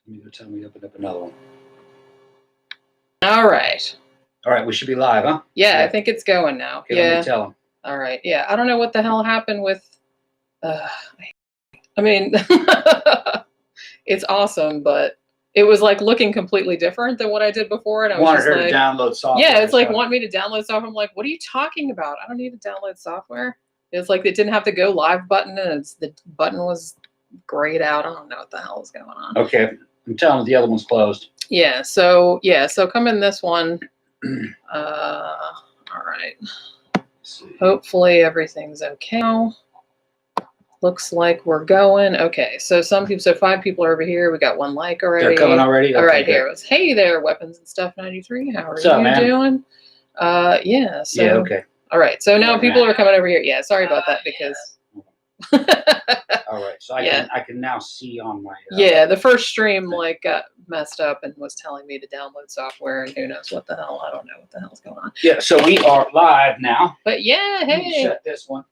Let me go tell me open up another one. All right. All right, we should be live, huh? Yeah, I think it's going now. Okay, yeah. let me tell him. All right. Yeah, I don't know what the hell happened with. I mean, it's awesome, but it was like looking completely different than what I did before, and I was wanted just her like, to download software. Yeah, it's like want me to download software. I'm like, what are you talking about? I don't need to download software. It's like it didn't have the go live button, and the button was grayed out. I don't know what the hell is going on. Okay, I'm telling you the other one's closed. Yeah. So come in this one. All right. Hopefully everything's okay now. Looks like we're going. Okay, so 5 people are over here. We got 1 like already. They're coming already? All Okay, right, good. here. Hey there, Weapons and Stuff 93. How are What's up, you man? doing? Yeah, so. Yeah, okay. All right, so now people are coming over here. Yeah, sorry about that because. All right, so I can now see on my. Yeah, the first stream like got messed up and was telling me to download software, and who knows what the hell. I don't know what the hell's going on. Yeah, so we are live now. But yeah, hey. Let me shut this one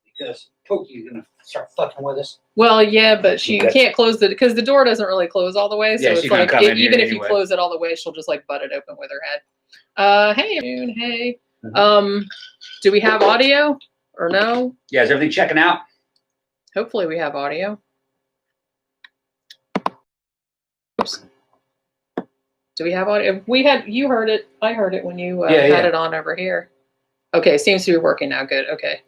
because Pokey's gonna start fucking with us. Well, yeah, but she can't close because the door doesn't really close all the way. So it's like even if you close it all the way, she'll just like butt it open with her head. Hey, June. Hey. Mm-hmm. Do we have audio or no? Yeah, is everything checking out? Hopefully we have audio. Oops. Do we have audio? You heard it. I heard it when you had it on over here. Okay, seems to be working now. Good. Okay.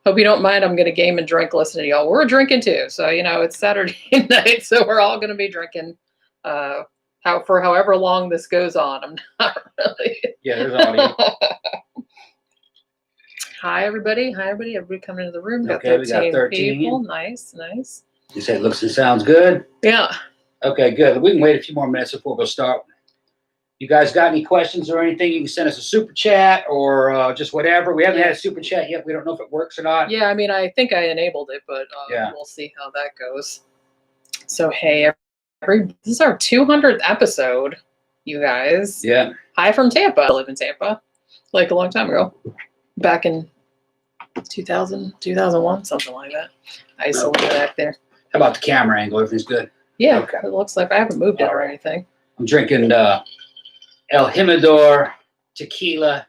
Hope you don't mind. I'm going to game and drink listening to y'all. We're drinking too. So, it's Saturday night. So we're all going to be drinking for however long this goes on. I'm not really. Yeah, there's audio. Hi, everybody. Everybody coming into the room. We got 13 people. Nice. You say it looks and sounds good? Yeah. Okay, good. We can wait a few more minutes before we'll start. You guys got any questions or anything? You can send us a super chat or just whatever. We haven't had a super chat yet. We don't know if it works or not. Yeah, I mean, I think I enabled it, but we'll see how that goes. So, hey, this is our 200th episode, you guys. Yeah. Hi from Tampa. I live in Tampa, like a long time ago. Back in 2000, 2001, something like that. I used to live back there. How about the camera angle? Everything's good? Yeah, okay. It looks like I haven't moved it or anything. I'm drinking El Jimador tequila,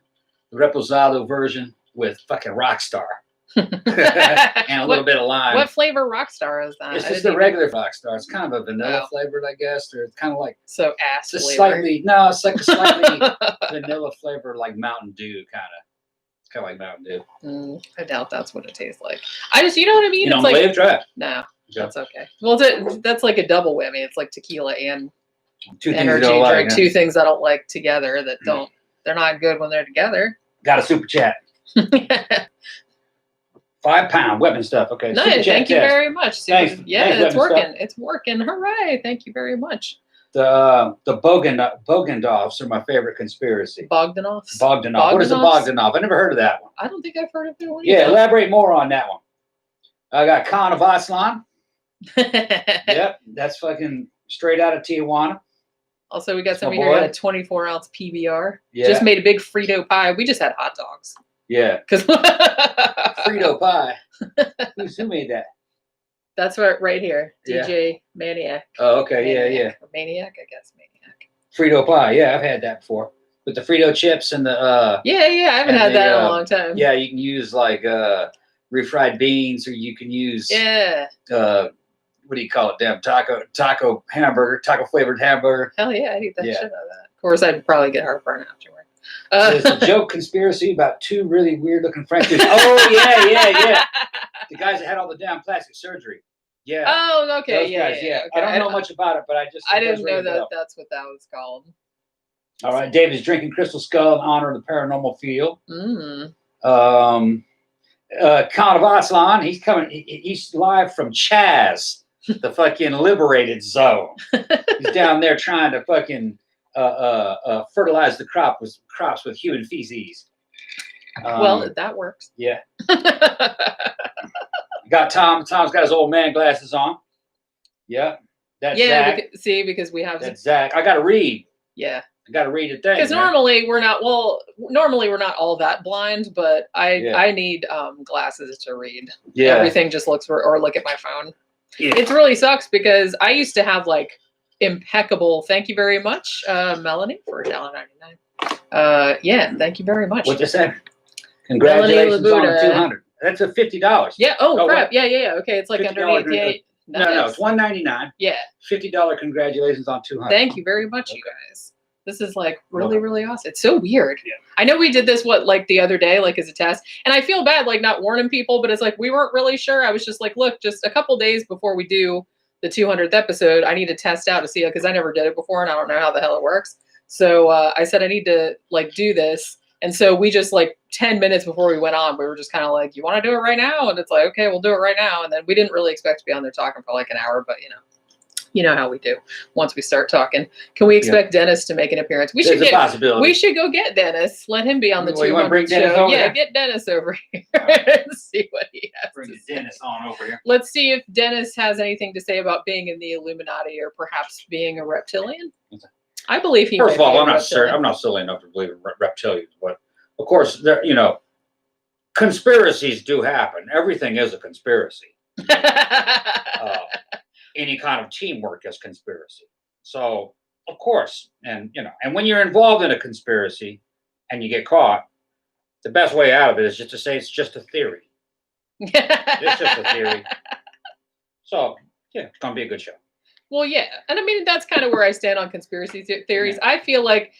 the Reposado version with fucking Rockstar. And a little bit of lime. What flavor Rockstar is that? It's just the regular Rockstar. It's kind of a vanilla flavored, I guess. Or it's kind of like ass flavor. It's like a slightly vanilla flavor, like Mountain Dew kind of. It's kind of like Mountain Dew. I doubt that's what it tastes like. I just, you know what I mean? You don't believe? Try it. No, that's okay. Well, that's like a double whammy. It's like tequila and energy drink. 2 things I don't like together that they're not good when they're together. Got a super chat. 5 pound weapon stuff. Okay. Nice. Thank you very much. Thanks. Yeah, it's working. Stuff. It's working. Hooray. Thank you very much. The Bogdanovs are my favorite conspiracy. Bogdanovs? What is a Bogdanov? I never heard of that one. I don't think I've heard of that one. Yeah, elaborate more on that one. I got Khan of Aslan. Yep, that's fucking straight out of Tijuana. Also, we got somebody here got a 24-ounce PBR. Yeah. Just made a big Frito pie. We just had hot dogs. Yeah. Frito pie. Who made that? That's right here. DJ Maniac. Oh, okay. Maniac. Yeah. Or Maniac, I guess. Maniac. Frito pie. Yeah, I've had that before. With the Frito chips and the... Yeah. I haven't had that in a long time. Yeah, you can use like refried beans, or you can use... Yeah. What do you call it? Damn, taco hamburger, taco flavored hamburger. Hell yeah, I'd eat that shit out of that. Of course, I'd probably get heartburn afterward. So it's a joke conspiracy about 2 really weird looking French dudes. Oh yeah. The guys that had all the damn plastic surgery. Yeah. Oh, okay. Those guys, yeah. Okay. I don't know much about it, but I didn't know that's what that was called. All right, David's drinking Crystal Skull in honor of the paranormal field. Khan of Aslan, he's coming. He's live from Chaz, the fucking liberated zone. He's down there trying to fucking fertilize the crops with human feces. Well, that works. Yeah. Got Tom. Tom's got his old man glasses on. Yeah. That's Zach. Because we have... That's Zach. I got to read. Yeah. I got to read a thing. Because normally we're not all that blind, but I need glasses to read. Yeah. Everything just looks or look at my phone. Yeah. It really sucks because I used to have like impeccable. Thank you very much, Melanie, for $1.99. Yeah, thank you very much. What just said? Congratulations on 200. That's a $50. Yeah. Oh, crap. Right. Yeah. Okay, it's like underneath. Yeah. No, it's $1.99. Yeah. $50 congratulations on 200. Thank you very much, you guys. This is like really awesome. It's so weird. Yeah. I know we did this like the other day, like as a test, and I feel bad like not warning people, but it's like we weren't really sure. I was just like, look, just a couple days before we do the 200th episode, I need to test out to see it because I never did it before and I don't know how the hell it works. So I said I need to like do this, and so we just like 10 minutes before we went on, we were just kind of like, you want to do it right now? And it's like, okay, we'll do it right now. And then we didn't really expect to be on there talking for like an hour, but you know how we do once we start talking. Can we expect Dennis to make an appearance? We should go get Dennis. Let him be on the 200 show. Yeah, get Dennis over here and see what he has to say. Dennis on over here. Let's see if Dennis has anything to say about being in the Illuminati or perhaps being a reptilian. I believe he. First of all, I'm not certain. I'm not silly enough to believe in reptilians, but of course, there. Conspiracies do happen. Everything is a conspiracy. Any kind of teamwork is conspiracy. So, of course, and when you're involved in a conspiracy and you get caught, the best way out of it is just to say it's just a theory. It's just a theory. So, yeah, it's going to be a good show. Well, yeah. And I mean, that's kind of where I stand on conspiracy theories. Yeah. I feel like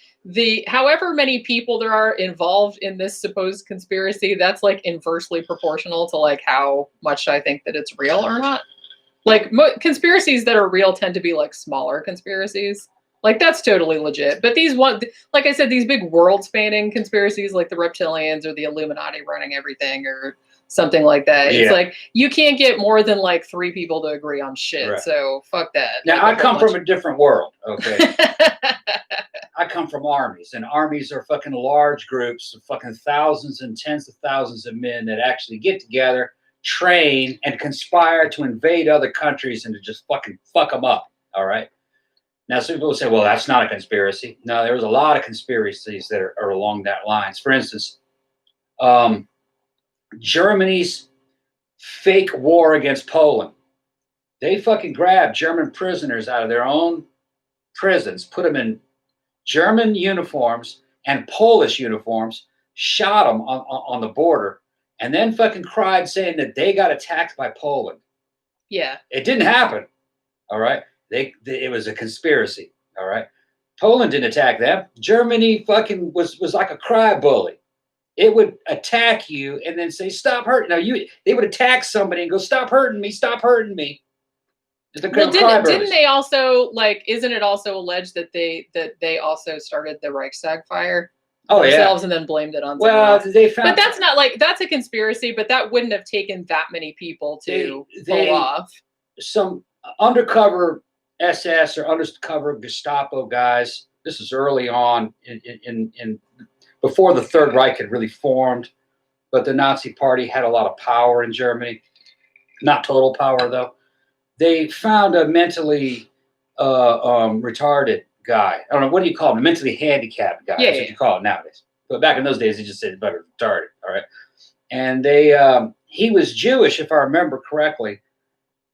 however many people there are involved in this supposed conspiracy, that's like inversely proportional to like how much I think that it's real or not. Like conspiracies that are real tend to be like smaller conspiracies. Like that's totally legit. But these like I said, these big world spanning conspiracies like the Reptilians or the Illuminati running everything or something like that. Yeah. It's like you can't get more than like 3 people to agree on shit. Right. So fuck that. Now I come from a different world. Okay. I come from armies, and armies are fucking large groups of fucking thousands and tens of thousands of men that actually get together, train, and conspire to invade other countries and to just fucking fuck them up. All right. Now, some people say, well, that's not a conspiracy. No, there was a lot of conspiracies that are along that lines. For instance, Germany's fake war against Poland. They fucking grabbed German prisoners out of their own prisons, put them in German uniforms and Polish uniforms, shot them on the border, and then fucking cried saying that they got attacked by Poland. Yeah. It didn't happen. All right. It was a conspiracy. All right. Poland didn't attack them. Germany fucking was like a cry bully. It would attack you and then say, stop hurting. Now they would attack somebody and go, stop hurting me. Stop hurting me. Well, didn't they also isn't it also alleged that they also started the Reichstag fire themselves and then blamed it on someone else? But that's not that's a conspiracy, but that wouldn't have taken that many people to pull off. Some undercover SS or undercover Gestapo guys. This is early on in before the Third Reich had really formed, but the Nazi Party had a lot of power in Germany. Not total power though. They found a mentally retarded guy. I don't know, what do you call him? A mentally handicapped guy. That's what you call it nowadays. But back in those days, they just said better retarded. All right. And he was Jewish, if I remember correctly.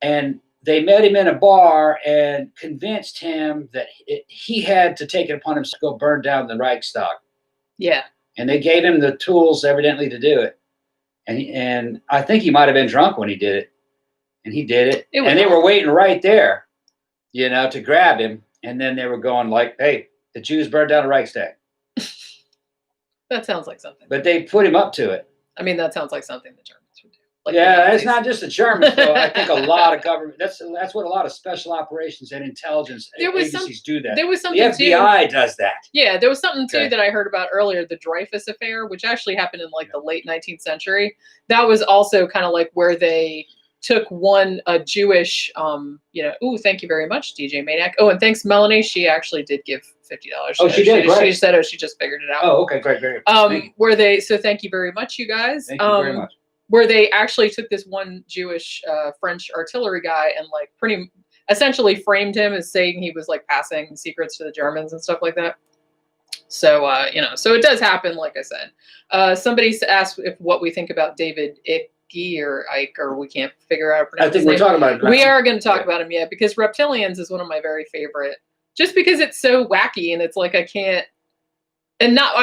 And they met him in a bar and convinced him that he had to take it upon himself to go burn down the Reichstag. Yeah. And they gave him the tools, evidently, to do it. And I think he might have been drunk when he did it. And he did it. And they were waiting right there, to grab him. And then they were going like, hey, the Jews burned down the Reichstag. That sounds like something. But they put him up to it. I mean, that sounds like something the Germans would do. It's not just the Germans, though. I think a lot of government, that's what a lot of special operations and intelligence agencies do that. There was something the FBI does that. Yeah, there was something too that I heard about earlier, the Dreyfus affair, which actually happened in the late 19th century. That was also kind of where they took a Jewish, thank you very much, DJ Maniac. Oh, and thanks, Melanie. She actually did give $50. Oh, she did? She said, she just figured it out. Oh, okay, great. So thank you very much, you guys. Thank you very much. Where they actually took this one Jewish French artillery guy and pretty essentially framed him as saying he was passing secrets to the Germans and stuff like that. So, so it does happen, like I said. Somebody asked what we think about David or Icke, or we can't figure out how to pronounce I think his we're name. talking about it. We are going to talk about him, yeah, because Reptilians is one of my very favorite. Just because it's so wacky, and it's like I can't. And not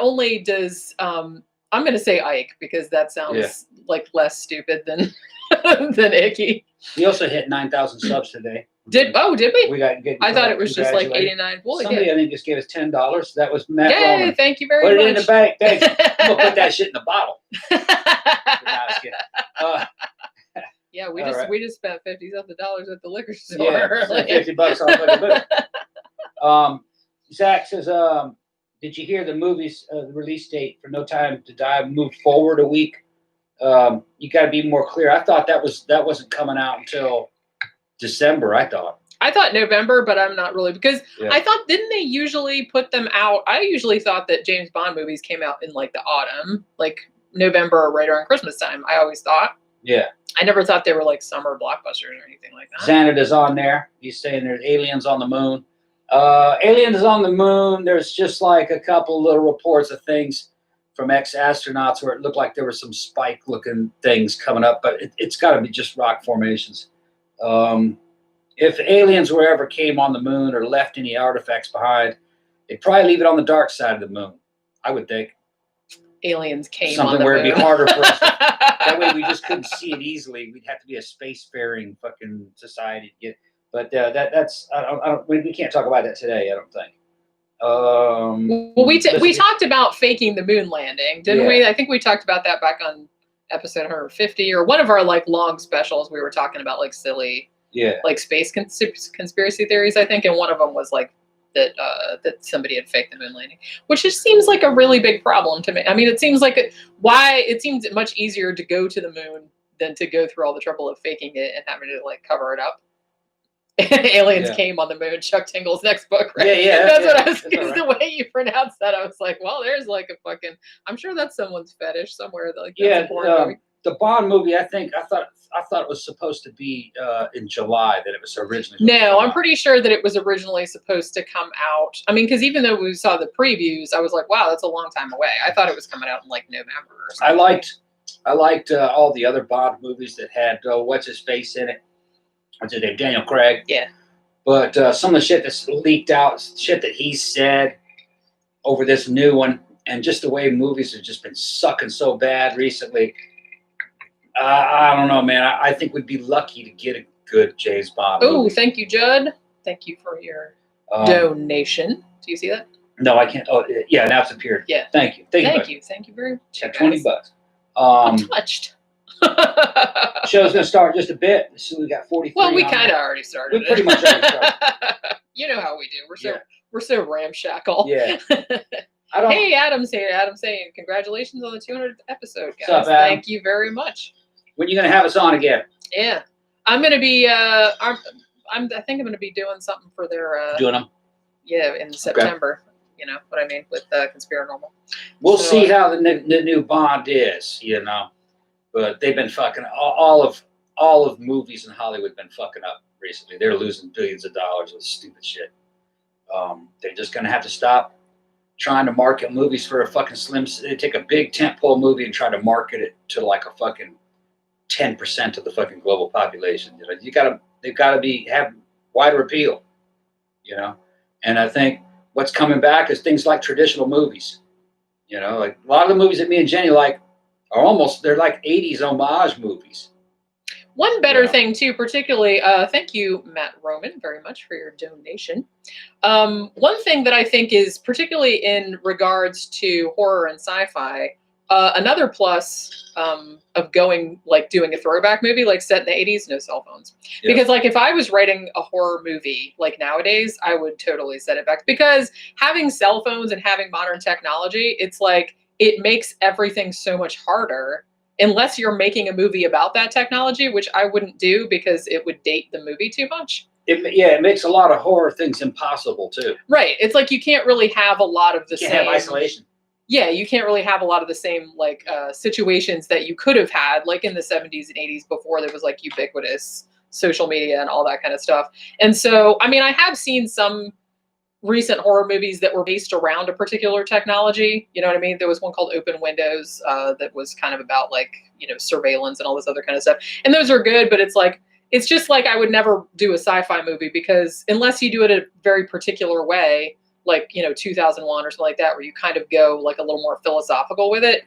only does I'm going to say Icke because that sounds like less stupid than Icke. We also hit 9,000 subs today. Did we? We got. I thought it was just like 89. Well, somebody I think just gave us $10. That was Matt Yay! Roman. Thank you very much. Put it in the bank. Thanks. I'm gonna put that shit in the bottle. Yeah, we just spent $50 at the liquor store. Yeah, $50 on fucking book. Zach says, did you hear the movie's the release date for No Time to Die moved forward a week? You got to be more clear. I thought that wasn't coming out until December. I thought November, but I'm not really, because I thought, didn't they usually put them out? I usually thought that James Bond movies came out in like the autumn, like November or right around Christmas time. I always thought. Yeah. I never thought they were like summer blockbusters or anything like that. Xanada's on there. He's saying there's aliens on the moon. Aliens on the moon. There's just like a couple little reports of things from ex-astronauts where it looked like there were some spike-looking things coming up, but it's got to be just rock formations. If aliens were ever came on the moon or left any artifacts behind, they'd probably leave it on the dark side of the moon, I would think. Aliens came something on the where moon. It'd be harder for us. That way we just couldn't see it easily. We'd have to be a spacefaring fucking society to get. But that's we can't talk about that today. I don't think. Well, we talked about faking the moon landing, didn't we? I think we talked about that back on episode 150 or one of our like long specials. We were talking about like silly, like space conspiracy theories, I think, and one of them was like that somebody had faked the moon landing, which just seems like a really big problem to me. I mean, it seems like it seems much easier to go to the moon than to go through all the trouble of faking it and having to like cover it up. Aliens came on the moon. Chuck Tingle's next book, right? Yeah. That's what I was. Right. The way you pronounced that, I was like, well, there's like a fucking. I'm sure that's someone's fetish somewhere. Like the Bond movie. I thought it was supposed to be in July. That it was originally. No, I'm pretty sure that it was originally supposed to come out. I mean, because even though we saw the previews, I was like, wow, that's a long time away. I thought it was coming out in like November or something. I liked all the other Bond movies that had what's his face in it. What's his name? Daniel Craig. Yeah. But some of the shit that's leaked out, shit that he said over this new one, and just the way movies have just been sucking so bad recently. I don't know, man. I think we'd be lucky to get a good James Bond movie. Oh, thank you, Judd. Thank you for your donation. Do you see that? No, I can't. Oh, yeah, now it's appeared. Yeah. Thank you. Thank you. Thank you very much. Yeah, $20. I'm touched. Show's going to start just a bit. So we got 43. Well, we kind of already started. We pretty much already started. You know how we do. We're so ramshackle. Yeah. Hey, Adam's here. Adam's saying congratulations on the 200th episode, guys. What's up, Adam? Thank you very much. When are you going to have us on again? Yeah, I'm going to be. I think I'm going to be doing something for their. Doing them. Yeah, in September. Okay. You know what I mean with Conspiranormal. We'll see how the new Bond is. You know. But they've been fucking all of movies in Hollywood been fucking up recently. They're losing billions of dollars with stupid shit. They're just gonna have to stop trying to market movies for a fucking slim. They take a big tentpole movie and try to market it to like a fucking 10% of the fucking global population. You know, they've got to have wider appeal. You know, and I think what's coming back is things like traditional movies. You know, like a lot of the movies that me and Jenny like. They're like 80s homage movies. One better thing too, particularly, thank you, Matt Roman, very much for your donation. One thing that I think is particularly in regards to horror and sci-fi, another plus of doing a throwback movie like set in the 80s, no cell phones. Yeah. Because like if I was writing a horror movie like nowadays, I would totally set it back. Because having cell phones and having modern technology, it's like, it makes everything so much harder unless you're making a movie about that technology, which I wouldn't do because it would date the movie too much. It makes a lot of horror things impossible too. Right. It's like you can't really have a lot of the same. You can't have isolation. Yeah, you can't really have a lot of the same like situations that you could have had like in the 70s and 80s before there was like ubiquitous social media and all that kind of stuff. And so, I mean, I have seen some recent horror movies that were based around a particular technology. You know what I mean? There was one called Open Windows that was kind of about like, you know, surveillance and all this other kind of stuff. And those are good, but it's like, it's just like I would never do a sci-fi movie because unless you do it a very particular way, like, you know, 2001 or something like that, where you kind of go like a little more philosophical with it,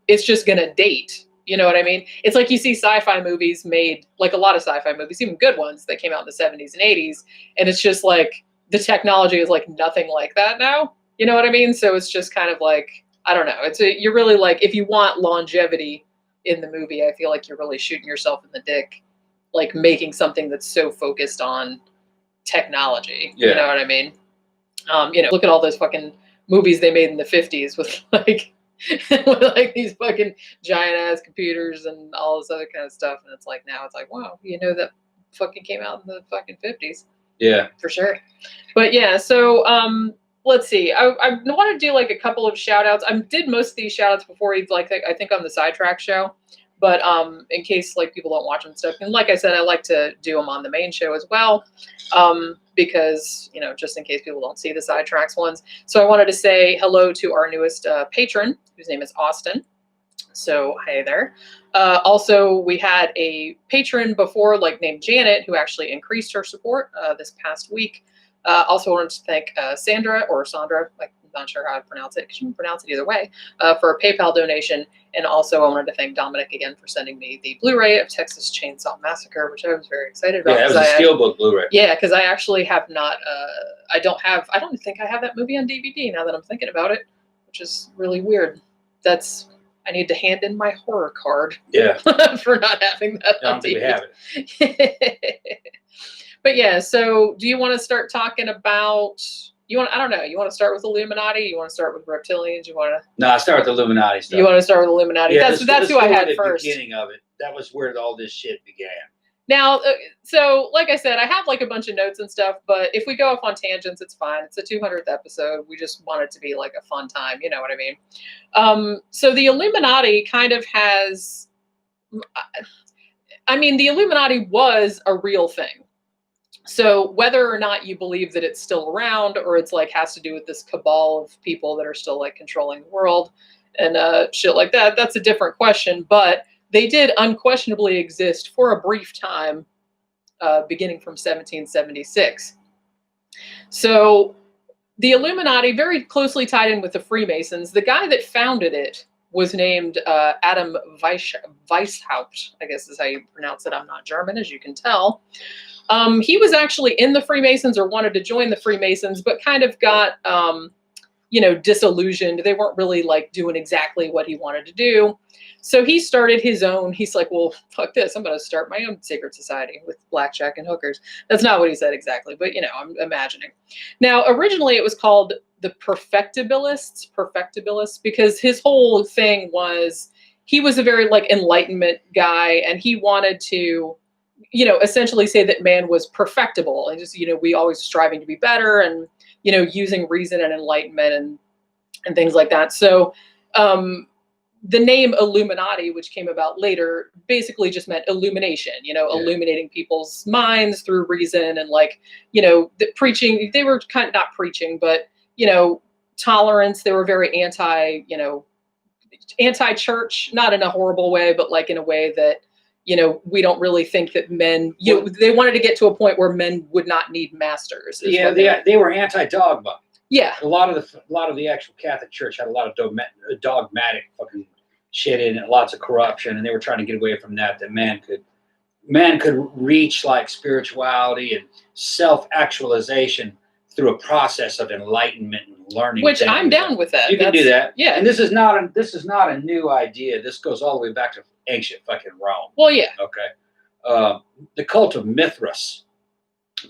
it's just going to date. You know what I mean? It's like you see sci-fi movies made, like a lot of sci-fi movies, even good ones that came out in the 70s and 80s. And it's just like the technology is like nothing like that now. You know what I mean? So it's just kind of like, I don't know. You're really like, if you want longevity in the movie, I feel like you're really shooting yourself in the dick, like making something that's so focused on technology. Yeah. You know what I mean? You know, look at all those fucking movies they made in the 50s with like, with like these fucking giant ass computers and all this other kind of stuff. And it's like, now it's like, wow, you know, that fucking came out in the fucking 50s. Yeah. For sure. But yeah, so let's see. I want to do like a couple of shout outs. I did most of these shout outs before, like I think on the Sidetrack show. But in case like people don't watch them and stuff. And like I said, I like to do them on the main show as well. Because, you know, just in case people don't see the Sidetracks ones. So I wanted to say hello to our newest patron, whose name is Austin. So, hey there. Also, we had a patron before, like named Janet, who actually increased her support this past week. Also wanted to thank Sandra, I'm not sure how to pronounce it, because you can pronounce it either way, for a PayPal donation. And also I wanted to thank Dominic again for sending me the Blu-ray of Texas Chainsaw Massacre, which I was very excited about. Yeah, it was a steelbook Blu-ray. Yeah, because I actually have not, I don't think I have that movie on DVD now that I'm thinking about it, which is really weird. I need to hand in my horror card. Yeah. For not having that on DVD. We have it. But yeah, so do you want to start talking about, I don't know, you want to start with Illuminati? You want to start with Reptilians? No, I start with Illuminati stuff. You want to start with Illuminati? Yeah, that's who I had first. The beginning of it. That was where all this shit began. Now, so like I said, I have like a bunch of notes and stuff, but if we go off on tangents, it's fine. It's the 200th episode. We just want it to be like a fun time. You know what I mean? So the Illuminati kind of has, the Illuminati was a real thing. So whether or not you believe that it's still around or it's like has to do with this cabal of people that are still like controlling the world and shit like that, that's a different question. But they did unquestionably exist for a brief time, beginning from 1776. So the Illuminati, very closely tied in with the Freemasons. The guy that founded it was named Adam Weishaupt, I guess is how you pronounce it. I'm not German, as you can tell. He was actually in the Freemasons or wanted to join the Freemasons, but kind of got, disillusioned. They weren't really like doing exactly what he wanted to do. So he started his own. He's like, well, fuck this. I'm going to start my own secret society with blackjack and hookers. That's not what he said exactly, but I'm imagining. Now, originally it was called the Perfectibilists, because his whole thing was, he was a very like Enlightenment guy, and he wanted to, essentially say that man was perfectible and just, we always striving to be better and, using reason and enlightenment and things like that. So, the name Illuminati, which came about later, basically just meant illumination, illuminating people's minds through reason and like, the preaching, they were kind of not preaching, but, tolerance. They were very anti-church, not in a horrible way, but like in a way that, we don't really think that men, they wanted to get to a point where men would not need masters. Yeah, they were anti-dogma. Yeah. A lot of the actual Catholic Church had a lot of dogmatic fucking shit in it, lots of corruption, and they were trying to get away from that man could reach like spirituality and self-actualization through a process of enlightenment and learning. Which I'm down with that. You can do that. Yeah. And this is not a new idea. This goes all the way back to ancient fucking Rome. Well, yeah. Okay. The Cult of Mithras,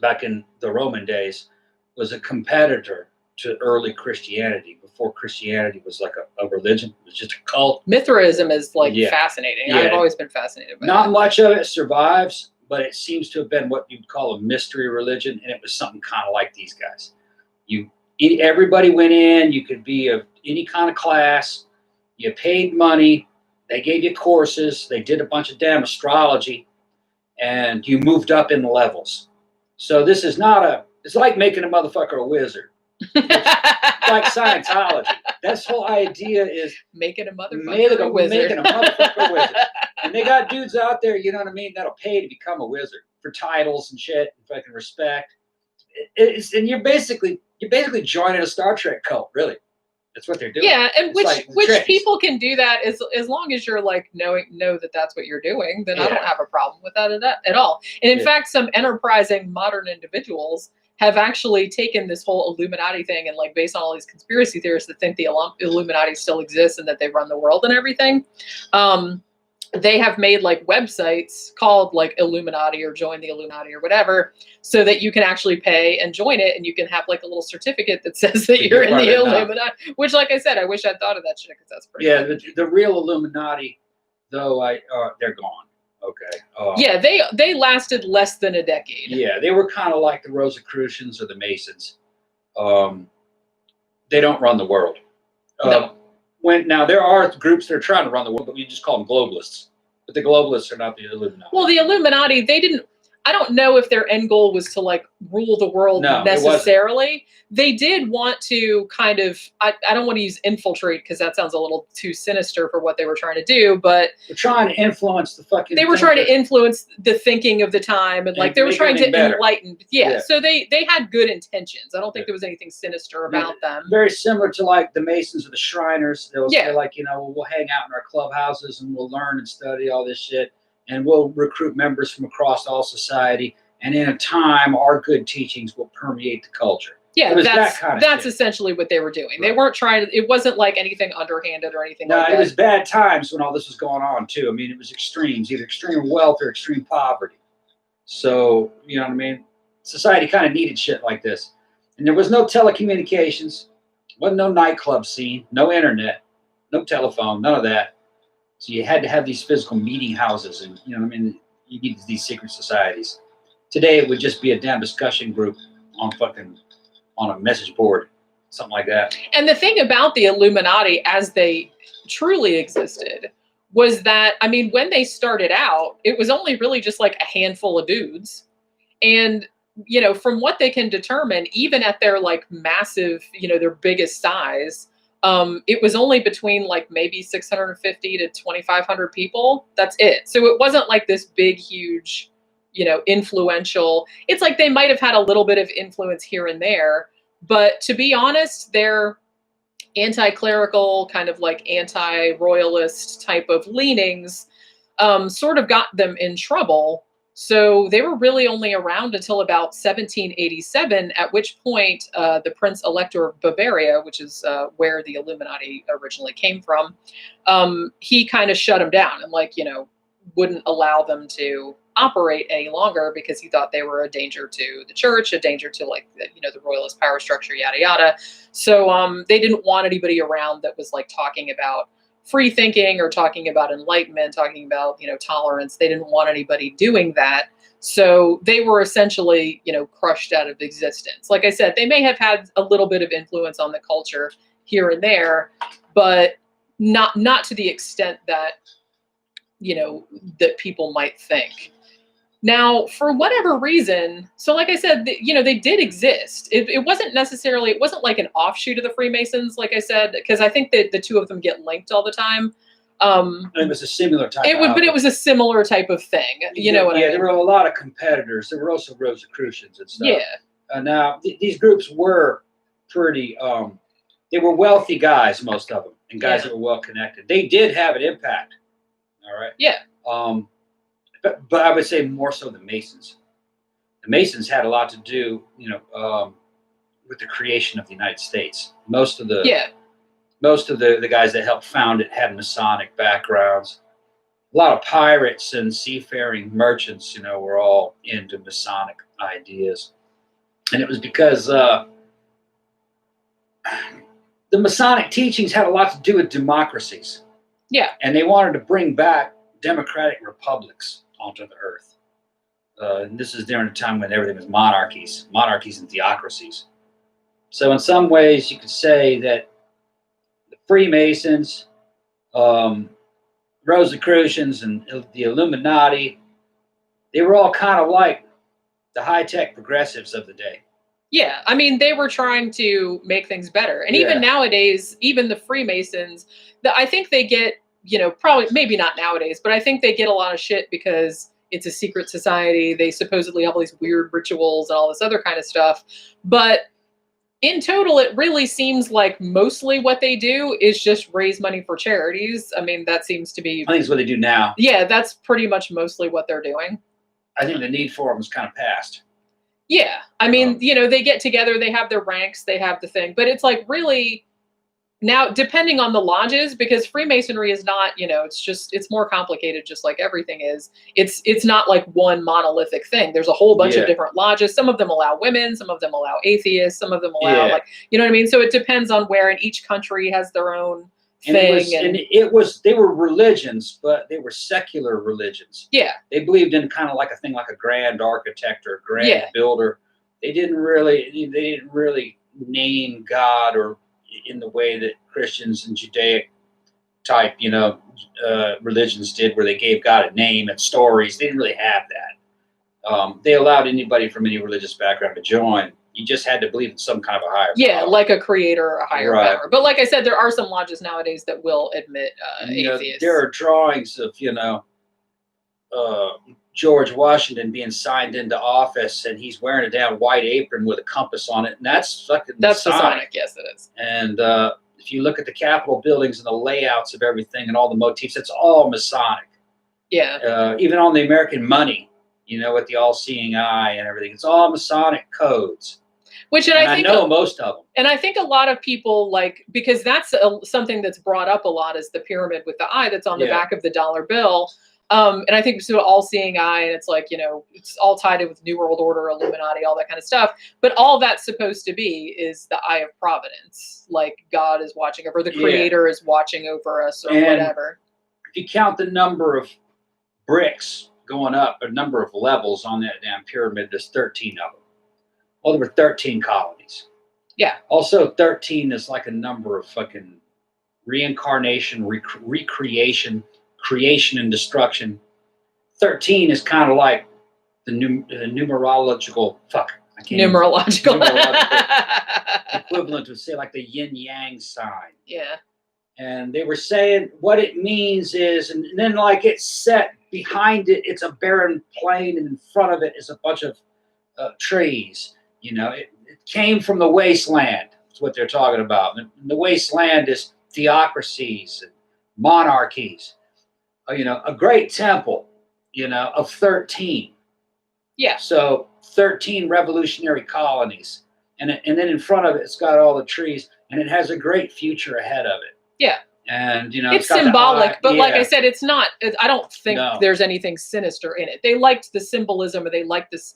back in the Roman days, was a competitor to early Christianity. Before Christianity was like a religion, it was just a cult. Mithraism is like fascinating. Yeah. I've always been fascinated by Not much of it survives, but it seems to have been what you'd call a mystery religion, and it was something kind of like these guys. Everybody went in. You could be of any kind of class. You paid money. They gave you courses. They did a bunch of damn astrology, and you moved up in the levels. So this is not It's like making a motherfucker a wizard. It's like Scientology. This whole idea is making a motherfucker a wizard. Making a motherfucker a wizard. And they got dudes out there, you know what I mean, that'll pay to become a wizard for titles and shit and fucking respect. And you're basically joining a Star Trek cult, really. That's what they're doing. Yeah, and it's which people can do that as long as you're like know that that's what you're doing, then I don't have a problem with that at all. And in fact, some enterprising modern individuals have actually taken this whole Illuminati thing and like based on all these conspiracy theorists that think the Illuminati still exists and that they run the world and everything. They have made like websites called like Illuminati or Join the Illuminati or whatever, so that you can actually pay and join it, and you can have like a little certificate that says that you're in the Illuminati. Which, like I said, I wish I'd thought of that shit because that's pretty. Yeah, the real Illuminati, though, they're gone. Okay. Yeah, they lasted less than a decade. Yeah, they were kind of like the Rosicrucians or the Masons. They don't run the world. No. Now there are groups that are trying to run the world, but we just call them globalists. But the globalists are not the Illuminati. Well, the Illuminati, they didn't. I don't know if their end goal was to like rule the world necessarily. They did want to kind of, I don't want to use infiltrate because that sounds a little too sinister for what they were trying to do, but they're trying to influence the fucking. They were trying to influence the thinking of the time and like they were trying to enlighten. Yeah. So they had good intentions. I don't think there was anything sinister about them. Very similar to like the Masons or the Shriners. They'll say like, you know, we'll hang out in our clubhouses and we'll learn and study all this shit. And we'll recruit members from across all society. And in a time, our good teachings will permeate the culture. Yeah, that's essentially what they were doing. Right. They weren't trying to, it wasn't like anything underhanded or anything like that. No, it was bad times when all this was going on, too. I mean, it was extremes, either extreme wealth or extreme poverty. So, you know what I mean? Society kind of needed shit like this. And there was no telecommunications, wasn't no nightclub scene, no internet, no telephone, none of that. So you had to have these physical meeting houses and, you know what I mean? You needed these secret societies. Today, it would just be a damn discussion group on a message board, something like that. And the thing about the Illuminati as they truly existed was that, I mean, when they started out, it was only really just like a handful of dudes. And, you know, from what they can determine, even at their like massive, you know, their biggest size, it was only between like maybe 650 to 2,500 people. That's it. So it wasn't like this big, huge, you know, influential. It's like they might have had a little bit of influence here and there, but to be honest, their anti-clerical kind of like anti-royalist type of leanings sort of got them in trouble. So they were really only around until about 1787, at which point the Prince Elector of Bavaria, which is where the Illuminati originally came from, he kind of shut them down and like, you know, wouldn't allow them to operate any longer because he thought they were a danger to the church, a danger to like, you know, the royalist power structure, yada, yada. So they didn't want anybody around that was like talking about free thinking or talking about enlightenment, talking about, you know, tolerance. They didn't want anybody doing that. So they were essentially, you know, crushed out of existence. Like I said, they may have had a little bit of influence on the culture here and there, but not to the extent that, you know, that people might think. Now, for whatever reason, so like I said, you know, they did exist. It wasn't like an offshoot of the Freemasons, like I said, because I think that the two of them get linked all the time. It was a similar type but it was a similar type of thing. You know what I mean? Yeah, there were a lot of competitors. There were also Rosicrucians and stuff. Yeah. Now, these groups were pretty, they were wealthy guys, most of them, and guys that were well connected. They did have an impact. All right. Yeah. But I would say more so the Masons. The Masons had a lot to do, you know, with the creation of the United States. Most of the guys that helped found it had Masonic backgrounds. A lot of pirates and seafaring merchants, you know, were all into Masonic ideas. And it was because the Masonic teachings had a lot to do with democracies. Yeah. And they wanted to bring back democratic republics onto the earth. And this is during a time when everything was monarchies and theocracies. So in some ways, you could say that the Freemasons, Rosicrucians, and the Illuminati, they were all kind of like the high-tech progressives of the day. Yeah, I mean, they were trying to make things better. And even nowadays, even the Freemasons, I think they get, probably, maybe not nowadays, but I think they get a lot of shit because it's a secret society. They supposedly have all these weird rituals and all this other kind of stuff. But in total, it really seems like mostly what they do is just raise money for charities. I mean, that seems to be... I think it's what they do now. Yeah, that's pretty much mostly what they're doing. I think the need for them is kind of past. Yeah. I mean, they get together, they have their ranks, they have the thing. But it's like really... Now, depending on the lodges, because Freemasonry is not, it's more complicated, just like everything is. It's not like one monolithic thing. There's a whole bunch of different lodges. Some of them allow women, some of them allow atheists, some of them allow you know what I mean? So it depends on where, and each country has their own thing. They were religions, but they were secular religions. Yeah. They believed in kind of like a thing like a grand architect or a grand builder. They didn't really name God or in the way that Christians and Judaic type, religions did, where they gave God a name and stories. They didn't really have that. They allowed anybody from any religious background to join. You just had to believe in some kind of a higher power. Yeah, like a creator or a higher power. But like I said, there are some lodges nowadays that will admit atheists. There are drawings of, George Washington being signed into office, and he's wearing a damn white apron with a compass on it, and that's fucking Masonic. Yes, it is. And if you look at the Capitol buildings and the layouts of everything and all the motifs, it's all Masonic. Yeah. Even on the American money, with the all-seeing eye and everything, it's all Masonic codes. Which I know most of them. And I think a lot of people because that's something that's brought up a lot, is the pyramid with the eye that's on the back of the dollar bill. And I think it's an all-seeing eye, and it's like, it's all tied in with New World Order, Illuminati, all that kind of stuff. But all that's supposed to be is the eye of providence. Like God is watching over, the creator is watching over us, or whatever. If you count the number of bricks going up, a number of levels on that damn pyramid, there's 13 of them. Well, there were 13 colonies. Yeah. Also, 13 is like a number of fucking reincarnation, recreation, creation and destruction. 13 is kind of like the numerological equivalent to, say, like the yin yang sign. Yeah. And they were saying what it means is, and then like it's set behind it, it's a barren plain, and in front of it is a bunch of trees. It came from the wasteland. That's what they're talking about. And the wasteland is theocracies and monarchies. A great temple, of 13. Yeah. So 13 revolutionary colonies. And then in front of it, it's got all the trees, and it has a great future ahead of it. Yeah. And, it's symbolic, but like I said, it's not, I don't think there's anything sinister in it. They liked the symbolism, or they liked this,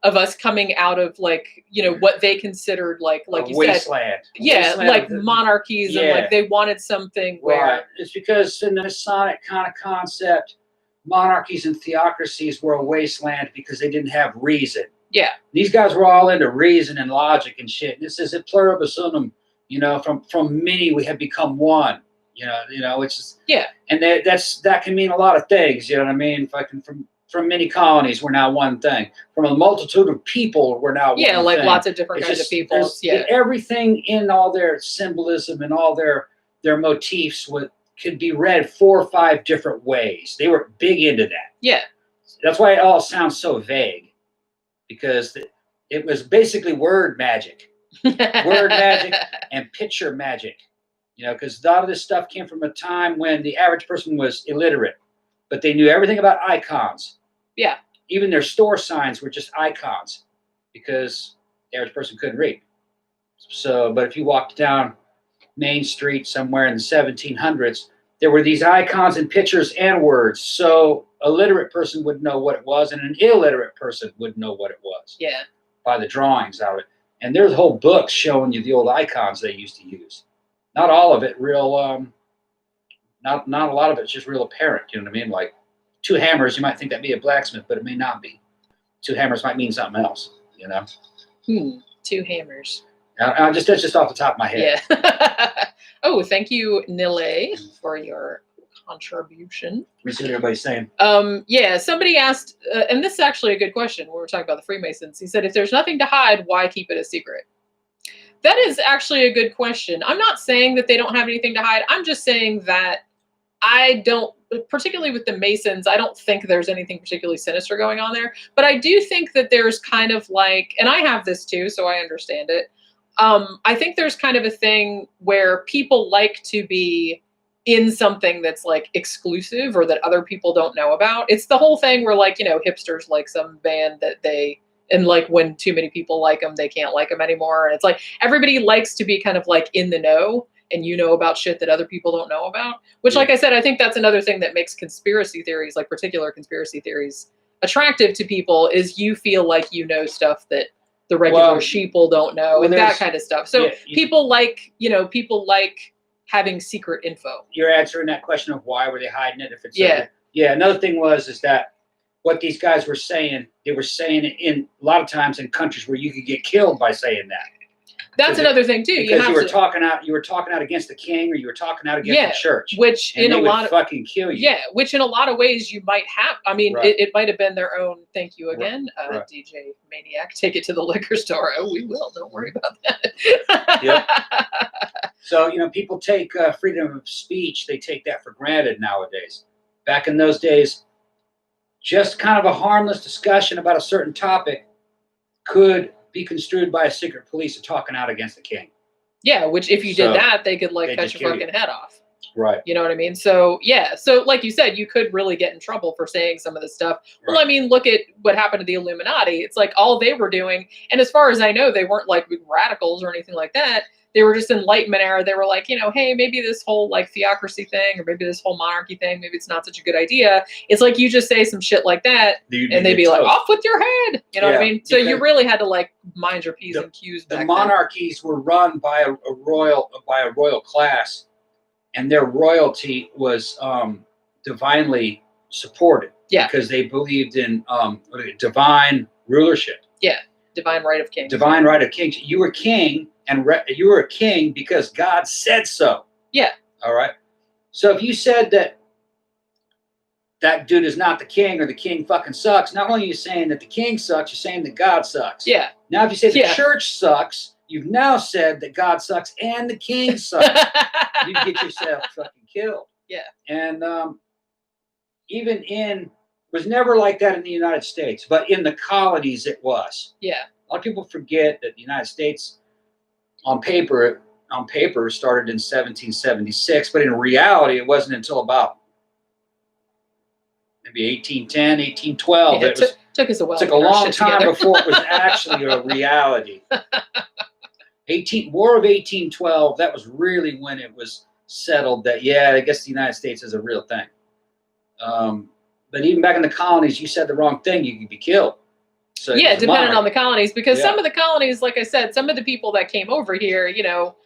of us coming out of what they considered like you wasteland. Said. Yeah. Like monarchies, and they wanted something where. Right. It's because in the Masonic kind of concept, monarchies and theocracies were a wasteland because they didn't have reason. Yeah. These guys were all into reason and logic and shit. And it says it pluribus unum, from many we have become one. It's just, and that can mean a lot of things. You know what I mean? From many colonies, we're now one thing. From a multitude of people, we're now one thing. Yeah, like lots of different kinds of people. Yeah. Everything in all their symbolism and all their motifs could be read 4 or 5 different ways. They were big into that. Yeah. That's why it all sounds so vague, because it was basically word magic. Word magic and picture magic. Because a lot of this stuff came from a time when the average person was illiterate, but they knew everything about icons. Yeah. Even their store signs were just icons, because the average person couldn't read. So, but if you walked down Main Street somewhere in the 1700s, there were these icons and pictures and words. So a literate person would know what it was, and an illiterate person would know what it was. Yeah. By the drawings out of it. And there's whole books showing you the old icons they used to use. Not all of it real, not a lot of it's just real apparent. You know what I mean? Like 2 hammers, you might think that'd be a blacksmith, but it may not be. 2 hammers might mean something else. 2 hammers. That's just off the top of my head. Yeah. Oh, thank you, Nile, for your contribution. Let me see what everybody's saying. Yeah, somebody asked, and this is actually a good question when we're talking about the Freemasons. He said, if there's nothing to hide, why keep it a secret? That is actually a good question. I'm not saying that they don't have anything to hide. I'm just saying that I don't, particularly with the Masons, I don't think there's anything particularly sinister going on there. But I do think that there's kind of like, and I have this too, so I understand it. I think there's kind of a thing where people like to be in something that's like exclusive or that other people don't know about. It's the whole thing where like, you know, hipsters like some band that they, and like when too many people like them, they can't like them anymore. And it's like everybody likes to be kind of like in the know and you know about shit that other people don't know about, which like I said, I think that's another thing that makes conspiracy theories, like particular conspiracy theories, attractive to people is you feel like you know stuff that the regular sheeple don't know and that kind of stuff. So people like, you know, people like having secret info. You're answering that question of why were they hiding it? If it's another thing is that what these guys were saying, they were saying it in a lot of times in countries where you could get killed by saying that. That's another thing too. Because you were talking out against the king, or you were talking out against the church, which in a lot of fucking kill you. Yeah, which in a lot of ways you might have. I mean, it might have been their own. Thank you again, DJ Maniac. Take it to the liquor store. Oh, we will. Don't worry about that. Yep. So you know, people take freedom of speech. They take that for granted nowadays. Back in those days, just kind of a harmless discussion about a certain topic could be construed by a secret police talking out against the king. Yeah, which if you did that, they could like cut your fucking head off. Right. You know what I mean? So yeah. So like you said, you could really get in trouble for saying some of this stuff. Right. Well, I mean, look at what happened to the Illuminati. It's like all they were doing, and as far as I know, they weren't like radicals or anything like that. They were just Enlightenment era. They were like, you know, hey, maybe this whole like theocracy thing, or maybe this whole monarchy thing, maybe it's not such a good idea. It's like you just say some shit like that, and they'd be like, off with your head. You know what I mean? So you really had to like mind your P's and Q's. The monarchies were run by a royal class, and their royalty was divinely supported. Yeah, because they believed in divine rulership. Yeah, divine right of kings. Divine right of kings. You were king. And you were a king because God said so. Yeah. All right. So if you said that dude is not the king or the king fucking sucks, not only are you saying that the king sucks, you're saying that God sucks. Yeah. Now if you say the church sucks, you've now said that God sucks and the king sucks. You get yourself fucking killed. Yeah. And it was never like that in the United States, but in the colonies it was. Yeah. A lot of people forget that the United States on paper started in 1776, but in reality, it wasn't until about maybe 1810, 1812. Yeah, it took us a while. It took a long time before it was actually a reality. War of 1812, that was really when it was settled that, I guess the United States is a real thing. But even back in the colonies, you said the wrong thing, you could be killed. So yeah, depending on the colonies, because some of the colonies, like I said, some of the people that came over here, you know,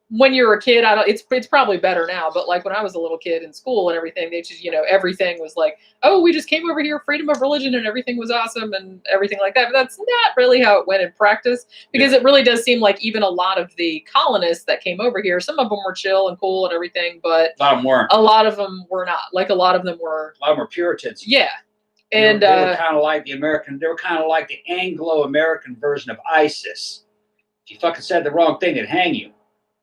when you were a kid, it's probably better now, but like when I was a little kid in school and everything, they just, you know, everything was like, oh, we just came over here, freedom of religion, and everything was awesome and everything like that. But that's not really how it went in practice, because it really does seem like even a lot of the colonists that came over here, some of them were chill and cool and everything, but a lot of them weren't. A lot of them were not. Like a lot of them were Puritans. Yeah. And they were kind of like they were kind of like the Anglo-American version of ISIS. If you fucking said the wrong thing, they'd hang you.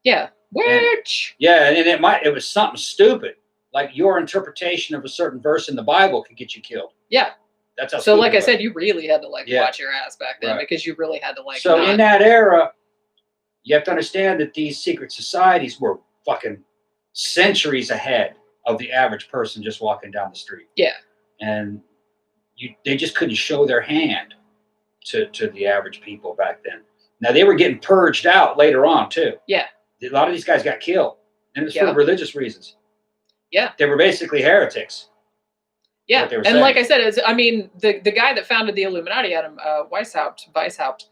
Yeah. Which? And it was something stupid. Like your interpretation of a certain verse in the Bible could get you killed. Yeah. That's how. So like I said, you really had to watch your ass back then, because you really had to So in that era, you have to understand that these secret societies were fucking centuries ahead of the average person just walking down the street. Yeah. And they just couldn't show their hand to the average people back then. Now they were getting purged out later on too. Yeah. A lot of these guys got killed, and it's for religious reasons. Yeah. They were basically heretics. Yeah. And like I said, the guy that founded the Illuminati, Adam Weishaupt,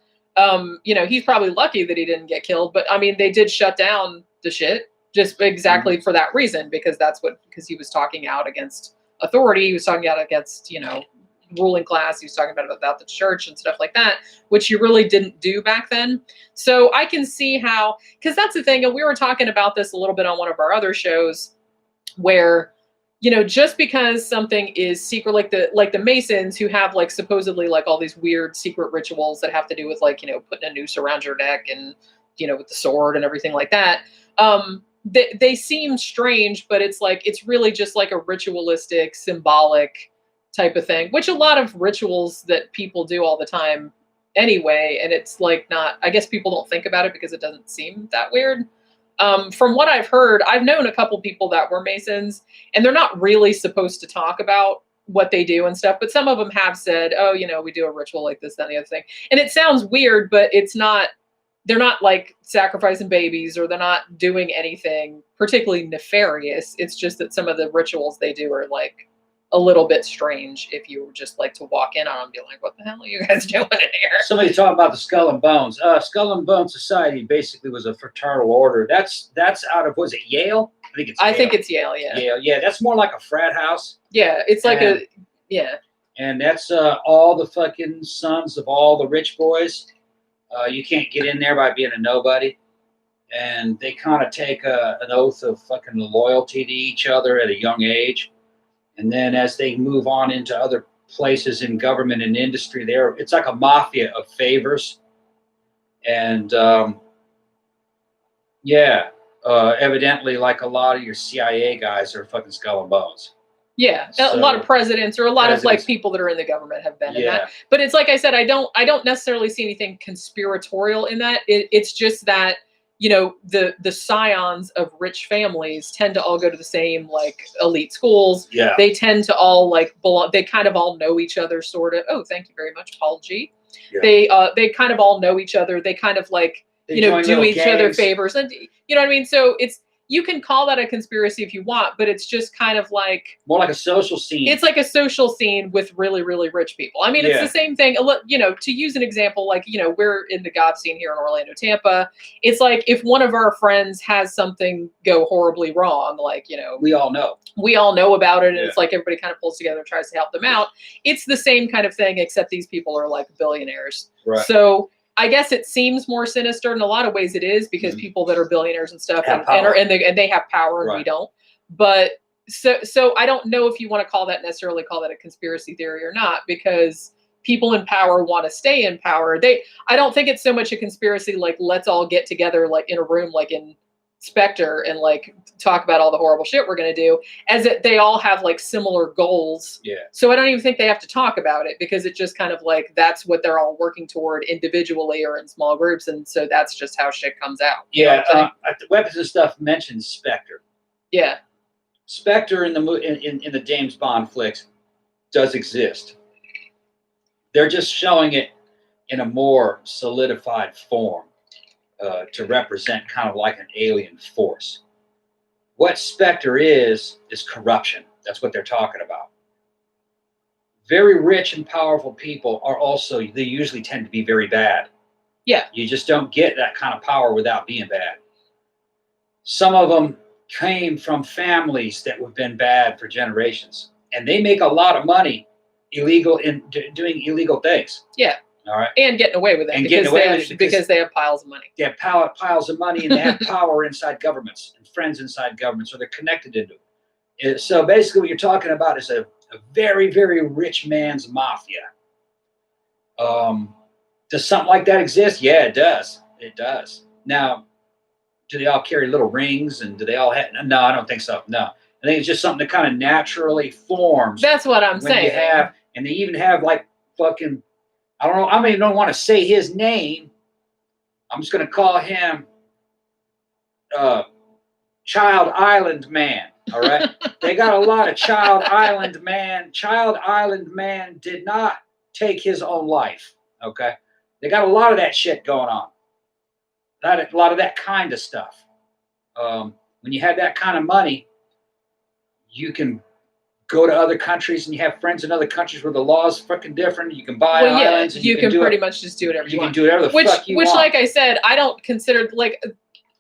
you know, he's probably lucky that he didn't get killed, but I mean, they did shut down the shit just exactly for that reason, because he was talking out against authority. He was talking out against, you know, ruling class. He was talking about the church and stuff like that, which you really didn't do back then. So I can see how, because that's the thing, and we were talking about this a little bit on one of our other shows, where just because something is secret, like the Masons who have like supposedly like all these weird secret rituals that have to do with like, putting a noose around your neck and, with the sword and everything like that. They seem strange, but it's like, it's really just like a ritualistic, symbolic type of thing, which a lot of rituals that people do all the time anyway. And it's like I guess people don't think about it because it doesn't seem that weird. From what I've heard, I've known a couple people that were Masons, and they're not really supposed to talk about what they do and stuff, but some of them have said, oh, we do a ritual like this, that, and the other thing. And it sounds weird, but they're not like sacrificing babies, or they're not doing anything particularly nefarious. It's just that some of the rituals they do are like a little bit strange if you were just like to walk in on them and be like, what the hell are you guys doing in here? Somebody talking about the Skull and Bones. Skull and Bones Society basically was a fraternal order. That's out of, was it Yale? I think it's Yale, yeah. Yale, yeah. That's more like a frat house. Yeah, it's like And that's all the fucking sons of all the rich boys. You can't get in there by being a nobody. And they kind of take an oath of fucking loyalty to each other at a young age. And then as they move on into other places in government and industry, it's like a mafia of favors. And evidently, like a lot of your CIA guys are fucking Skull and Bones. Yeah, so, a lot of presidents or a lot of like people that are in the government have been in that. But it's like I said, I don't necessarily see anything conspiratorial in that. It's just that the scions of rich families tend to all go to the same like elite schools. Yeah, they tend to all like belong. They kind of all know each other, sort of. Oh, thank you very much, Paul G. Yeah. They kind of all know each other. They kind of like do each other favors, and you know what I mean. So you can call that a conspiracy if you want, but it's just kind of like more like a social scene. It's like a social scene with really, really rich people. I mean, it's the same thing. To use an example, like, we're in the goth scene here in Orlando, Tampa. It's like if one of our friends has something go horribly wrong, like, we all know about it. And it's like everybody kind of pulls together and tries to help them out. It's the same kind of thing, except these people are like billionaires. Right. So I guess it seems more sinister. In a lot of ways it is, because people that are billionaires and stuff and they have power and we don't. But so I don't know if you want to call that a conspiracy theory or not, because people in power want to stay in power. I don't think it's so much a conspiracy like let's all get together like in a room like in Spectre and like talk about all the horrible shit we're going to do, as that they all have like similar goals. Yeah. So I don't even think they have to talk about it, because it's just kind of like that's what they're all working toward individually or in small groups, and so that's just how shit comes out. Yeah. The Weapons and Stuff mentions Spectre. Yeah. Spectre in the James Bond flicks does exist. They're just showing it in a more solidified form. To represent kind of like an alien force. What Spectre is corruption. That's what they're talking about. Very rich and powerful people they usually tend to be very bad. Yeah. You just don't get that kind of power without being bad. Some of them came from families that have been bad for generations, and they make a lot of money doing illegal things. Yeah. All right. And getting away with it because they have piles of money. They have piles of money, and they have power inside governments and friends inside governments, or they're connected into it. So basically what you're talking about is a very, very rich man's mafia. Does something like that exist? Yeah, it does. It does. Now, do they all carry little rings, and do they all have... No, I don't think so. No. I think it's just something that kind of naturally forms. That's what I'm saying. And they even have like fucking... I don't know. I don't want to say his name. I'm just going to call him Child Island Man. All right. They got a lot of Child Island Man. Child Island Man did not take his own life. Okay. They got a lot of that shit going on. A lot of that kind of stuff. When you have that kind of money, you can go to other countries, and you have friends in other countries where the law is fucking different. You can buy islands. And you can pretty much just do whatever you want. You can do whatever the fuck you want. Which, like I said, I don't consider, like,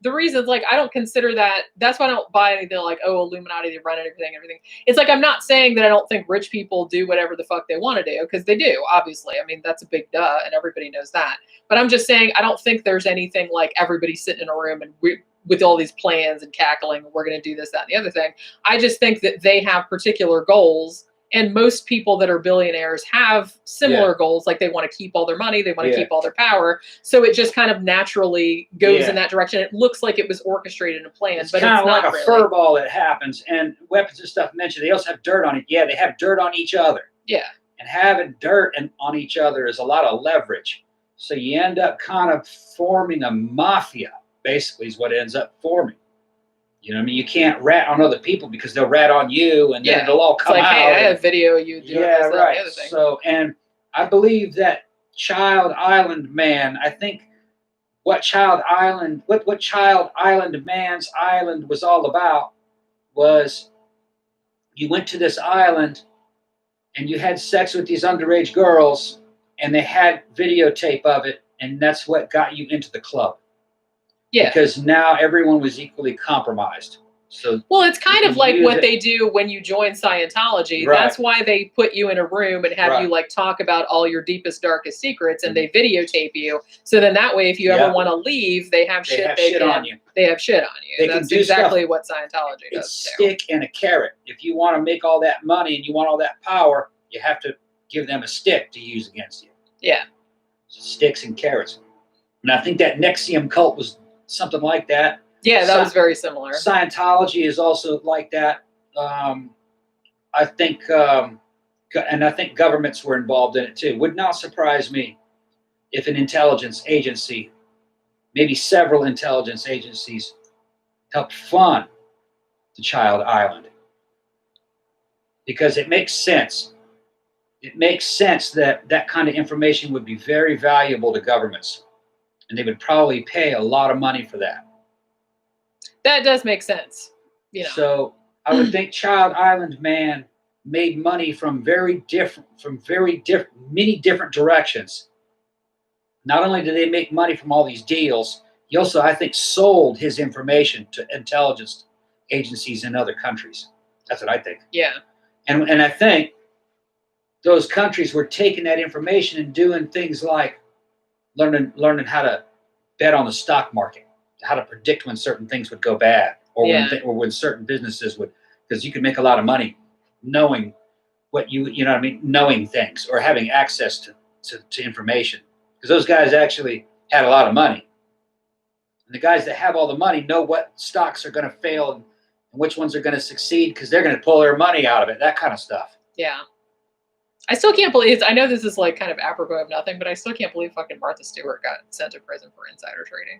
the reasons, like, I don't consider that, that's why I don't buy anything like, oh, Illuminati, they run everything. It's like, I'm not saying that I don't think rich people do whatever the fuck they want to do, because they do, obviously. I mean, that's a big duh, and everybody knows that. But I'm just saying, I don't think there's anything like everybody sitting in a room and with all these plans and cackling, we're going to do this, that, and the other thing. I just think that they have particular goals. And most people that are billionaires have similar goals. Like they want to keep all their money. They want to keep all their power. So it just kind of naturally goes in that direction. It looks like it was orchestrated and planned, but it's kind of like a fur ball that happens. And weapons and stuff mentioned, they also have dirt on it. Yeah, they have dirt on each other. Yeah. And having dirt on each other is a lot of leverage. So you end up kind of forming a mafia, basically, is what it ends up forming. You know what I mean? You can't rat on other people because they'll rat on you, and then it'll all come out. Hey, I have video of you doing this, that, and the other thing. So, and I believe that Child Island Man, I think what Child Island Man's island was all about was you went to this island and you had sex with these underage girls, and they had videotape of it, and that's what got you into the club. Yeah. Because now everyone was equally compromised. So well, it's kind of like what they do when you join Scientology. Right. That's why they put you in a room and have you like talk about all your deepest, darkest secrets, and they videotape you. So then that way, if you ever want to leave, they have shit on you. They have shit on you. That's exactly what Scientology does. It's stick and a carrot. If you want to make all that money and you want all that power, you have to give them a stick to use against you. Yeah. So sticks and carrots. And I think that Nexium cult was something like that. Yeah, that was very similar. Scientology is also like that. I think, and I think governments were involved in it too. Would not surprise me if an intelligence agency, maybe several intelligence agencies, helped fund the Child Island. Because it makes sense. It makes sense that that kind of information would be very valuable to governments. And they would probably pay a lot of money for that. That does make sense. You know. So I would think Child Island Man made money from many different directions. Not only did they make money from all these deals, he also, I think, sold his information to intelligence agencies in other countries. That's what I think. Yeah. And I think those countries were taking that information and doing things like learning how to bet on the stock market, how to predict when certain things would go bad, or when certain businesses would, because you could make a lot of money knowing what you know what I mean, knowing things or having access to information. Because those guys actually had a lot of money. And the guys that have all the money know what stocks are going to fail and which ones are going to succeed because they're going to pull their money out of it, that kind of stuff. Yeah. I still can't believe, I know this is like kind of apropos of nothing, but I still can't believe fucking Martha Stewart got sent to prison for insider trading.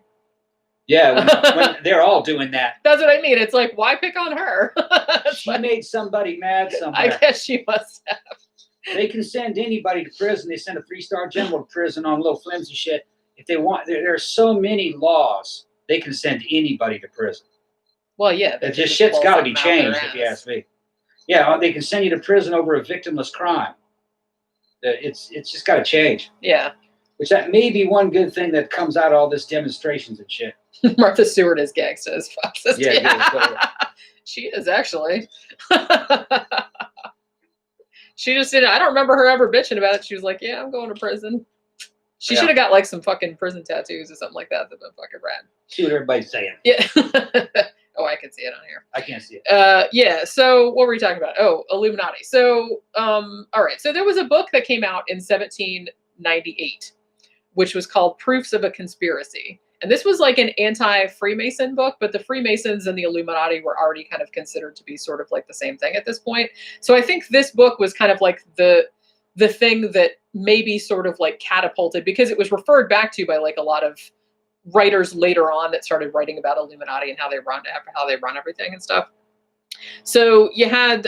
Yeah, when they're all doing that. That's what I mean. It's like, why pick on her? She made somebody mad somewhere. I guess she must have. They can send anybody to prison. They send a 3-star general to prison on little flimsy shit. If they want, there are so many laws, they can send anybody to prison. Well, yeah. This shit's got to be changed, if you ask me. Yeah, they can send you to prison over a victimless crime. It's just got to change. Yeah. Which that may be one good thing that comes out of all this demonstrations and shit. Martha Stewart is gangsta as fuck. Yeah. She is actually. She just didn't. I don't remember her ever bitching about it. She was like, "Yeah, I'm going to prison." She should have got like some fucking prison tattoos or something like that. That'd been fucking rad. See what everybody's saying. Yeah. Oh, I can see it on here. I can't see it. Yeah. So what were we talking about? Oh, Illuminati. So, all right. So there was a book that came out in 1798, which was called Proofs of a Conspiracy. And this was like an anti-Freemason book, but the Freemasons and the Illuminati were already kind of considered to be sort of like the same thing at this point. So I think this book was kind of like the thing that maybe sort of like catapulted, because it was referred back to by like a lot of writers later on that started writing about Illuminati and how they run everything and stuff. So you had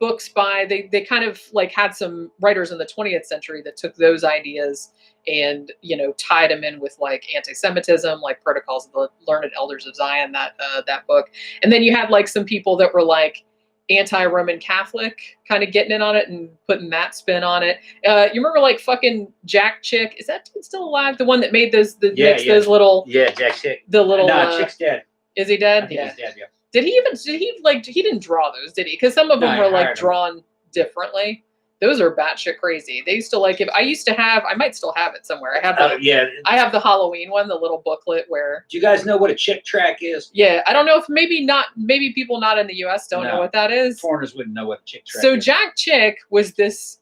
books by, they kind of like had some writers in the 20th century that took those ideas and, you know, tied them in with like anti-Semitism, like Protocols of the Learned Elders of Zion, that book. And then you had like some people that were like anti-Roman Catholic kind of getting in on it and putting that spin on it. You remember like fucking Jack Chick? Is that dude still alive? The one that made those, those little. Yeah, Jack Chick. The little. No, Chick's dead. Is he dead? I think he's dead, yeah. He didn't draw those, did he? Because some of them were like drawn differently. Those are batshit crazy. They used to like I might still have it somewhere. I have the Halloween one, the little booklet where. Do you guys know what a chick track is? Yeah, I don't know if maybe people not in the U.S. don't know what that is. Foreigners wouldn't know what a chick track is. So Jack Chick was this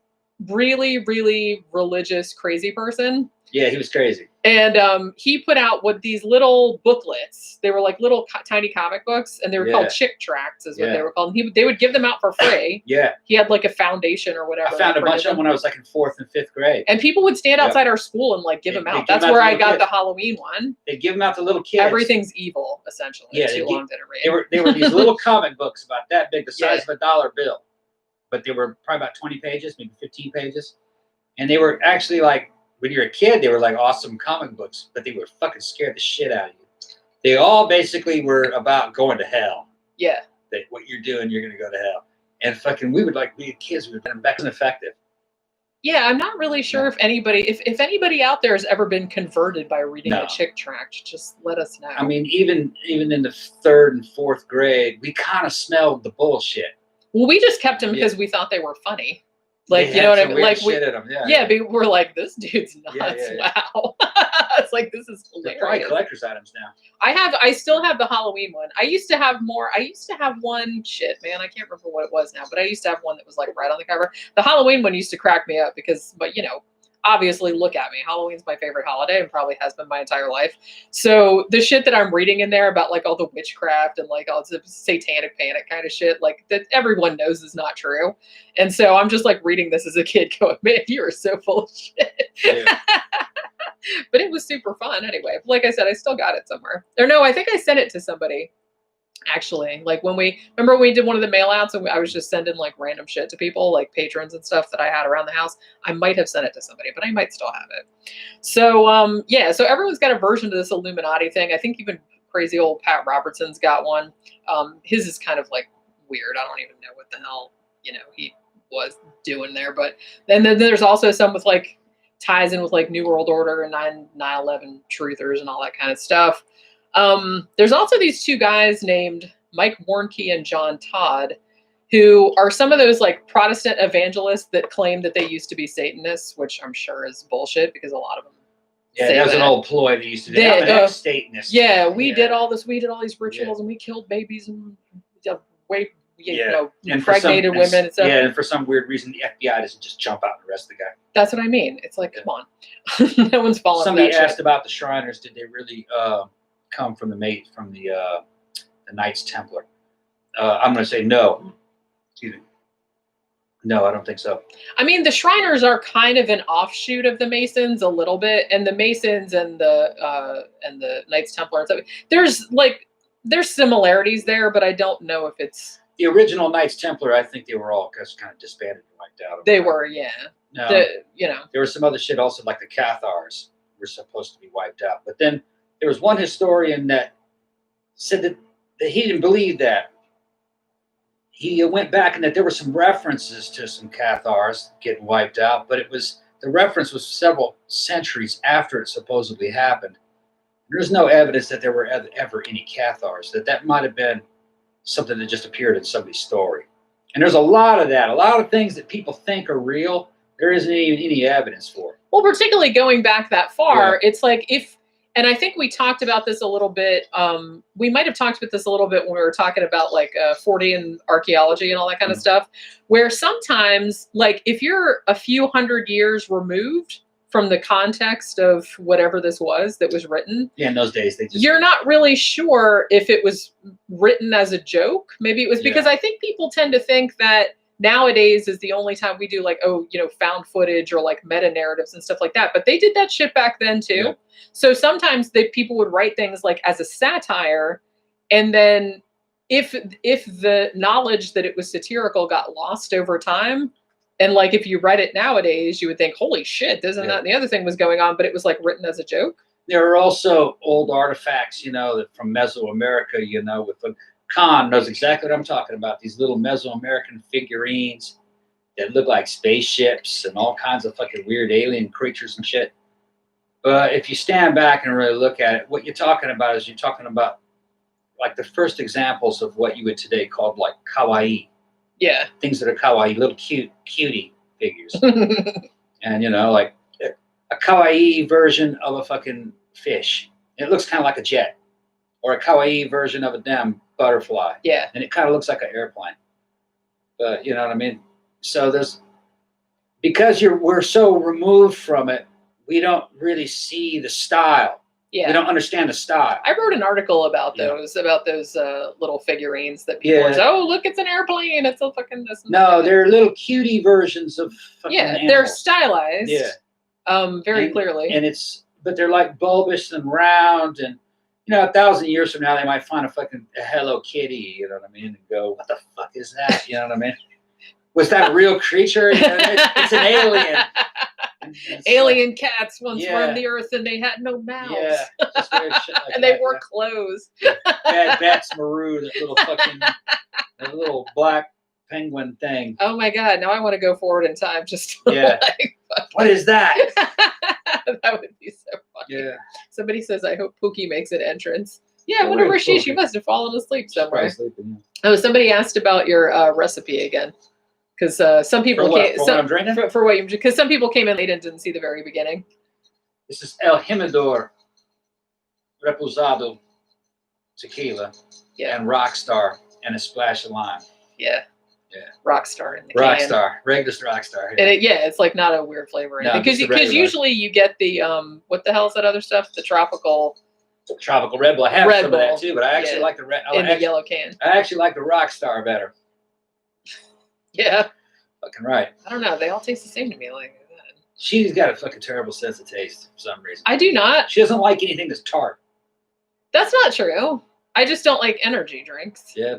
really, really religious, crazy person. Yeah, he was crazy. And he put out these little booklets. They were like little tiny comic books, and they were called chick tracts, is what they were called. They would give them out for free. Yeah. He had like a foundation or whatever. I found a bunch of them when I was like in 4th and 5th grade. And people would stand outside our school and like give them out. That's where I got the Halloween one. They give them out to little kids. Everything's evil, essentially. Yeah. Too long didn't read. They were these little comic books about that big, the size of a dollar bill. But they were probably about 20 pages, maybe 15 pages. And they were actually like, when you're a kid, they were like awesome comic books, but they were fucking scared the shit out of you. They all basically were about going to hell. Yeah. That what you're doing, you're going to go to hell. And fucking, we would like be kids. We would have been back and effective. Yeah, I'm not really sure if anybody out there has ever been converted by reading a chick tract. Just let us know. I mean, even in the 3rd and 4th grade, we kind of smelled the bullshit. Well, we just kept them because we thought they were funny. Like, you know what I mean? Like, we're like, this dude's nuts. Wow. It's like, this is hilarious. They're probably collector's items now. I still have the Halloween one. I used to have one, shit, man, I can't remember what it was now, but I used to have one that was like right on the cover. The Halloween one used to crack me up but you know, obviously look at me. Halloween's my favorite holiday and probably has been my entire life. So the shit that I'm reading in there about like all the witchcraft and like all the satanic panic kind of shit, like that everyone knows is not true. And so I'm just like reading this as a kid going, man, you are so full of shit. Yeah. But it was super fun anyway. Like I said, I still got it somewhere. Or no, I think I sent it to somebody. Actually, like when we did one of the mail outs and I was just sending like random shit to people, like patrons and stuff that I had around the house, I might have sent it to somebody, but I might still have it. So, so everyone's got a version of this Illuminati thing. I think even crazy old Pat Robertson's got one. His is kind of like weird. I don't even know what the hell, you know, he was doing there. But then there's also some with like ties in with like New World Order and 9/11 truthers and all that kind of stuff. There's also these two guys named Mike Warnke and John Todd, who are some of those like Protestant evangelists that claim that they used to be Satanists, which I'm sure is bullshit because a lot of them. Yeah, that was an old ploy they used to do. I'm an ex-Satanist. Yeah, we did all this. We did all these rituals and we killed babies and impregnated women. And stuff. Yeah, and for some weird reason, the FBI doesn't just jump out and arrest the guy. That's what I mean. It's like, come on, no one's falling. Somebody asked about the Shriners. Did they really come from the Knights Templar? I'm going to say no. Excuse me. No, I don't think so. I mean, the Shriners are kind of an offshoot of the Masons a little bit, and the Masons and the Knights Templar and stuff. There's similarities there, but I don't know if it's the original Knights Templar. I think they were all kind of disbanded and wiped out. They were, yeah. No, there was some other shit also, like the Cathars were supposed to be wiped out, but then there was one historian that said that he didn't believe that. He went back and that there were some references to some Cathars getting wiped out, but the reference was several centuries after it supposedly happened. There's no evidence that there were ever any Cathars, that might have been something that just appeared in somebody's story. And there's a lot of that, a lot of things that people think are real, there isn't even any evidence for. Well, particularly going back that far, it's like and I think we talked about this a little bit. We might have talked about this a little bit when we were talking about like 40 archaeology and all that kind of stuff, where sometimes like if you're a few hundred years removed from the context of whatever this was that was written. Yeah, in those days, you're not really sure if it was written as a joke. Maybe it was because I think people tend to think that nowadays is the only time we do like, found footage or like meta narratives and stuff like that. But they did that shit back then too. Yeah. So sometimes people would write things like as a satire. And then if the knowledge that it was satirical got lost over time, and like if you read it nowadays, you would think, holy shit, isn't that the other thing was going on, but it was like written as a joke. There are also old artifacts, that from Mesoamerica, with Khan knows exactly what I'm talking about. These little Mesoamerican figurines that look like spaceships and all kinds of fucking weird alien creatures and shit. But if you stand back and really look at it, what you're talking about is like the first examples of what you would today call like kawaii. Yeah. Things that are kawaii, little cutie figures. And, you know, like a kawaii version of a fucking fish. It looks kind of like a jet. Or a kawaii version of a damn butterfly. Yeah. And it kind of looks like an airplane. But, you know what I mean? So because we're so removed from it, we don't really see the style. Yeah. We don't understand the style. I wrote an article about those little figurines that people say, oh, look, it's an airplane. It's a fucking this. No, they're little cutie versions of fucking animals. They're stylized. Yeah. Very clearly. But they're like bulbous and round, and you know, 1,000 years from now they might find a Hello Kitty, you know what I mean, and go, what the fuck is that? You know what I mean? Was that a real creature? It's an alien. Alien cats once roamed the earth and they had no mouths. Yeah. Just weird shit like and they wore clothes. Bad Bats Maru, that little black penguin thing. Oh my God. Now I want to go forward in time just to what is that? That would be so funny. Yeah. Somebody says, I hope Pookie makes an entrance. Yeah, I wonder where she is. She must have fallen asleep somewhere. Oh, somebody asked about your recipe again. Because some people because some people came in late and didn't see the very beginning. This is El Jimador Reposado tequila and Rockstar and a splash of lime. Yeah. Rockstar in the Rockstar, regular Rockstar. Yeah. And it's like not a weird flavor or anything. Because usually you get the what the hell is that other stuff? The tropical Red Bull. I have some of that too, but I actually like the red in the yellow can. I actually like the Rockstar better. Yeah. Fucking right. I don't know. They all taste the same to me. Like that. She's got a fucking terrible sense of taste for some reason. I do not. She doesn't like anything that's tart. That's not true. I just don't like energy drinks. Yeah.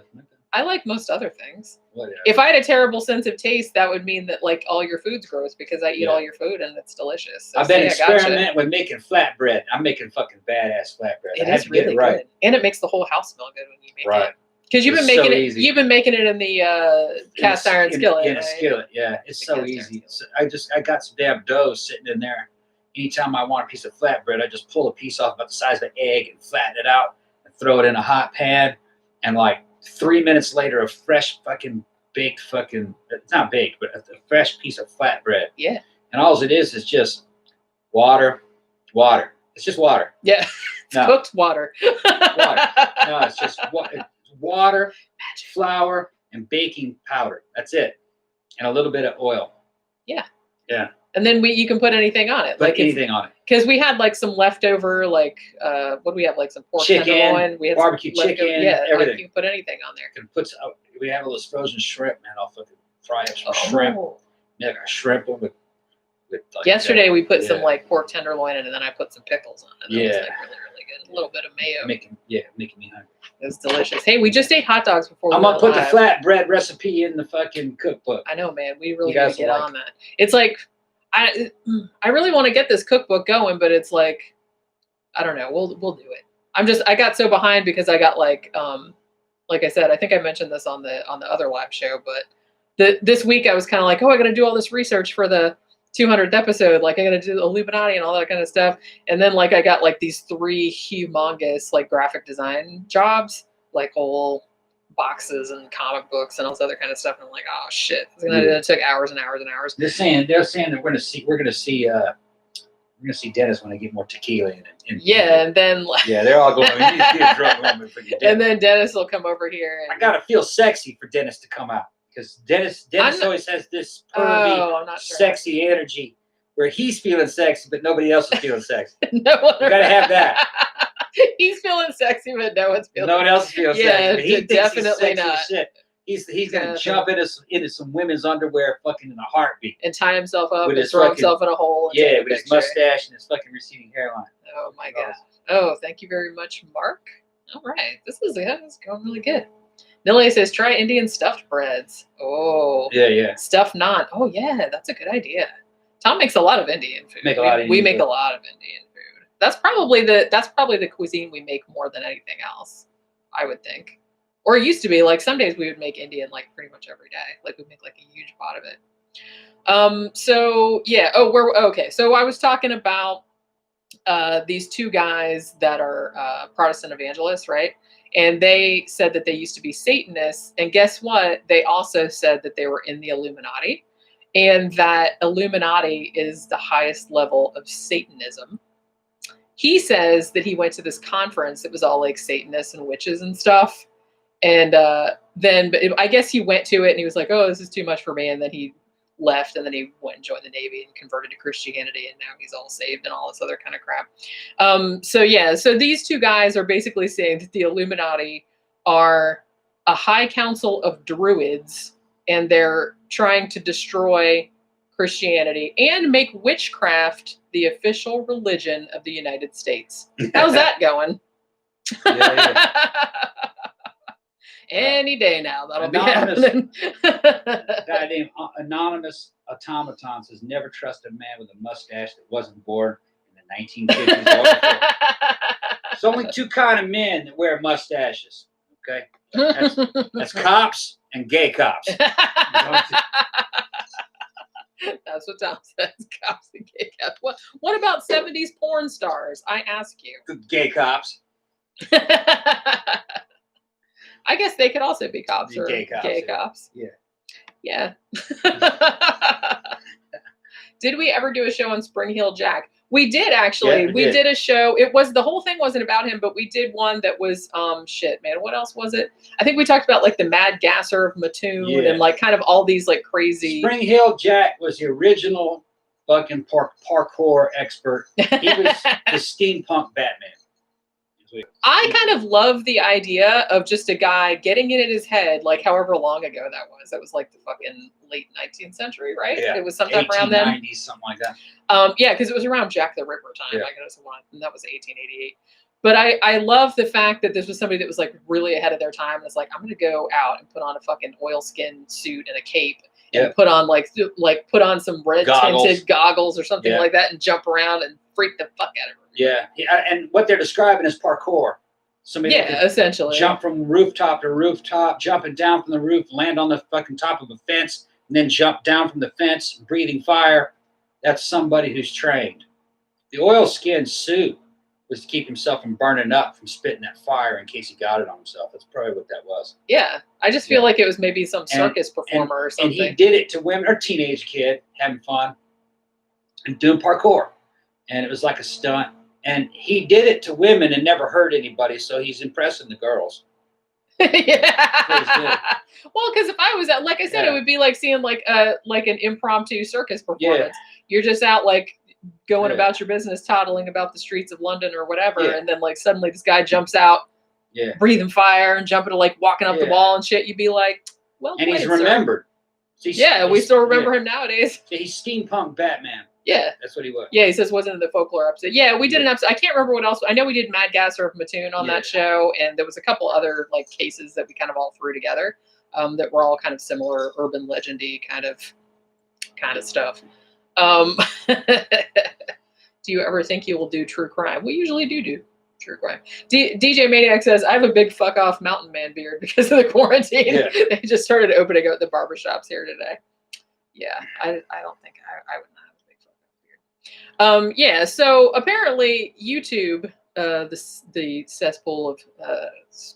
I like most other things. Whatever. If I had a terrible sense of taste, that would mean that like all your food's gross because I eat all your food and it's delicious. So I've been experimenting with making flatbread. I'm making fucking badass flatbread. It is really good. And it makes the whole house smell good when you make it. Because you've been making it. You've been making it in the cast iron skillet. In a skillet, yeah. It's so easy. So I got some damn dough sitting in there. Anytime I want a piece of flatbread, I just pull a piece off about the size of an egg and flatten it out and throw it in a hot pan. And like 3 minutes later, a fresh fucking baked it's not baked, but a fresh piece of flatbread. Yeah. And all it is just water. It's just water. Yeah. It's cooked water. Water. No, it's just water, flour, and baking powder. That's it. And a little bit of oil. Yeah. Yeah. And then you can put anything on it. Put anything on it. Because we had like some leftover, like, what do we have? Like some pork tenderloin. We had barbecue chicken. Everything. Like you can put anything on there. We have all this frozen shrimp, man. I'll fucking fry up some shrimp. Yeah, I shrimp them with like yesterday we put some like pork tenderloin in, and then I put some pickles on it. That was like really, really good. A little bit of mayo. Making me hungry. It was delicious. Hey, we just ate hot dogs before. I'm gonna put the flatbread recipe in the fucking cookbook. I know, man. We really need to get on that. It's like I really want to get this cookbook going, but it's like I don't know. We'll do it. I got so behind because I got like I said, I think I mentioned this on the other live show, but this week I was kind of like, I got to do all this research for the 200th episode. Like I got to do Illuminati and all that kind of stuff. And then like I got like these 3 humongous like graphic design jobs, like whole boxes and comic books and all this other kind of stuff. And I'm like, oh shit, it took hours and hours and hours. They're saying that we're gonna see Dennis when I get more tequila in it. And then they're all going. You need to get drunk. And then Dennis will come over here. I gotta feel sexy for Dennis to come out because Dennis always has this pervy, sexy energy where he's feeling sexy, but nobody else is feeling sexy. No one you gotta have that. He's feeling sexy, but no one's feeling. No one else feels sexy. But he definitely not. Shit. He's gonna jump into some women's underwear, fucking in a heartbeat, and tie himself up and throw himself in a hole. With his mustache and his fucking receding hairline. Oh my god! Oh, thank you very much, Mark. All right, this is going really good. Nilly says, try Indian stuffed breads. Oh, yeah. Stuffed naan. Oh yeah, that's a good idea. Tom makes a lot of Indian food. We make a lot of Indian food. That's probably the cuisine we make more than anything else, I would think. Or it used to be like some days we would make Indian like pretty much every day. Like we'd make like a huge pot of it. So yeah. Okay. So I was talking about these 2 guys that are Protestant evangelists, right? And they said that they used to be Satanists. And guess what? They also said that they were in the Illuminati. and that Illuminati is the highest level of Satanism. He says that he went to this conference that was all like Satanists and witches and stuff. And then I guess he went to it and he was like, oh, this is too much for me. And then he left, and then he went and joined the Navy and converted to Christianity. And now he's all saved and all this other kind of crap. So these two guys are basically saying that the Illuminati are a high council of druids, and they're trying to destroy Christianity and make witchcraft the official religion of the United States. How's that going? Yeah. Any day now, that'll Anonymous, be happening. guy named Anonymous Automaton says, never trust a man with a mustache that wasn't born in the 1950s. There's only two kind of men that wear mustaches. Okay, that's cops and gay cops. That's what Tom says. Cops and gay cops. What about 70s porn stars? I ask you. The gay cops. I guess they could also be cops or gay cops. Yeah. Yeah. Did we ever do a show on Spring Heel Jack? We did, actually. Yeah, we did a show. The whole thing wasn't about him, but we did one that was shit, man. What else was it? I think we talked about like the Mad Gasser of Mattoon and like kind of all these like crazy. Spring Heel Jack was the original fucking parkour expert. He was the steampunk Batman. I kind of love the idea of just a guy getting it in his head, like however long ago that was. That was like the fucking late 19th century, right? Yeah. It was sometime around then. 1890s, something like that. Yeah, because it was around Jack the Ripper time. Yeah. I guess, and that was 1888. But I love the fact that this was somebody that was like really ahead of their time. And it's like, I'm going to go out and put on a fucking oilskin suit and a cape and put on put on some red tinted goggles or something like that and jump around and freak the fuck out of her. Yeah, and what they're describing is parkour. Somebody essentially jump from rooftop to rooftop, jumping down from the roof, land on the fucking top of a fence, and then jump down from the fence, breathing fire. That's somebody who's trained. The oilskin suit was to keep himself from burning up, from spitting that fire in case he got it on himself. That's probably what that was. Yeah, I just feel like it was maybe some circus performer or something. And he did it to women, or teenage kid, having fun, and doing parkour. And it was like a stunt. And he did it to women and never hurt anybody, so he's impressing the girls. Yeah. Well, because if I was out, like I said, it would be like seeing like an impromptu circus performance. Yeah. You're just out like going about your business, toddling about the streets of London or whatever, and then like suddenly this guy jumps out, breathing fire and jumping to like walking up the wall and shit. You'd be like, well, and he's remembered. So we still remember him nowadays. So he's steampunk Batman. Yeah. That's what he was. Yeah, he says wasn't in the folklore episode. Yeah, we did an episode. I can't remember what else. I know we did Mad Gasser of Mattoon on that show, and there was a couple other like cases that we kind of all threw together that were all kind of similar urban legendy kind of stuff. Do you ever think you will do true crime? We usually do true crime. DJ Maniac says, I have a big fuck off mountain man beard because of the quarantine. Yeah. They just started opening up the barbershops here today. Yeah, I don't think I would not have a big fuck off beard. Yeah, so apparently YouTube, the cesspool of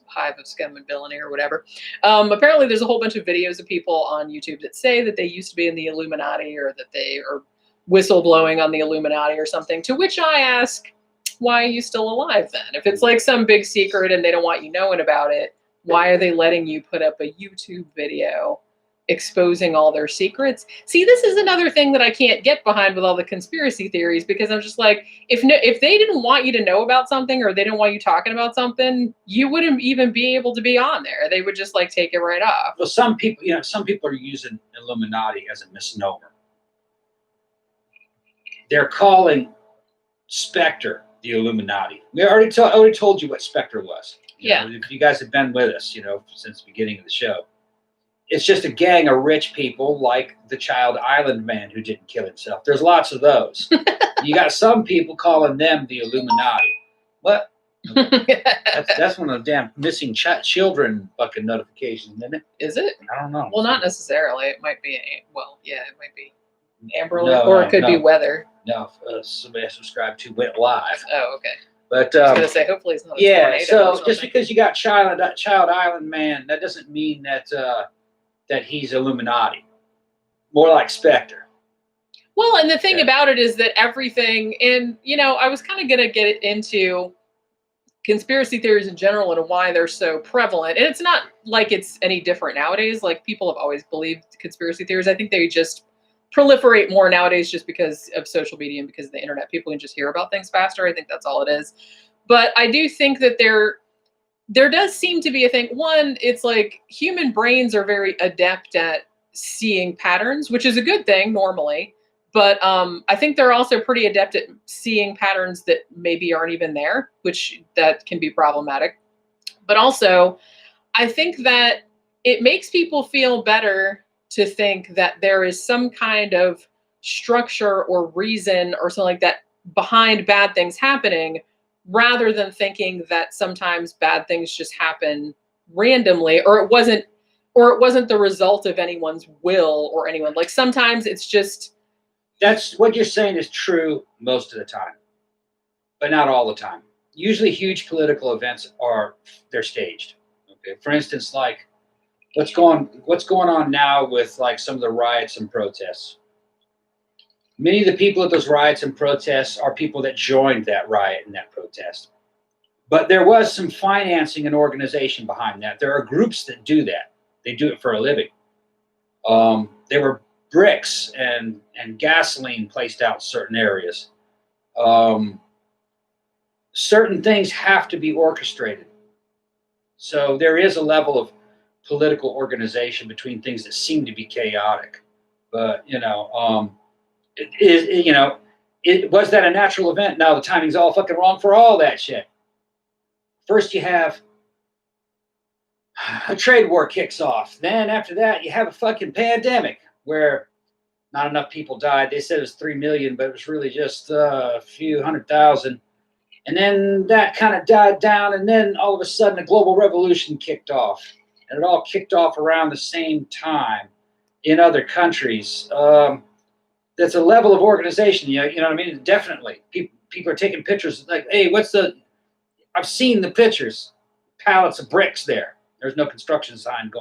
hive of scum and villainy or whatever. Apparently there's a whole bunch of videos of people on YouTube that say that they used to be in the Illuminati or that they are whistleblowing on the Illuminati or something, to which I ask, why are you still alive then? If it's like some big secret and they don't want you knowing about it, why are they letting you put up a YouTube video exposing all their secrets? See, this is another thing that I can't get behind with all the conspiracy theories, because I'm just like, if they didn't want you to know about something or they didn't want you talking about something, you wouldn't even be able to be on there. They would just like take it right off. Well, some people are using Illuminati as a misnomer. They're calling Spectre the Illuminati. We already told you what Spectre was. You know, if you guys have been with us, since the beginning of the show. It's just a gang of rich people like the Child Island man who didn't kill himself. There's lots of those. You got some people calling them the Illuminati. What? That's one of the damn missing children fucking notifications, isn't it? Is it? I don't know. Well, not necessarily. It might be. It might be Amber Alert, or it could be weather. No, somebody I subscribed to went live. Oh, okay. But I was going to say, hopefully it's not a tornado. So just because you got Child Island man, that doesn't mean that that he's Illuminati. More like Spectre. Well, and the thing about it is that everything, and I was kind of going to get into conspiracy theories in general and why they're so prevalent. And it's not like it's any different nowadays. Like, people have always believed conspiracy theories. I think they just proliferate more nowadays just because of social media and because of the internet. People can just hear about things faster. I think that's all it is. But I do think that there does seem to be a thing. One, it's like human brains are very adept at seeing patterns, which is a good thing normally. But I think they're also pretty adept at seeing patterns that maybe aren't even there, which that can be problematic. But also, I think that it makes people feel better to think that there is some kind of structure or reason or something like that behind bad things happening, rather than thinking that sometimes bad things just happen randomly, or it wasn't the result of anyone's will or anyone. Like, sometimes it's just... That's what you're saying is true most of the time, but not all the time. Usually huge political events they're staged. Okay. For instance, like what's going on now with like some of the riots and protests. Many of the people at those riots and protests are people that joined that riot and that protest. But there was some financing and organization behind that. There are groups that do that. They do it for a living. There were bricks and gasoline placed out in certain areas. Certain things have to be orchestrated. So there is a level of political organization between things that seem to be chaotic. But, was that a natural event? No, the timing's all fucking wrong for all that shit. First you have a trade war kicks off. Then after that, you have a fucking pandemic where not enough people died. They said it was 3 million, but it was really just a few 100,000. And then that kind of died down, and then all of a sudden a global revolution kicked off. And it all kicked off around the same time in other countries. That's a level of organization, you know what I mean? Definitely. People are taking pictures like, hey, I've seen the pictures. Pallets of bricks there. There's no construction sign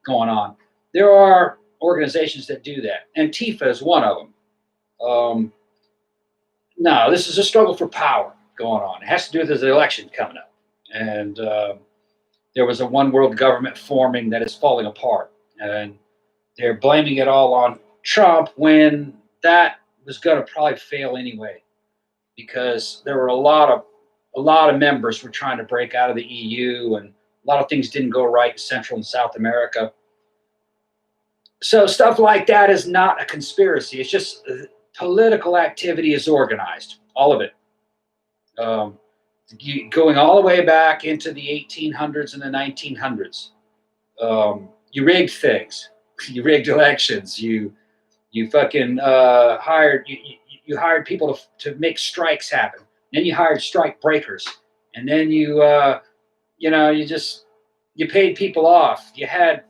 going on. There are organizations that do that. Antifa is one of them. No, this is a struggle for power going on. It has to do with the election coming up. And there was a one world government forming that is falling apart. And they're blaming it all on Trump when that was going to probably fail anyway. Because there were a lot of members were trying to break out of the EU, and a lot of things didn't go right in Central and South America. So stuff like that is not a conspiracy. It's just political activity is organized, all of it. Going all the way back into the 1800s and the 1900s. You rigged things. You rigged elections. You fucking hired people to make strikes happen. Then you hired strike breakers, and then you paid people off. You had,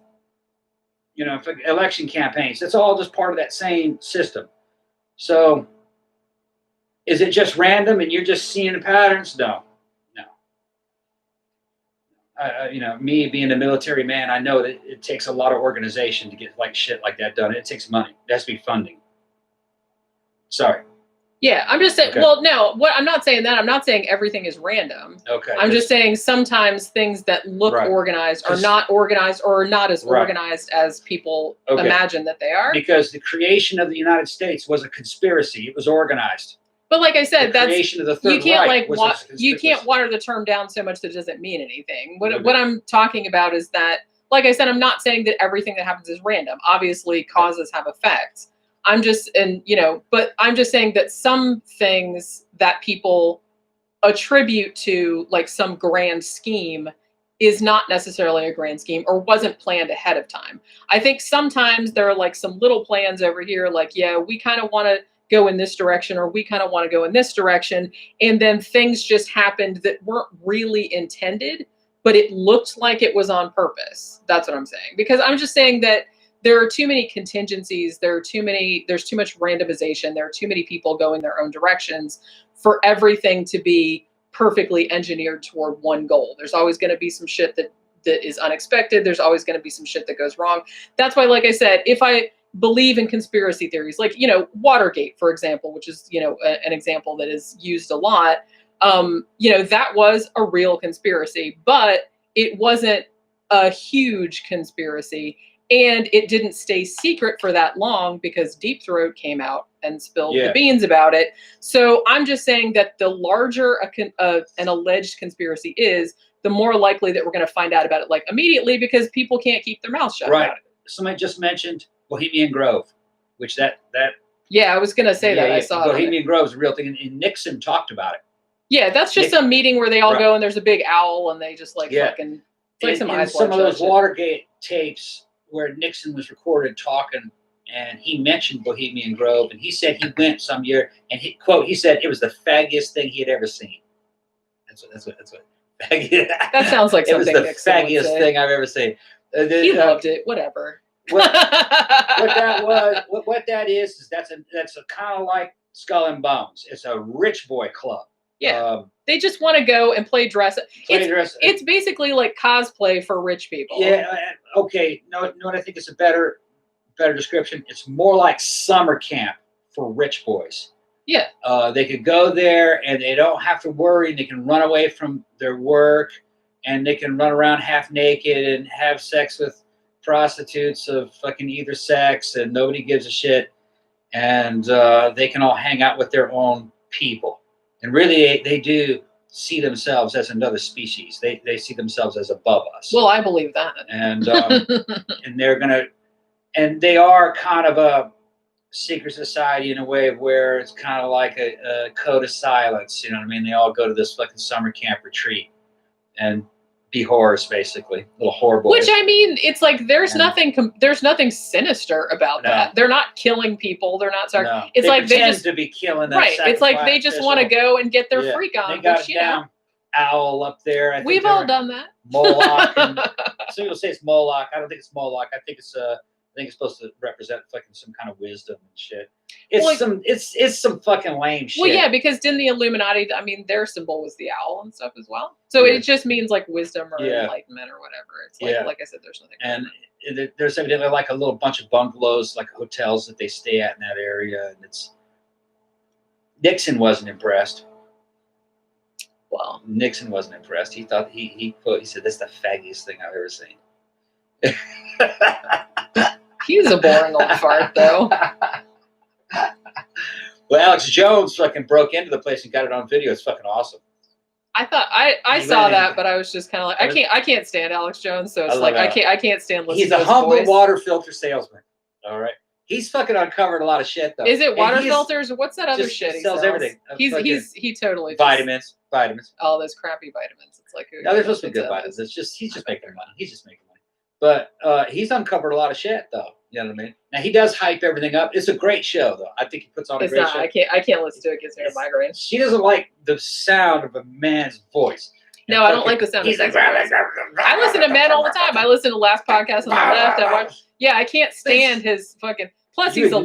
election campaigns. That's all just part of that same system. So, is it just random and you're just seeing the patterns? No. Me being a military man, I know that it takes a lot of organization to get like shit like that done. It takes money. There has to be funding. Sorry. Yeah, I'm just saying. Okay. Well, no, I'm not saying that. I'm not saying everything is random. Okay. I'm just saying sometimes things that look organized are not organized, or not as organized as people imagine that they are. Because the creation of the United States was a conspiracy. It was organized. But like I said, the creation of the Third Reich you can't water the term down so much that it doesn't mean anything. What I'm talking about is that, like I said, I'm not saying that everything that happens is random. Obviously, causes have effects. But I'm just saying that some things that people attribute to like some grand scheme is not necessarily a grand scheme or wasn't planned ahead of time. I think sometimes there are like some little plans over here, like, yeah, we kind of want to go in this direction, or we kind of want to go in this direction. And then things just happened that weren't really intended, but it looked like it was on purpose. That's what I'm saying. Because I'm just saying that there are too many contingencies. There's too much randomization. There are too many people going their own directions for everything to be perfectly engineered toward one goal. There's always going to be some shit that is unexpected. There's always going to be some shit that goes wrong. That's why, like I said, if I believe in conspiracy theories, like, you know, Watergate, for example, which is, you know, an example that is used a lot. You know, that was a real conspiracy, but it wasn't a huge conspiracy, and it didn't stay secret for that long because Deep Throat came out and spilled the beans about it. So I'm just saying that the larger an alleged conspiracy is, the more likely that we're going to find out about it like immediately, because people can't keep their mouths shut about it. Somebody just mentioned Bohemian Grove, which that yeah, I was going to say that. I saw Bohemian Grove is a real thing, and Nixon talked about it. Yeah, that's just some meeting where they all go and there's a big owl and they just like fucking like some of those Watergate tapes where Nixon was recorded talking, and he mentioned Bohemian Grove, and he said he went some year, and he said it was the faggiest thing he had ever seen. That's what that sounds like something. It was the faggiest thing I've ever seen. He loved it. Whatever. What that is that's a kind of like Skull and Bones. It's a rich boy club. Yeah, they just want to go and play dress. It's basically like cosplay for rich people. Yeah. Okay. No, what I think is a better description. It's more like summer camp for rich boys. Yeah. They could go there and they don't have to worry. They can run away from their work, and they can run around half naked and have sex with prostitutes of fucking either sex, and nobody gives a shit. And they can all hang out with their own people. And really, they do see themselves as another species. They see themselves as above us. Well, I believe that. And and they are kind of a secret society in a way where it's kind of like a code of silence. You know what I mean? They all go to this fucking summer camp retreat and be whores, basically, little whore boys. Which, I mean, it's like there's nothing sinister about that. They're not killing people. They're not. Sorry. No. It's like they just to be killing. Right. It's like they just want to go and get their freak on. They got a damn owl up there. We've all done that. Moloch. Some people say it's Moloch. I don't think it's Moloch. I think it's supposed to represent fucking some kind of wisdom and shit. It's some fucking lame shit. Well, yeah, because didn't the Illuminati? I mean, their symbol was the owl and stuff as well. So it just means like wisdom or enlightenment or whatever. It's like I said, there's nothing. And there's evidently like a little bunch of bungalows, like hotels that they stay at in that area, and Nixon wasn't impressed. Well, Nixon wasn't impressed. He thought he said that's the faggiest thing I've ever seen. He's a boring old fart, though. Well, Alex Jones fucking broke into the place and got it on video. It's fucking awesome. I thought I saw that, but I was just kind of like, I can't stand Alex Jones, so it's like I can't stand listening. He's a humble water filter salesman. All right, he's fucking uncovered a lot of shit though. Is it water filters or what's that other shit he sells? Everything. He totally vitamins. All those crappy vitamins. It's like no, they're supposed to be good vitamins. It's just he's just making money. But he's uncovered a lot of shit though. You know what I mean? Now he does hype everything up. It's a great show though. I think he puts on a great show. I can't listen to it. It gives me a migraine. She doesn't like the sound of a man's voice. No, I don't like the sound of his voice. I listen to men all the time. I listen to Last Podcast on the Left. I watch. Yeah, I can't stand his fucking. Plus he's a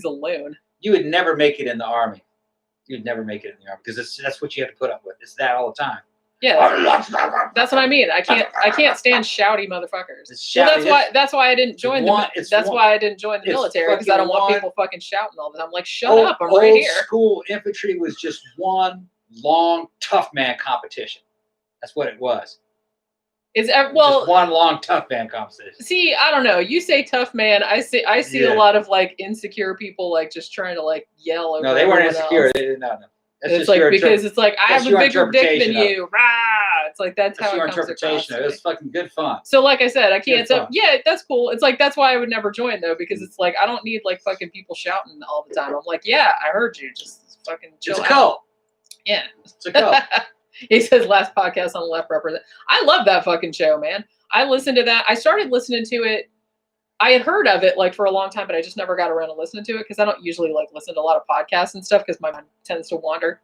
loon. You would never make it in the army. You'd never make it in the army because that's what you have to put up with. It's that all the time. Yeah, that's what I mean. I can't stand shouty motherfuckers. Well, that's why I didn't join why I didn't join the military, because I don't want people fucking shouting all the time. I'm like, shut up, I'm right here. Old school infantry was just one long tough man competition. That's what it was. Just one long tough man competition. See, I don't know. You say tough man. I see a lot of like insecure people like just trying to like yell over. No, they weren't insecure. They didn't know. It's like because it's like I have a bigger dick than you. Rah! It's like that's how it comes across. It was fucking good fun. So like I said, I can't. Yeah, that's cool. It's like that's why I would never join though, because it's like I don't need like fucking people shouting all the time. I'm like, yeah, I heard you. Just fucking chill out. It's a cult. Yeah, it's a cult. He says Last Podcast on the Left represent. I love that fucking show, man. I listened to that. I started listening to it. I had heard of it like for a long time, but I just never got around to listening to it because I don't usually like listen to a lot of podcasts and stuff because my mind tends to wander.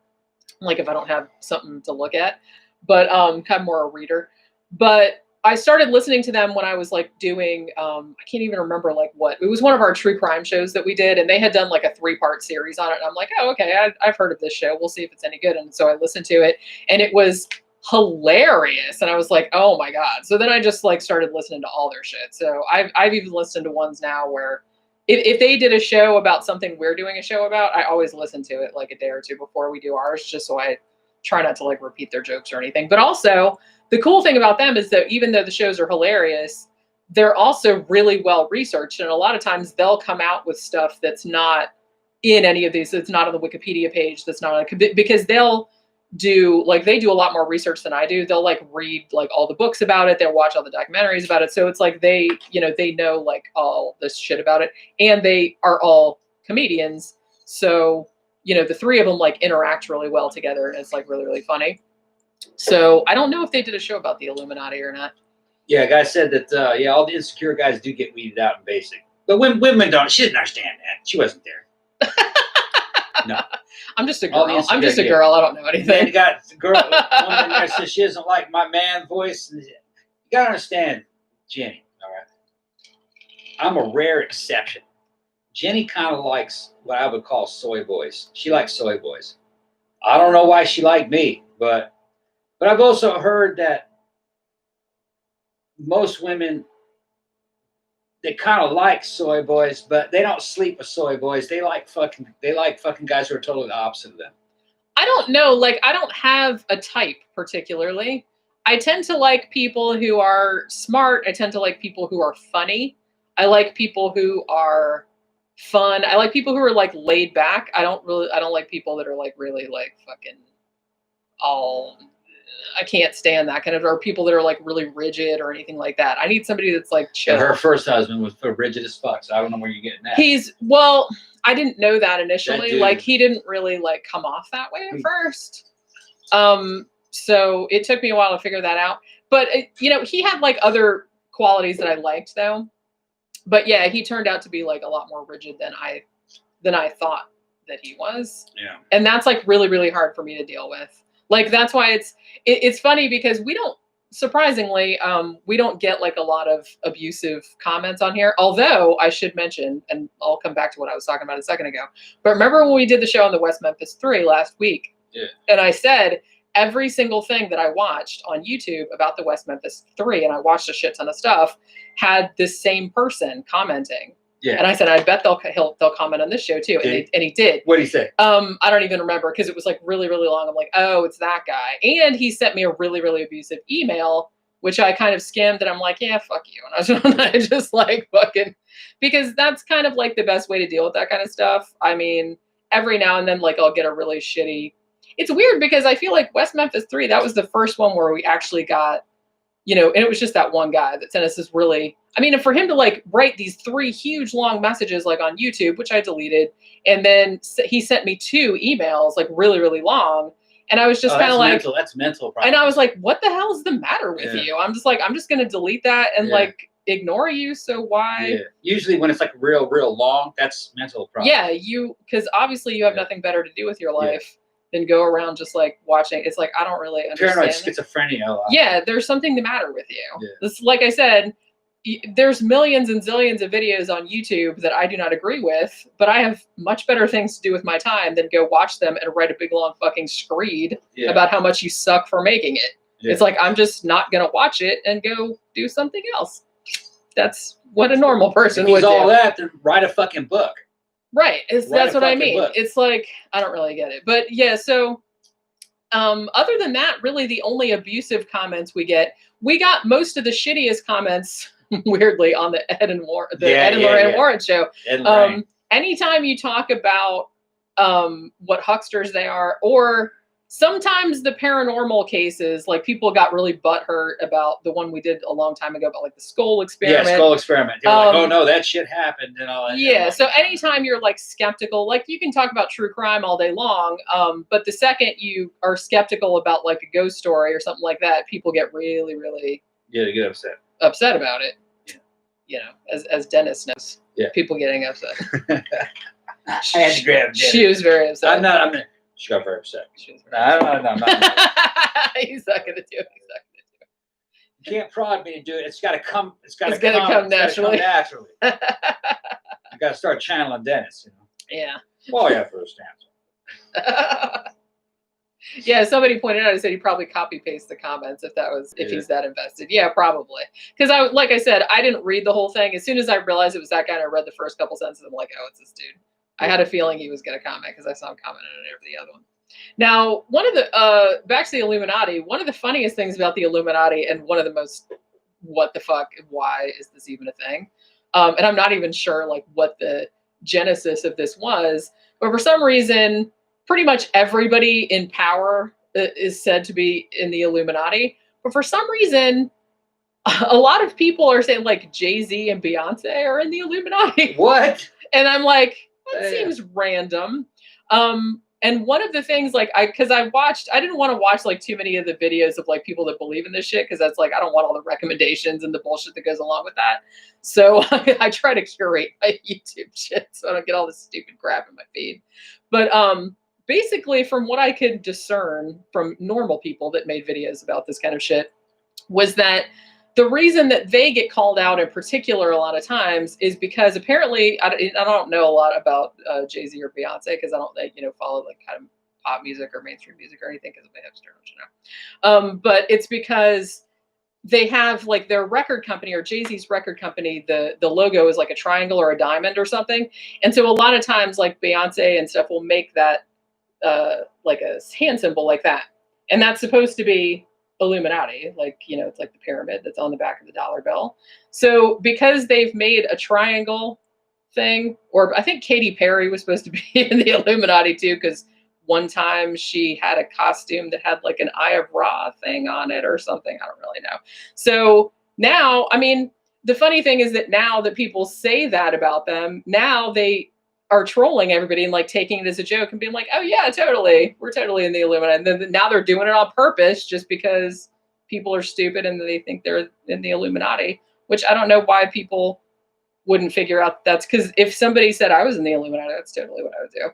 Like if I don't have something to look at, but kind of more a reader. But I started listening to them when I was like doing, I can't even remember like what, it was one of our true crime shows that we did. And they had done like a 3-part series on it. And I'm like, oh, okay, I've heard of this show. We'll see if it's any good. And so I listened to it and it was hilarious. And I was like, oh my God. So then I just like started listening to all their shit. So I've even listened to ones now where if they did a show about something we're doing a show about, I always listen to it like a day or two before we do ours, just so I try not to like repeat their jokes or anything. But also, the cool thing about them is that even though the shows are hilarious, they're also really well researched. And a lot of times they'll come out with stuff that's not in any of these. It's not on the Wikipedia page. That's not because they'll do like, they do a lot more research than I do. They'll like read like all the books about it. They'll watch all the documentaries about it. So it's like they know like all this shit about it, and they are all comedians. So, the three of them like interact really well together, and it's like really, really funny. So I don't know if they did a show about the Illuminati or not. Yeah, guy said that, all the insecure guys do get weeded out in basic. But women don't. She didn't understand that. She wasn't there. No. I'm just a girl. I'm just a girl. I don't know anything. Then you got the girl, woman there says she doesn't like my man voice. You got to understand, Jenny, all right? I'm a rare exception. Jenny kind of likes what I would call soy boys. She likes soy boys. I don't know why she liked me, but I've also heard that most women, they kind of like soy boys, but they don't sleep with soy boys. They like fucking guys who are totally the opposite of them. I don't know. Like, I don't have a type particularly. I tend to like people who are smart. I tend to like people who are funny. I like people who are fun. I like people who are like laid back. I don't like people that are like really like fucking all, I can't stand that kind of, or people that are like really rigid or anything like that. I need somebody that's like chill. And her first husband was rigid as fuck, so I don't know where you're getting that. I didn't know that initially. Like, he didn't really like come off that way at first. So it took me a while to figure that out. But he had like other qualities that I liked though. But yeah, he turned out to be like a lot more rigid than I thought that he was. Yeah. And that's like really, really hard for me to deal with. Like, that's why it's funny because surprisingly, we don't get like a lot of abusive comments on here. Although I should mention, and I'll come back to what I was talking about a second ago, but remember when we did the show on the West Memphis 3 last week? Yeah. And I said every single thing that I watched on YouTube about the West Memphis 3, and I watched a shit ton of stuff, had this same person commenting. Yeah. And I said, I bet they'll comment on this show too. And he did. What did he say? I don't even remember because it was like really, really long. I'm like, oh, it's that guy. And he sent me a really, really abusive email, which I kind of skimmed, and I'm like, yeah, fuck you. And I just like fucking, because that's kind of like the best way to deal with that kind of stuff. I mean, every now and then, like, I'll get a really shitty. It's weird because I feel like West Memphis 3, that was the first one where we actually got, and it was just that one guy that sent us this really, I mean, for him to like write these 3 huge long messages like on YouTube, which I deleted, and then he sent me 2 emails like really, really long. And I was just kind of like, that's mental problem. And I was like, what the hell is the matter with you? I'm just like, I'm just going to delete that and like ignore you. So why? Yeah. Usually when it's like real, real long, that's mental problem. Yeah. Because obviously you have nothing better to do with your life than go around just like watching. It's like, I don't really understand. Paranoid schizophrenia. Yeah. There's something the matter with you. Yeah. This, like I said, there's millions and zillions of videos on YouTube that I do not agree with, but I have much better things to do with my time than go watch them and write a big long fucking screed about how much you suck for making it. Yeah. It's like, I'm just not going to watch it and go do something else. That's what a normal person would do. All that, then write a fucking book. Right. That's what I mean. Book. It's like, I don't really get it. But yeah, so other than that, really the only abusive comments we got most of the shittiest comments weirdly on the Ed and Lorraine Warren show. Anytime you talk about what hucksters they are, or sometimes the paranormal cases, like people got really butthurt about the one we did a long time ago about like the skull experiment. Yeah, skull experiment. They're like, oh no, that shit happened and all that. Yeah, so anytime you're like skeptical, like you can talk about true crime all day long, but the second you are skeptical about like a ghost story or something like that, people get really, really they get upset about it. As Dennis knows. Yeah. People getting upset. I had to grab Dennis. She was very upset. She got very upset. I'm not. He's not going to do it. You can't prod me to do it. It's got to come. It's got to come naturally. You got to start channeling Dennis. Yeah. Well, yeah, for a stance. Yeah, somebody pointed out, I said he probably copy paste the comments if he's that invested. Yeah, probably. Because like I said, I didn't read the whole thing. As soon as I realized it was that guy and I read the first couple sentences, I'm like, oh, it's this dude. I had a feeling he was going to comment because I saw him commenting on every other one. Now, one of the back to the Illuminati, one of the funniest things about the Illuminati and one of the most what the fuck, why is this even a thing? And I'm not even sure like what the genesis of this was, but for some reason, pretty much everybody in power is said to be in the Illuminati. But for some reason, a lot of people are saying like Jay-Z and Beyonce are in the Illuminati. What? And I'm like, that seems random. And one of the things, like, I didn't want to watch like too many of the videos of like people that believe in this shit, because that's like, I don't want all the recommendations and the bullshit that goes along with that. So I try to curate my YouTube shit so I don't get all this stupid crap in my feed. But basically, from what I could discern from normal people that made videos about this kind of shit, was that the reason that they get called out in particular a lot of times is because apparently, I don't know a lot about Jay-Z or Beyonce, because I don't follow like kind of pop music or mainstream music or anything because of my hipster, but it's because they have like their record company or Jay-Z's record company, the logo is like a triangle or a diamond or something. And so a lot of times like Beyonce and stuff will make that like a hand symbol like that. And that's supposed to be Illuminati, like, it's like the pyramid that's on the back of the dollar bill. So because they've made a triangle thing, or I think Katy Perry was supposed to be in the Illuminati too, because one time she had a costume that had like an Eye of Ra thing on it or something. I don't really know. So now, I mean, the funny thing is that now that people say that about them, now they are trolling everybody and like taking it as a joke and being like, oh yeah, totally, we're totally in the Illuminati. And then now they're doing it on purpose just because people are stupid and they think they're in the Illuminati, which I don't know why people wouldn't figure out. That's because if somebody said I was in the Illuminati, that's totally what I would do.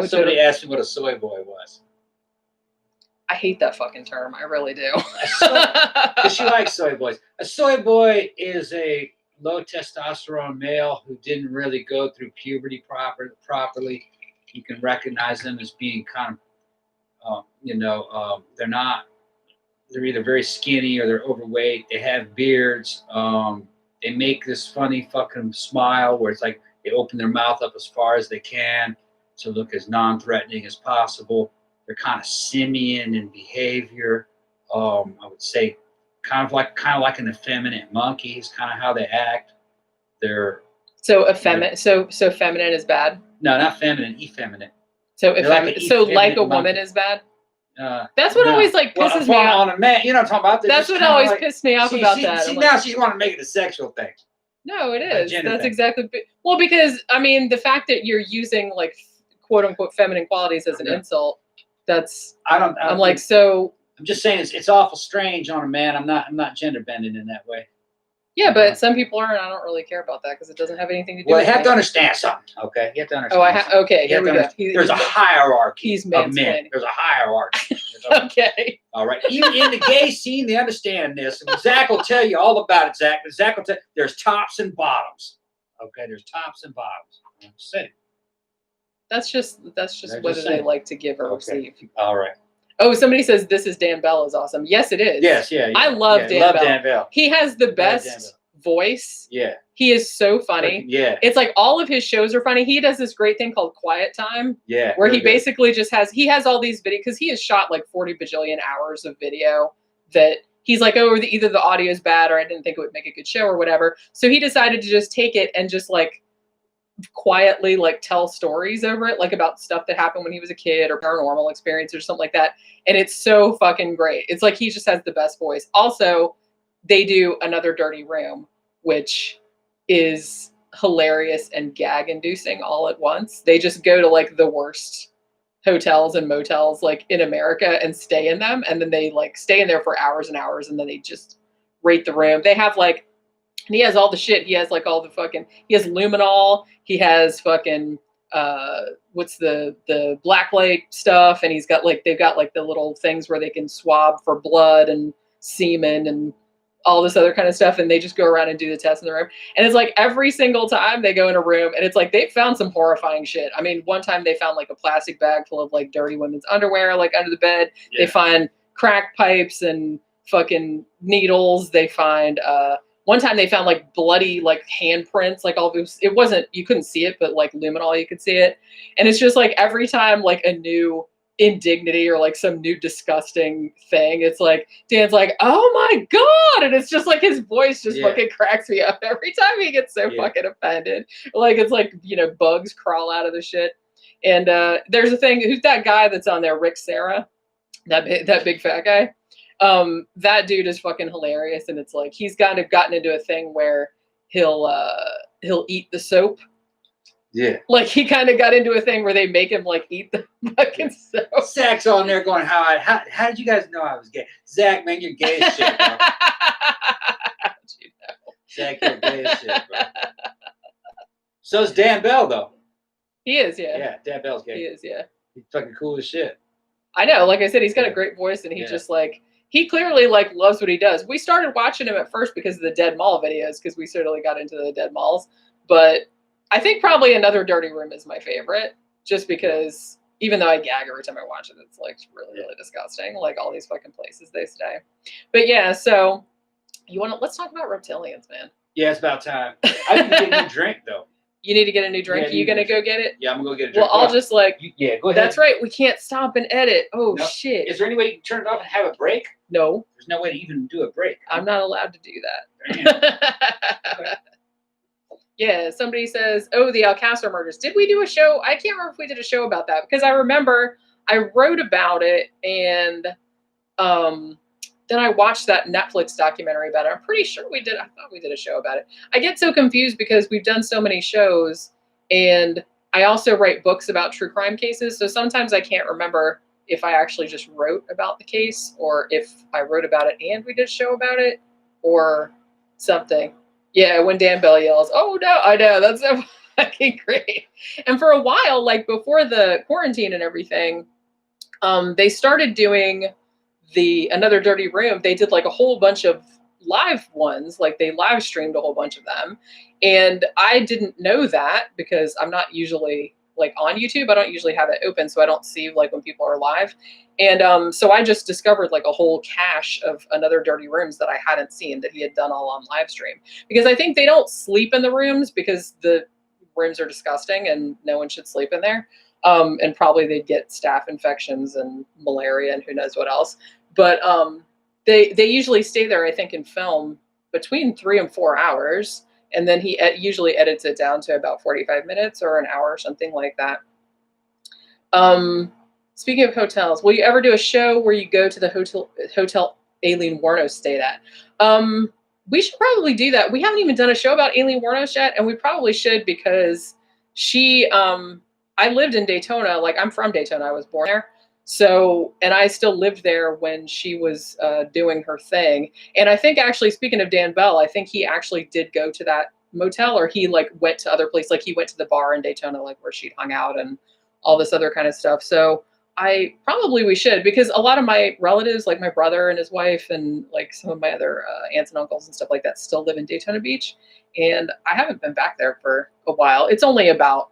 Somebody asked me what a soy boy was. I hate that fucking term. I really do. Because she likes soy boys. A soy boy is a low testosterone male who didn't really go through puberty properly. You can recognize them as being kind of, they're either very skinny or they're overweight. They have beards. They make this funny fucking smile where it's like they open their mouth up as far as they can to look as non-threatening as possible. They're kind of simian in behavior. I would say kind of like an effeminate monkey is kind of how they act. They're so effeminate. So feminine is bad. No, not feminine. Effeminate. So like a woman monkey is bad. That's what always like pisses me off on a man. You know what I'm talking about? That's what always pissed me off about that. Now she's want to make it a sexual thing. No, it is. That's exactly. Well, because I mean, the fact that you're using like quote unquote feminine qualities as an insult. I'm like, so I'm just saying it's awful strange on a man. I'm not gender bending in that way. Yeah, but some people are, and I don't really care about that because it doesn't have anything to do with Well, you have to understand something, okay? You have to understand. Okay, here we go. There's a hierarchy of men. There's a hierarchy. Okay. All right. Even in the gay scene, they understand this. And Zach will tell you all about it, Zach. But Zach will tell you there's tops and bottoms. Okay, there's tops and bottoms. I'm saying. That's just whether they like to give or receive. All right. Oh, somebody says this is Dan Bell is awesome. Yes, it is. Yes, yeah. I love Dan Bell. He has the best voice. Yeah. He is so funny. Yeah. It's like all of his shows are funny. He does this great thing called Quiet Time. Yeah. Where he basically just has all these videos because he has shot like 40 bajillion hours of video that he's like, oh, either the audio is bad or I didn't think it would make a good show or whatever. So he decided to just take it and just like quietly like tell stories over it, like about stuff that happened when he was a kid or paranormal experience or something like that. And it's so fucking great. It's like he just has the best voice. Also, they do Another Dirty Room, which is hilarious and gag inducing all at once. They just go to like the worst hotels and motels like in America and stay in them. And then they like stay in there for hours and hours. And then they just rate the room. They have like, and he has all the shit. He has like all the fucking, he has luminol. He has fucking, what's the black light stuff. And he's got like, they've got like the little things where they can swab for blood and semen and all this other kind of stuff, and they just go around and do the test in the room. And it's like every single time they go in a room, and it's like they found some horrifying shit. I mean, one time they found like a plastic bag full of like dirty women's underwear like under the bed. Yeah. They find crack pipes and fucking needles. They find one time they found like bloody like handprints, like all this. It wasn't, you couldn't see it, but like luminol you could see it. And it's just like every time like a new indignity or like some new disgusting thing, it's like Dan's like, oh my god, and it's just like his voice just fucking cracks me up every time he gets so fucking offended. Like it's like, you know, bugs crawl out of the shit. And there's a thing, who's that guy that's on there, Ciarra, that big fat guy. That dude is fucking hilarious, and it's like he's kind of gotten into a thing where he'll eat the soap. Yeah. Like he kind of got into a thing where they make him like eat the fucking soap. Zach's on there going, how did you guys know I was gay? Zach, man, you're gay as shit, bro. How'd you know? Zach, you're gay as shit, bro. So's Dan Bell, though. He is, yeah. Yeah, Dan Bell's gay. He is, yeah. He's fucking cool as shit. I know. Like I said, he's got a great voice, and he just like, he clearly like loves what he does. We started watching him at first because of the Dead Mall videos, because we certainly got into the Dead Malls, but I think probably Another Dirty Room is my favorite, just because even though I gag every time I watch it, it's like really, really disgusting. Like all these fucking places they stay. But yeah, so let's talk about reptilians, man. Yeah, it's about time. I need to get a new drink though. You need to get a new drink. Yeah, you gonna go get it? Yeah, I'm gonna go get a drink. Well, I'll just like. Go ahead. That's right. We can't stop and edit. Oh shit. Is there any way you can turn it off and have a break? No. There's no way to even do a break. I'm not allowed to do that. Yeah, somebody says, oh, the Alcázar murders. Did we do a show? I can't remember if we did a show about that, because I remember I wrote about it, and then I watched that Netflix documentary about it. I'm pretty sure we did. I thought we did a show about it. I get so confused because we've done so many shows, and I also write books about true crime cases. So sometimes I can't remember if I actually just wrote about the case, or if I wrote about it and we did a show about it, or something. Yeah, when Dan Bell yells, oh no, I know, that's so fucking great. And for a while, like before the quarantine and everything, they started doing the Another Dirty Room. They did like a whole bunch of live ones, like they live streamed a whole bunch of them. And I didn't know that because I'm not usually like on YouTube. I don't usually have it open, so I don't see like when people are live. And so I just discovered like a whole cache of Another Dirty Rooms that I hadn't seen, that he had done all on live stream. Because I think they don't sleep in the rooms because the rooms are disgusting and no one should sleep in there. And probably they'd get staph infections and malaria and who knows what else. But they usually stay there, I think, in film between 3 and 4 hours. And then he usually edits it down to about 45 minutes or an hour or something like that. Speaking of hotels, will you ever do a show where you go to the hotel Aileen Wuornos stayed at? We should probably do that. We haven't even done a show about Aileen Wuornos yet, and we probably should, because she, I lived in Daytona. Like, I'm from Daytona. I was born there. So, and I still lived there when she was doing her thing. And I think actually, speaking of Dan Bell, I think he actually did go to that motel, or he like went to other places. Like he went to the bar in Daytona, like where she'd hung out and all this other kind of stuff. So we should, because a lot of my relatives, like my brother and his wife, and like some of my other aunts and uncles and stuff like that, still live in Daytona Beach. And I haven't been back there for a while. It's only about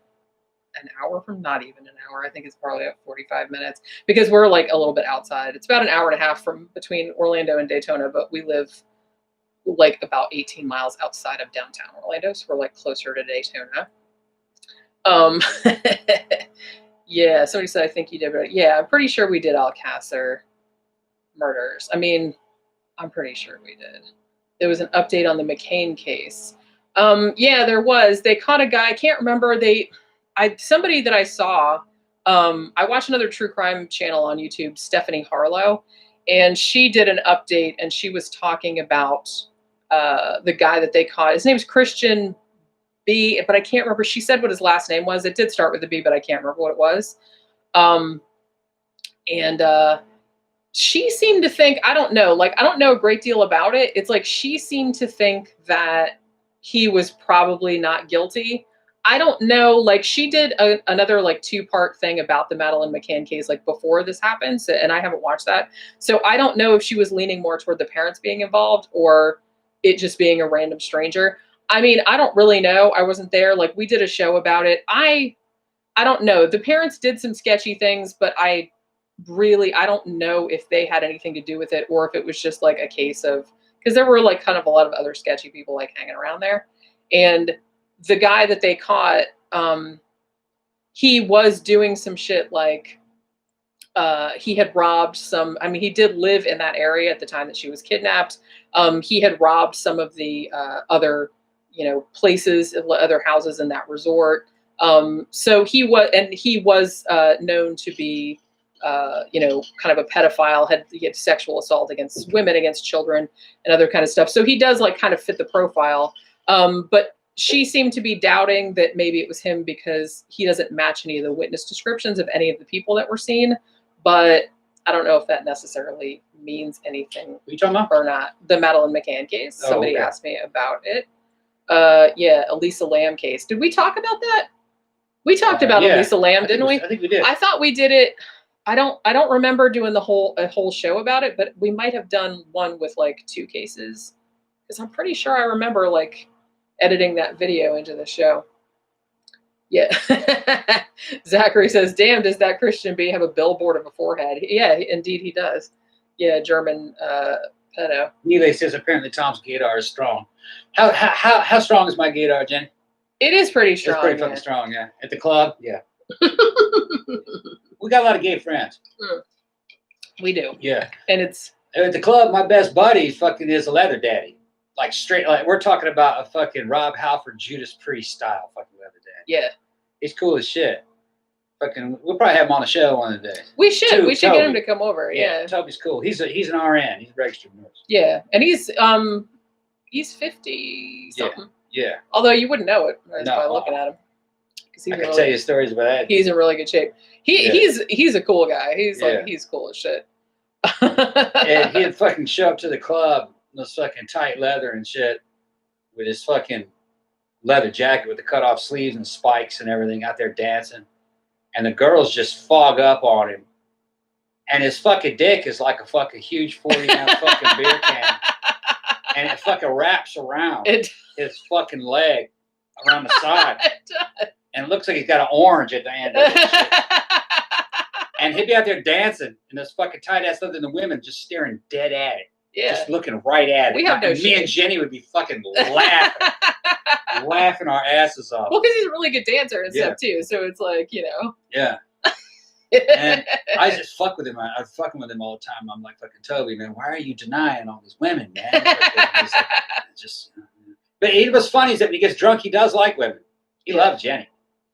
an hour from, not even an hour. I think it's probably at 45 minutes, because we're like a little bit outside. It's about an hour and a half from between Orlando and Daytona, but we live like about 18 miles outside of downtown Orlando. So we're like closer to Daytona. Yeah, somebody said, I think you did, but yeah, I'm pretty sure we did Alcázar murders. I mean, I'm pretty sure we did. There was an update on the McCain case. Yeah, there was. They caught a guy. I can't remember. Somebody that I saw, I watched another true crime channel on YouTube, Stephanie Harlow, and she did an update, and she was talking about the guy that they caught. His name's Christian B, but I can't remember. She said what his last name was. It did start with a B, but I can't remember what it was. She seemed to think, I don't know a great deal about it. It's like she seemed to think that he was probably not guilty. I don't know. Like, she did another like 2-part thing about the Madeleine McCann case, like before this happened. So, and I haven't watched that. So I don't know if she was leaning more toward the parents being involved, or it just being a random stranger. I mean, I don't really know. I wasn't there. Like, we did a show about it. I don't know. The parents did some sketchy things, but I don't know if they had anything to do with it or if it was just like a case of, because there were like kind of a lot of other sketchy people like hanging around there. And the guy that they caught, he was doing some shit like, he had robbed some, I mean, he did live in that area at the time that she was kidnapped. He had robbed some of the other, places, other houses in that resort. So he was known to be, kind of a pedophile, he had sexual assault against women, against children, and other kind of stuff. So he does like kind of fit the profile. But she seemed to be doubting that maybe it was him because he doesn't match any of the witness descriptions of any of the people that were seen. But I don't know if that necessarily means anything. What are you talking about? Or not. The Madeleine McCann case. Somebody asked me about it. Elisa Lam case. Did we talk about that? We talked about Elisa Lam, didn't we? I think we did. I thought we did it. I don't remember doing a whole show about it, but we might have done one with like 2 cases. Because I'm pretty sure I remember like editing that video into the show. Yeah. Zachary says, damn, does that Christian B have a billboard of a forehead? Yeah, indeed he does. Yeah, German pedo. Neely says apparently Tom's gaydar is strong. How strong is my gaydar, Jen? It is pretty strong. It's pretty fucking strong, yeah. At the club, yeah. We got a lot of gay friends. We do. Yeah. And it's at the club, my best buddy fucking is a leather daddy. Like straight, like we're talking about a fucking Rob Halford, Judas Priest style fucking leather daddy. Yeah. He's cool as shit. Fucking, we'll probably have him on the show one of the days. We should get him to come over. Yeah. Toby's cool. He's an RN. He's a registered nurse. Yeah. And he's 50 something. Yeah. Although you wouldn't know it by looking at him. I can tell you stories about that. He's in really good shape. He's a cool guy. He's cool as shit. And he'd fucking show up to the club in this fucking tight leather and shit with his fucking leather jacket with the cut off sleeves and spikes and everything out there dancing. And the girls just fog up on him. And his fucking dick is like a fucking huge 40-ounce fucking beer can. And it fucking wraps around his fucking leg around the side. It does. And it looks like he's got an orange at the end of it. And he'd be out there dancing in this fucking tight ass leather, and the women just staring dead at it. Yeah. Just looking right at it. We have no me shame. And Jenny would be fucking laughing. Laughing our asses off. Well, because he's a really good dancer and stuff too. So it's like, Yeah. And I just fuck with him. I was fucking with him all the time. I'm like, fucking Toby, man, why are you denying all these women, man? But it was funny is that when he gets drunk, he does like women. He loves Jenny.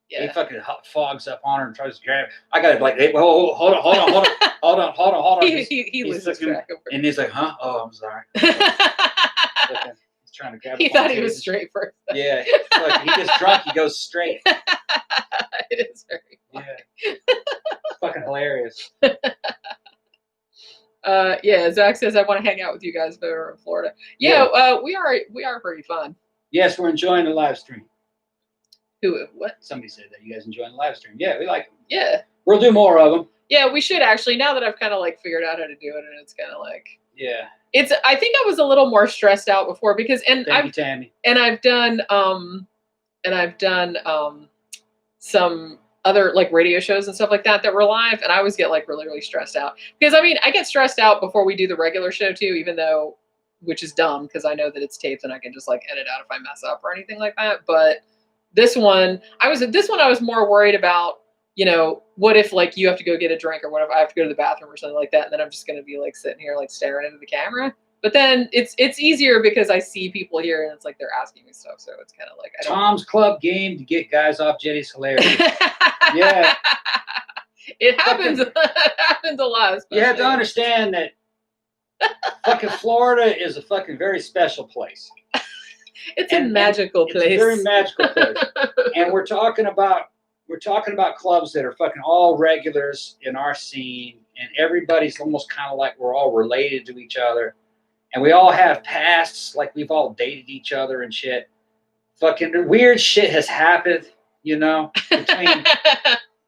Yeah. He fucking fogs up on her and tries to grab her. I gotta like, hey, hold on. He loses track of her. And he's like, huh? Oh, I'm sorry. He's trying to grab her. He thought he was straight first. Yeah. Like, he gets drunk, he goes straight. It is very funny. Yeah. Fucking hilarious. Zach says I want to hang out with you guys if we're in Florida. We are pretty fun. Yes, we're enjoying the live stream. What? Somebody said that you guys enjoying the live stream. Yeah, we like them. Yeah. We'll do more of them. Yeah, we should actually, now that I've kind of like figured out how to do it, and it's kind of like, yeah. I think I was a little more stressed out before because Tammy. I've done some other like radio shows and stuff like that were live, and I always get like really, really stressed out because I get stressed out before we do the regular show too, even though, which is dumb because I know that it's taped and I can just like edit out if I mess up or anything like that. But this one I was more worried about, what if like you have to go get a drink or whatever, I have to go to the bathroom or something like that, and then I'm just gonna be like sitting here like staring into the camera. But then it's easier because I see people here and it's like they're asking me stuff, so it's kind of like Tom's Club game to get guys off Jenny's hilarious. Yeah, it happens. It happens a lot. You have to understand that fucking Florida is a fucking very special place. It's a magical place. It's a very magical place, and we're talking about clubs that are fucking all regulars in our scene, and everybody's almost kind of like we're all related to each other, and we all have pasts, like we've all dated each other and shit. Fucking weird shit has happened, between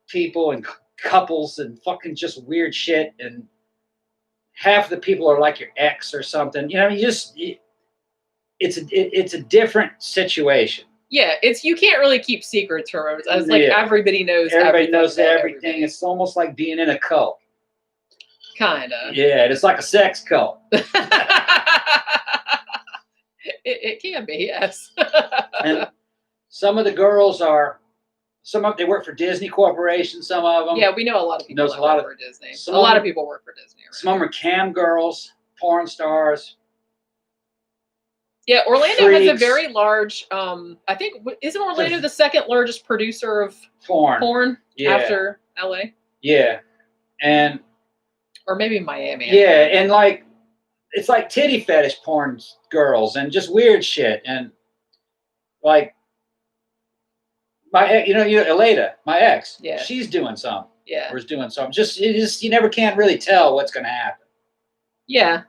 people and couples, and fucking just weird shit, and half the people are like your ex or something. it's a different situation. Yeah, you can't really keep secrets from it. It's like everybody knows. Everybody knows everything. It's almost like being in a cult. Kinda. Yeah, it's like a sex cult. It can be, yes. And some of the girls they work for Disney Corporation. Some of them. Yeah, we know a lot of people that work for Disney. A lot of people work for Disney. Right? Some of them are cam girls, porn stars. Yeah, Orlando has a very large. I think isn't Orlando the second largest producer of porn after LA? Yeah, or maybe Miami. Yeah, and like it's like titty fetish porn girls and just weird shit and like Elada, my ex. Yeah, she's doing some. Yeah, or is doing some. Just you never can really tell what's going to happen. Yeah,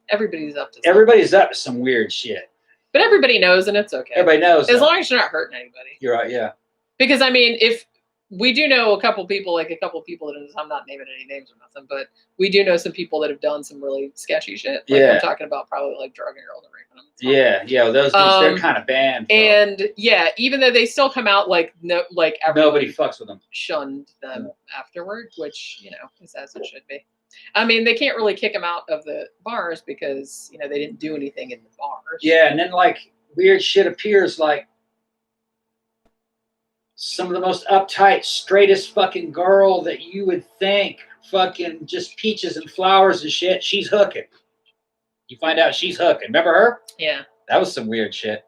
everybody's up to some weird shit. But everybody knows, and it's okay. Everybody knows as long as you're not hurting anybody. You're right. Yeah. Because I mean, if we do know a couple people that I'm not naming any names or nothing, but we do know some people that have done some really sketchy shit. Like I'm talking about probably like drugging girls and raping them. Yeah. Those dudes, they're kind of banned. And even though they still come out nobody fucks with them. Shunned them afterward, which is as it should be. I mean, they can't really kick them out of the bars because they didn't do anything in the bars. Yeah, and then like weird shit appears like. Some of the most uptight, straightest fucking girl that you would think fucking just peaches and flowers and shit. She's hooking. You find out she's hooking. Remember her? Yeah. That was some weird shit.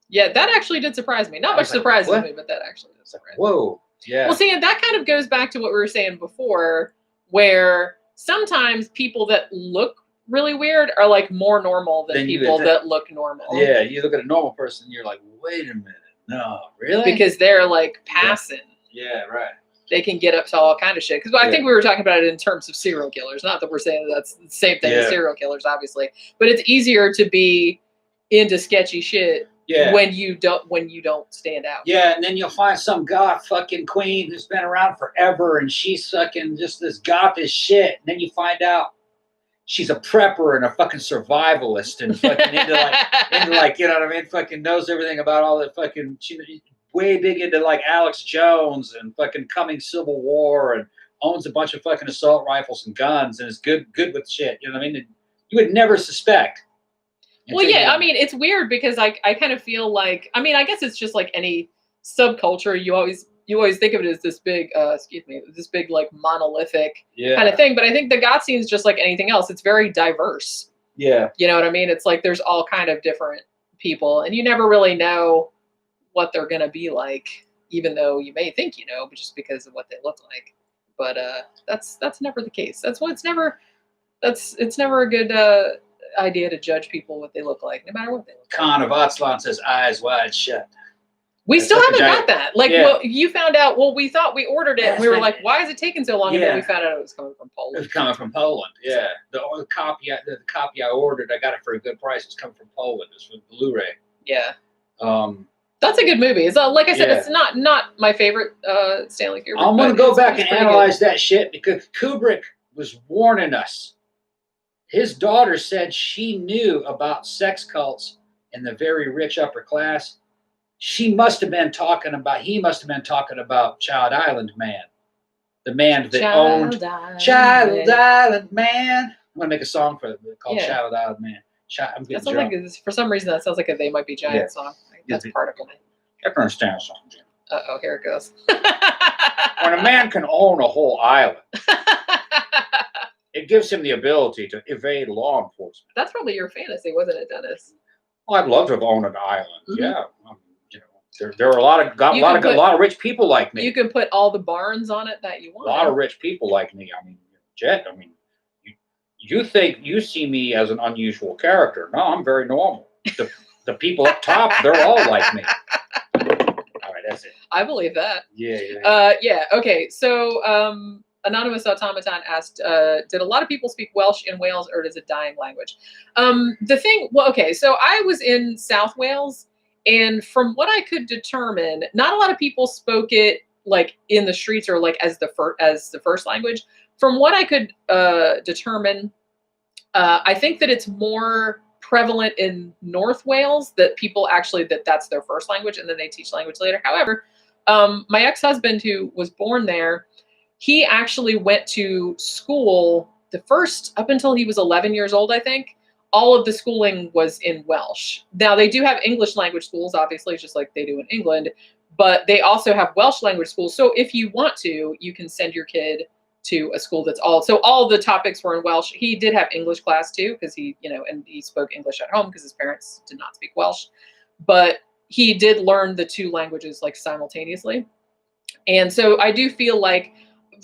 Yeah, that actually did surprise me. Not much surprises me, but that actually did surprise me. Whoa. Yeah. Well, see, that kind of goes back to what we were saying before, where sometimes people that look really weird are like more normal than people that look normal. Yeah, you look at a normal person and you're like, wait a minute. No, really? Because they're like passing. Yeah, right. They can get up to all kind of shit. Because I think we were talking about it in terms of serial killers. Not that we're saying that's the same thing as serial killers, obviously. But it's easier to be into sketchy shit when you don't stand out. Yeah, and then you'll find some goth fucking queen who's been around forever, and she's fucking just this gothish shit. And then you find out she's a prepper and a fucking survivalist and fucking into like, you know what I mean? Fucking knows everything about all the fucking, she's way big into like Alex Jones and fucking coming Civil War and owns a bunch of fucking assault rifles and guns and is good with shit. You know what I mean? You would never suspect. Well, yeah, I mean, it's weird because I kind of feel like, I mean, I guess it's just like any subculture. You always think of it as this big, this big like monolithic kind of thing. But I think the goth scene is just like anything else. It's very diverse. Yeah. You know what I mean? It's like there's all kind of different people, and you never really know what they're gonna be like, even though you may think but just because of what they look like. But that's never the case. It's never a good idea to judge people what they look like, no matter what they look like. Khan of Otslan says eyes wide shut. We still haven't got that. Like, well, you found out. Well, we thought we ordered it, and we were like, "Why is it taking so long?" And then we found out it was coming from Poland. It was coming from Poland. Yeah, the copy I ordered, I got it for a good price. It's coming from Poland. It's from Blu-ray. Yeah. That's a good movie. It's like I said, it's not my favorite Stanley Kubrick. I'm gonna go back and analyze that shit because Kubrick was warning us. His daughter said she knew about sex cults in the very rich upper class. He must have been talking about Child Island Man. The man that owned Child Island Man. I'm going to make a song for it called Child Island Man. That sounds like, for some reason, that sounds like a They Might Be Giant song. That's part of it. I can understand a song, Jim. Uh-oh, here it goes. When a man can own a whole island, it gives him the ability to evade law enforcement. That's probably your fantasy, wasn't it, Dennis? Well, I'd love to have owned an island. Mm-hmm. Yeah. There are a lot of rich people like me. You can put all the barns on it that you want. A lot of rich people like me. I mean, Jet. I mean, you think you see me as an unusual character? No, I'm very normal. The people up top, they're all like me. All right, that's it. I believe that. Yeah. Okay. So, Anonymous Automaton asked, "Did a lot of people speak Welsh in Wales, or is it a dying language?" So I was in South Wales. And from what I could determine, not a lot of people spoke it like in the streets or like as the first language. From what I could determine, I think that it's more prevalent in North Wales that people actually, that's their first language and then they teach language later. However, my ex-husband who was born there, he actually went to school up until he was 11 years old, I think. All of the schooling was in Welsh. Now they do have English language schools, obviously, just like they do in England, but they also have Welsh language schools. So if you want to, you can send your kid to a school that's all the topics were in Welsh. He did have English class too, because he, and he spoke English at home because his parents did not speak Welsh, but he did learn the two languages like simultaneously. And so I do feel like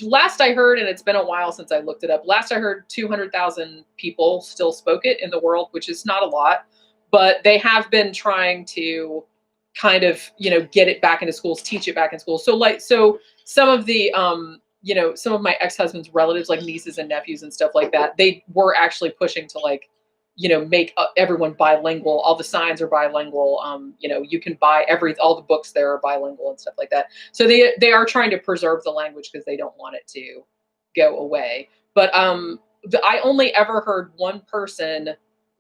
last I heard, and it's been a while since I looked it up, last I heard 200,000 people still spoke it in the world, which is not a lot, but they have been trying to kind of, get it back into schools, teach it back in schools. So some of the, some of my ex-husband's relatives, like nieces and nephews and stuff like that, they were actually pushing to make everyone bilingual. All the signs are bilingual. You can buy all the books there are bilingual and stuff like that. So they are trying to preserve the language because they don't want it to go away. But I only ever heard one person,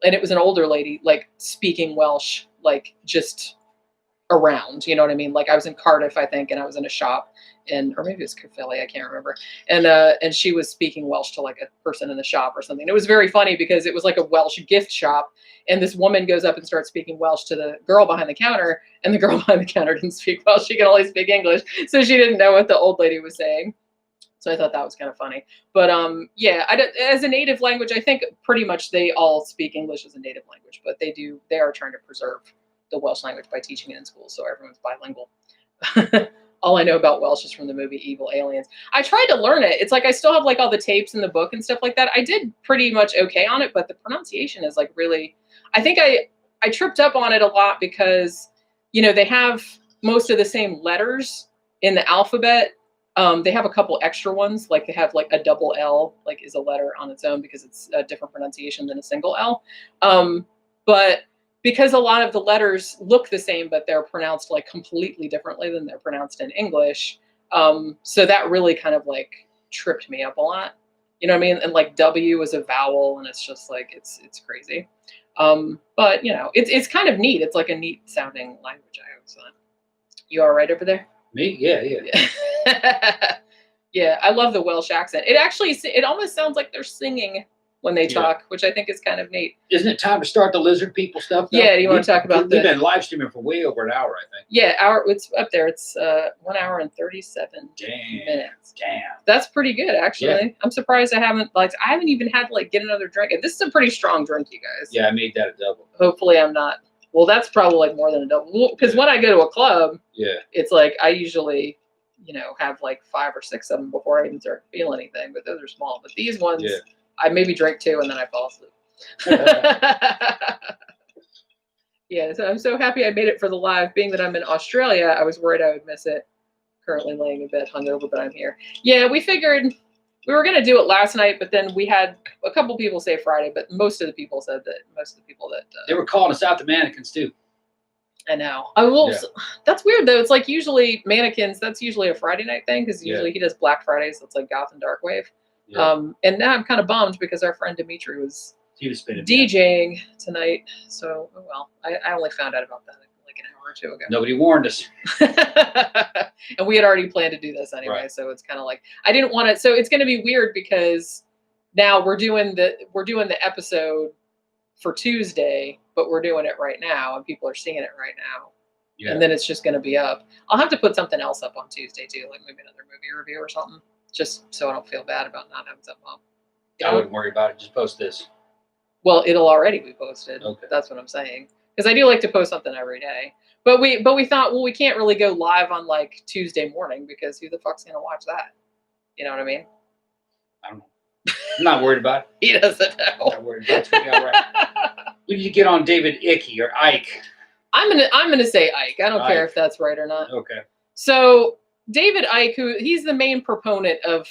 and it was an older lady, like speaking Welsh, like just around, you know what I mean? Like I was in Cardiff, I think, and I was in a shop or maybe it was Caerphilly, I can't remember. And she was speaking Welsh to like a person in the shop or something. It was very funny because it was like a Welsh gift shop. And this woman goes up and starts speaking Welsh to the girl behind the counter. And the girl behind the counter didn't speak Welsh. She could only speak English. So she didn't know what the old lady was saying. So I thought that was kind of funny. But as a native language, I think pretty much they all speak English as a native language. But they are trying to preserve the Welsh language by teaching it in school. So everyone's bilingual. All I know about Welsh is from the movie Evil Aliens. I tried to learn it. It's like I still have like all the tapes in the book and stuff like that. I did pretty much okay on it, but the pronunciation is like really, I think I tripped up on it a lot because, they have most of the same letters in the alphabet. They have a couple extra ones, like they have like a double L, like is a letter on its own because it's a different pronunciation than a single L. But because a lot of the letters look the same, but they're pronounced like completely differently than they're pronounced in English. So that really kind of like tripped me up a lot. You know what I mean? And like W is a vowel and it's just like, it's crazy. But it's kind of neat. It's like a neat sounding language. I always thought. You all right over there? Me? Yeah. Yeah. I love the Welsh accent. It almost sounds like they're singing when they talk, which I think is kind of neat. Isn't it time to start the lizard people stuff, though? Yeah, do you want to talk about We've been live streaming for way over an hour, I think. Yeah, it's up there. It's 1 hour and 37 minutes. Damn. That's pretty good, actually. Yeah. I'm surprised I haven't even had to get another drink. And this is a pretty strong drink, you guys. Yeah, I made that a double. Hopefully I'm not. Well, that's probably more than a double. Because when I go to a club, it's like I usually, have 5 or 6 of them before I even start to feel anything. But those are small. But these ones... Yeah. I maybe drank 2 and then I fall asleep. Yeah, so I'm so happy I made it for the live. Being that I'm in Australia, I was worried I would miss it. Currently laying in bed hungover, but I'm here. Yeah, we figured we were going to do it last night, but then we had a couple people say Friday, but most of the people said that they were calling us out, the mannequins too. I know. That's weird though. It's like usually mannequins, that's usually a Friday night thing because usually he does Black Fridays. So it's like Goth and Dark Wave. Yeah. And now I'm kind of bummed because our friend Dimitri was DJing tonight. So, oh well, I only found out about that like an hour or 2 ago. Nobody warned us. And we had already planned to do this anyway. Right. So it's kind of like, I didn't want it. So it's going to be weird because now we're doing the episode for Tuesday, but we're doing it right now and people are seeing it right now. Yeah. And then it's just going to be up. I'll have to put something else up on Tuesday too, like maybe another movie review or something. Just so I don't feel bad about not having something up. I wouldn't worry about it. Just post this. Well, it'll already be posted. Okay. That's what I'm saying. Because I do like to post something every day. But we thought, well, we can't really go live on Tuesday morning because who the fuck's going to watch that? You know what I mean? I don't know. I'm not worried about it. He doesn't know. I'm not worried about it. It's going to be all right. We need to get on David Icke or Icke. I'm gonna say Icke. I don't care if that's right or not. Okay. So David Icke, he's the main proponent of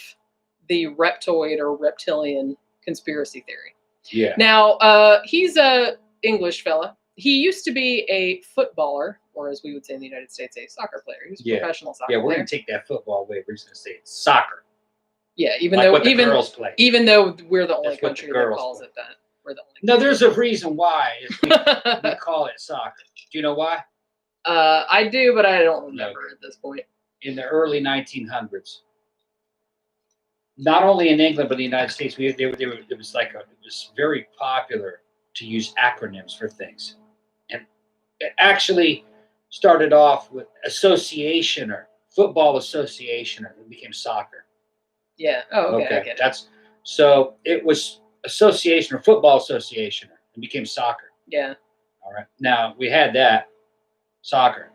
the reptoid or reptilian conspiracy theory. Yeah. Now, he's a English fella. He used to be a footballer, or as we would say in the United States, a soccer player. He was a professional soccer player. Yeah, we're going to take that football away. We're just going to say it's soccer. Yeah, even like though what the girls play. Even though we're the only country that calls it that. we're the only. No, there's a reason why we call it soccer. Do you know why? I do, but I don't remember at this point. In the early 1900s, not only in England but in the United States, it was very popular to use acronyms for things, and it actually started off with associationer, football associationer, and became soccer. Yeah. Oh, okay. I get it. So it was association or football association and became soccer. Yeah. All right. Now we had that soccer.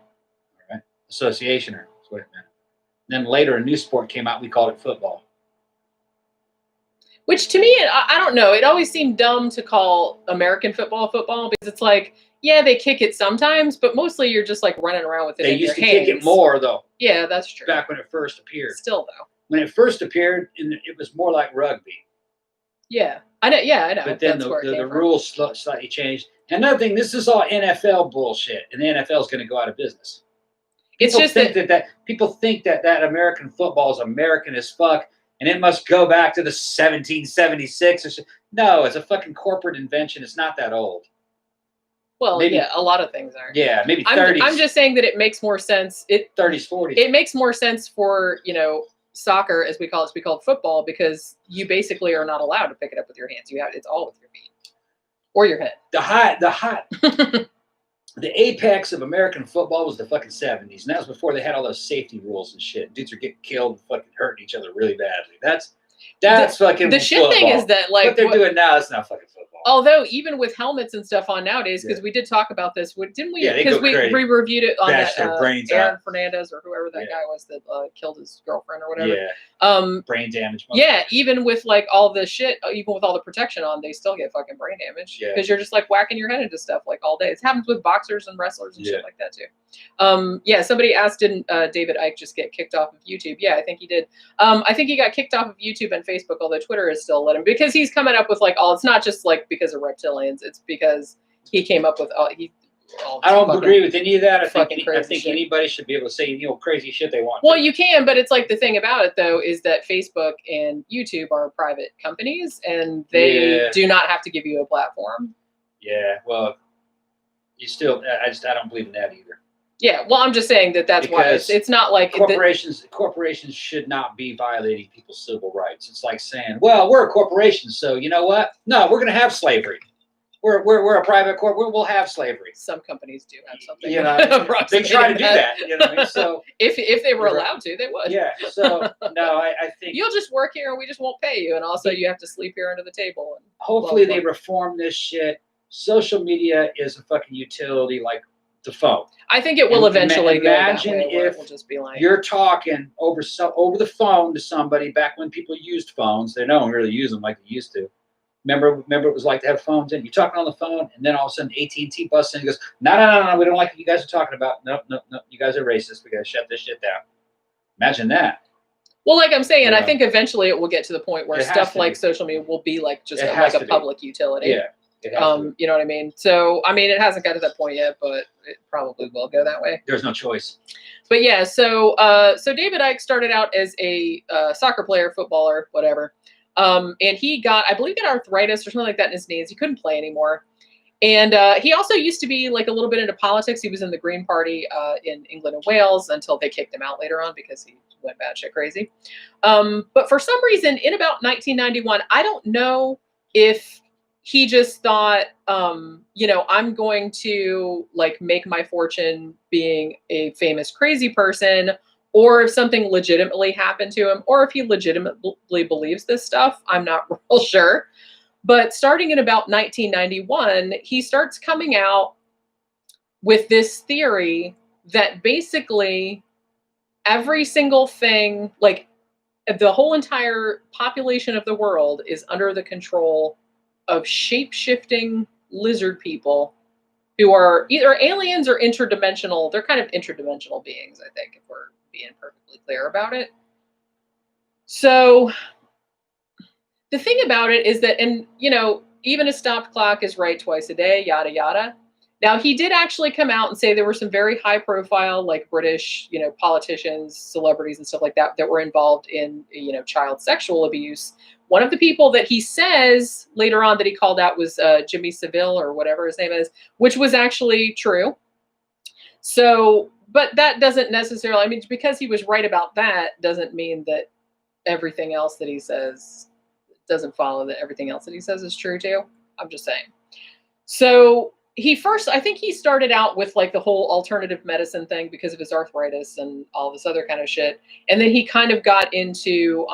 All right. Associationer. That's what it meant. Then later a new sport came out. We called it football. Which to me, I don't know. It always seemed dumb to call American football because it's like, yeah, they kick it sometimes, but mostly you're just like running around with it in your hands. They used to kick it more though. Yeah, that's true. Back when it first appeared. Still though. When it first appeared, it was more like rugby. Yeah, I know. Yeah, I know. But then the rules slightly changed. Another thing, this is all NFL bullshit, and the NFL is going to go out of business. People think that American football is American as fuck, and it must go back to the 1776 or so. No, it's a fucking corporate invention. It's not that old. Well, maybe, yeah, a lot of things are. Yeah, maybe 30s. I'm just saying that it makes more sense. 30s, 40s. It makes more sense for, soccer, as we call it, to be called football, because you basically are not allowed to pick it up with your hands. It's all with your feet or your head. The apex of American football was the fucking 70s, and that was before they had all those safety rules and shit. Dudes are getting killed and fucking hurting each other really badly. That's fucking the shit football. thing is that, like, what they're doing now is not fucking football. Although even with helmets and stuff on nowadays, because we did talk about this, didn't we? Yeah, because we reviewed it on that Aaron out. Fernandez or whoever that guy was that killed his girlfriend or whatever. Yeah. Brain damage. Yeah, even with like all the shit, even with all the protection on, they still get fucking brain damage because you're just like whacking your head into stuff like all day. It happens with boxers and wrestlers and shit like that too. Somebody asked, didn't David Icke just get kicked off of YouTube? Yeah, I think he did. I think he got kicked off of YouTube and Facebook, although Twitter is still let him, because he's coming up with like it's not just like because of reptilians, it's because he came up with I don't agree with any of that. I think anybody should be able to say crazy shit they want. Well, you can, but it's like the thing about it though is that Facebook and YouTube are private companies and they do not have to give you a platform. Yeah, well, I don't believe in that either. Yeah, well, I'm just saying that's because why it's not like corporations should not be violating people's civil rights. It's like saying, well, we're a corporation, so you know what? No, we're going to have slavery. We're a private corp. We'll have slavery. Some companies do have something. They try to do that. So if they were allowed to, they would. Yeah. So no, I think you'll just work here and we just won't pay you, and also you have to sleep here under the table. And hopefully they reform this shit. Social media is a fucking utility like the phone. I think it will eventually imagine go that way, if it will just be like you're talking over the phone to somebody back when people used phones. They don't really use them like they used to. Remember it was like to have phones in. You're talking on the phone, and then all of a sudden AT&T busts in and goes, no, we don't like what you guys are talking about. No, you guys are racist. We got to shut this shit down. Imagine that. Well, like I'm saying, I think eventually it will get to the point where stuff like social media will be like just like a public utility. Yeah. You know what I mean? So, I mean, it hasn't got to that point yet, but it probably will go that way. There's no choice. But yeah, so David Icke started out as a soccer player, footballer, whatever. And he got arthritis or something like that in his knees. He couldn't play anymore. And he also used to be like a little bit into politics. He was in the Green Party in England and Wales until they kicked him out later on because he went batshit crazy. But for some reason, in about 1991, I don't know if he just thought, I'm going to like make my fortune being a famous crazy person, or if something legitimately happened to him, or if he legitimately believes this stuff. I'm not real sure. But starting in about 1991, he starts coming out with this theory that basically every single thing, like the whole entire population of the world, is under the control of shape-shifting lizard people who are either aliens or interdimensional. They're kind of interdimensional beings, I think, if we're being perfectly clear about it. So the thing about it is that, and even a stopped clock is right twice a day, yada, yada. Now, he did actually come out and say there were some very high profile, like British, politicians, celebrities and stuff like that, that were involved in, child sexual abuse, One of the people that he says later on that he called out was Jimmy Seville or whatever his name is, which was actually true. So, but that doesn't necessarily, I mean, because he was right about that doesn't mean that everything else that he says doesn't follow that everything else that he says is true too. I'm just saying. So I think he started out with like the whole alternative medicine thing because of his arthritis and all this other kind of shit. And then he kind of got into,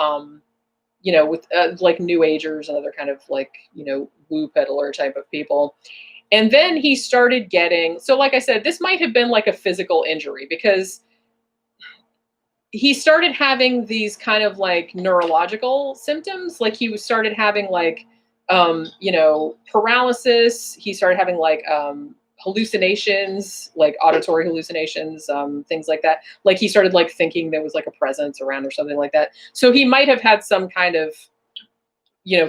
with like New Agers and other kind of like, woo peddler type of people. And then he started getting, so like I said, this might have been like a physical injury because he started having these kind of like neurological symptoms. Like he started having like, paralysis. He started having like hallucinations, like auditory hallucinations, things like that. Like he started like thinking there was like a presence around or something like that. So he might have had some kind of,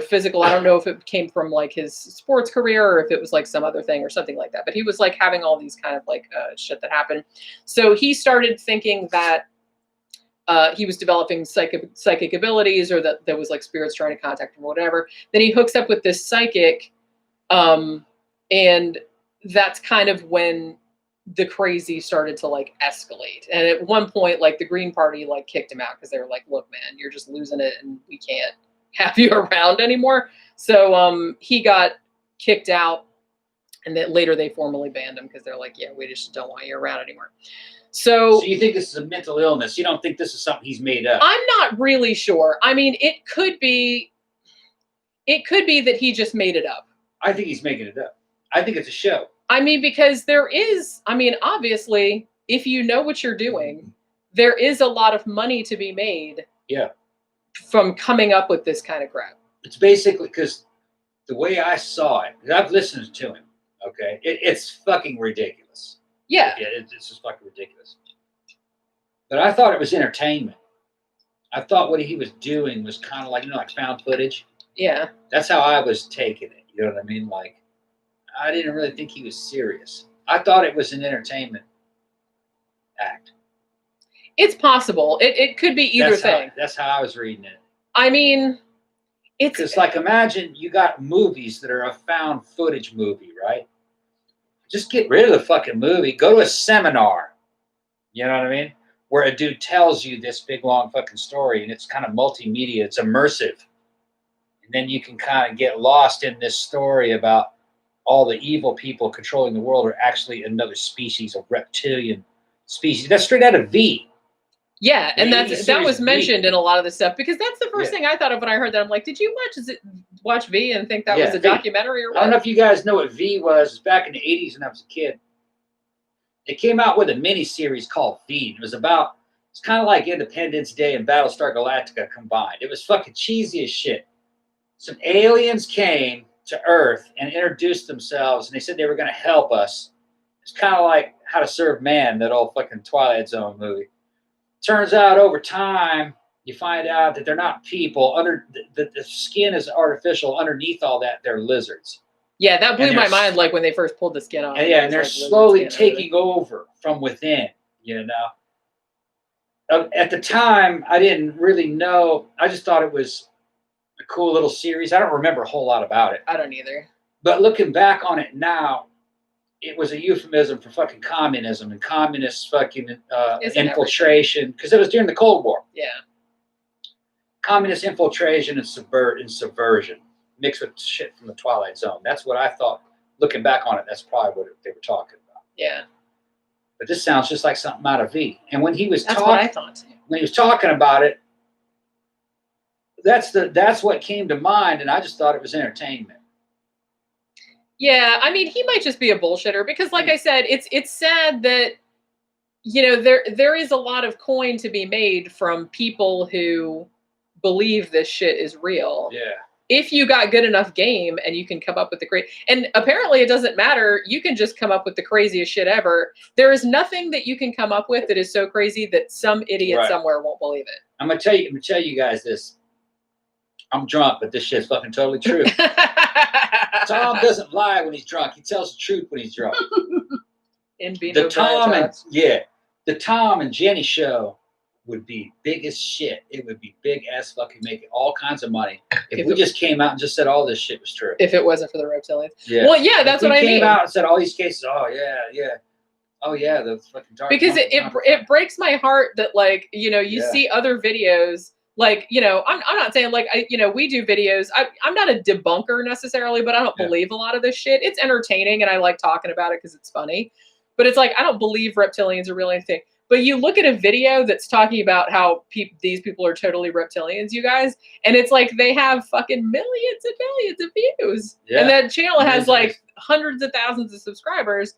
physical, I don't know if it came from like his sports career or if it was like some other thing or something like that. But he was like having all these kind of like shit that happened. So he started thinking that he was developing psychic abilities or that there was like spirits trying to contact him or whatever. Then he hooks up with this psychic. And that's kind of when the crazy started to like escalate. And at one point, like the Green Party like kicked him out because they were like, look, man, you're just losing it and we can't have you around anymore. So he got kicked out, and then later they formally banned him because they're like, yeah, we just don't want you around anymore. So you think this is a mental illness? You don't think this is something he's made up? I'm not really sure. I mean, it could be that he just made it up. I think he's making it up. I think it's a show. I mean, because obviously, if you know what you're doing, there is a lot of money to be made. Yeah. From coming up with this kind of crap. It's basically because the way I saw it, because I've listened to him, okay, it's fucking ridiculous. Yeah. It's just fucking ridiculous. But I thought it was entertainment. I thought what he was doing was kind of like, like found footage. Yeah. That's how I was taking it. You know what I mean? Like, I didn't really think he was serious. I thought it was an entertainment act. It's possible. It could be either thing. That's how I was reading it. I mean, it's... Because, like, imagine you got movies that are a found footage movie, right? Just get rid of the fucking movie. Go to a seminar. You know what I mean? Where a dude tells you this big, long fucking story, and it's kind of multimedia. It's immersive. And then you can kind of get lost in this story about all the evil people controlling the world are actually another species, a reptilian species. That's straight out of V. Yeah, and that was mentioned in a lot of the stuff, because that's the first thing I thought of when I heard that. I'm like, did you watch V and think that was a documentary or what? I don't know if you guys know what V was. It was back in the 80s when I was a kid. They came out with a mini-series called V. It's kind of like Independence Day and Battlestar Galactica combined. It was fucking cheesy as shit. Some aliens came to Earth and introduced themselves, and they said they were going to help us. It's kind of like How to Serve Man, that old fucking Twilight Zone movie. Turns out over time, you find out that they're not people. The skin is artificial. Underneath all that, they're lizards. Yeah, that blew my mind, like when they first pulled the skin off. And they're slowly taking over from within, At the time, I didn't really know. I just thought it was a cool little series. I don't remember a whole lot about it. I don't either. But looking back on it now, it was a euphemism for fucking communism and communist fucking infiltration, because it was during the Cold War. Yeah. Communist infiltration and subversion mixed with shit from the Twilight Zone. That's what I thought. Looking back on it, that's probably what they were talking about. Yeah. But this sounds just like something out of V. And when he was what I thought. When he was talking about it, that's what came to mind, and I just thought it was entertainment. Yeah, I mean, he might just be a bullshitter, because, like I said, it's sad that there is a lot of coin to be made from people who believe this shit is real. Yeah. If you got good enough game and you can come up with the great, and apparently it doesn't matter. You can just come up with the craziest shit ever. There is nothing that you can come up with that is so crazy that some idiot somewhere won't believe it. I'm gonna tell you guys this. I'm drunk, but this shit's fucking totally true. Tom doesn't lie when he's drunk. He tells the truth when he's drunk. The Tom and Jenny show would be big as shit. It would be big as fucking making all kinds of money if we just came out and just said all this shit was true. If it wasn't for the reptilians. Yeah. Well, yeah, that's what I mean. We came out and said all these cases. Oh yeah, the fucking dark. Because it breaks my heart that like you see other videos. Like, I'm not saying like, we do videos. I'm not a debunker necessarily, but I don't believe a lot of this shit. It's entertaining and I like talking about it because it's funny. But it's like, I don't believe reptilians are really anything. But you look at a video that's talking about how these people are totally reptilians, you guys. And it's like they have fucking millions and millions of views. Yeah. And that channel has like hundreds of thousands of subscribers.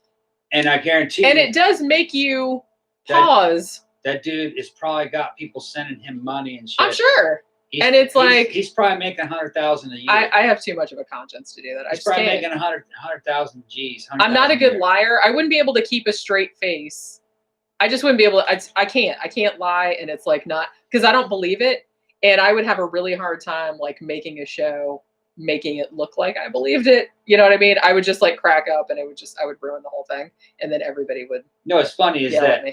And I guarantee and it does make you pause. That dude is probably got people sending him money and shit. I'm sure. He's probably making 100,000 a year. I have too much of a conscience to do that. He's probably making 100,000 G's. I'm not a good liar. I wouldn't be able to keep a straight face. I just wouldn't be able to. I can't lie, and it's like not because I don't believe it, and I would have a really hard time like making a show, making it look like I believed it. You know what I mean? I would just like crack up, and I would ruin the whole thing, and then everybody would. No, what's funny is that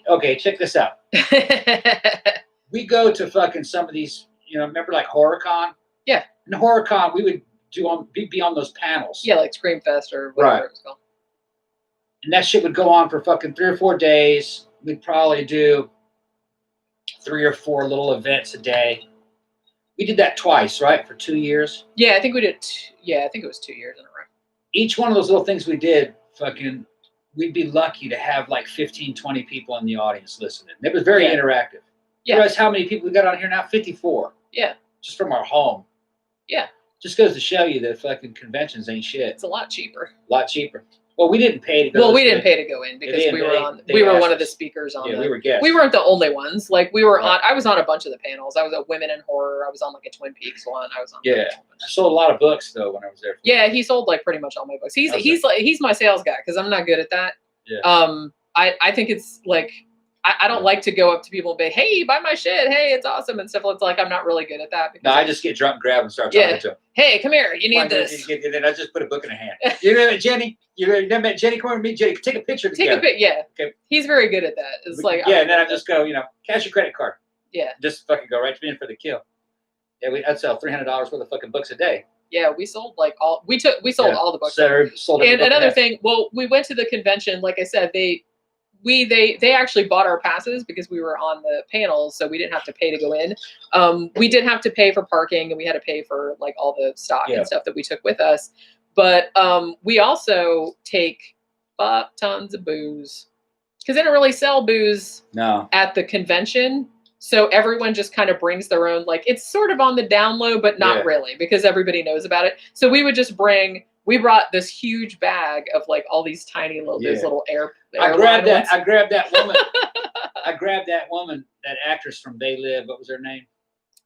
okay, check this out. We go to fucking some of these, remember like HorrorCon? Yeah. In HorrorCon, we would be on those panels. Yeah, like Screamfest or whatever it was called. And that shit would go on for fucking 3 or 4 days. We'd probably do 3 or 4 little events a day. We did that twice, right? For 2 years. Yeah, I think we did. I think it was 2 years in a row. Each one of those little things we did, we'd be lucky to have like 15, 20 people in the audience listening. It was very interactive. Yeah. You realize how many people we got on here now? 54. Yeah. Just from our home. Yeah. Just goes to show you that fucking conventions ain't shit. It's a lot cheaper. Well, we didn't pay to go. Well, we didn't pay to go in because we were one of the speakers on. Yeah, we were guests. We weren't the only ones. Like we were on. I was on a bunch of the panels. I was a Women in Horror. I was on like a Twin Peaks one. I was on. Yeah, I sold a lot of books though when I was there. Yeah, he sold like pretty much all my books. He's my sales guy because I'm not good at that. Yeah. I think it's like. I don't like to go up to people and be, hey, buy my shit. Hey, it's awesome and stuff. It's like I'm not really good at that. No, I just get drunk and grab and start talking to them. Hey, come here. You need this. And then I just put a book in her hand. You know Jenny? You never met Jenny? Come over and meet Jenny. Take a picture together. Yeah. Okay. He's very good at that. It's like and then I just go, cash your credit card. Yeah. Just fucking go right to me in for the kill. Yeah, I'd sell $300 worth of fucking books a day. Yeah, we sold all the books. Sold and another thing, well, we went to the convention. Like I said, they actually bought our passes because we were on the panels, so we didn't have to pay to go in. We did have to pay for parking, and we had to pay for like all the stock and stuff that we took with us. But we also take tons of booze because they don't really sell booze at the convention. So everyone just kind of brings their own. Like it's sort of on the down low, but not really because everybody knows about it. So we would just bring. We brought this huge bag of like all these tiny little these little air. I grabbed that woman. I grabbed that woman, that actress from They Live. What was her name?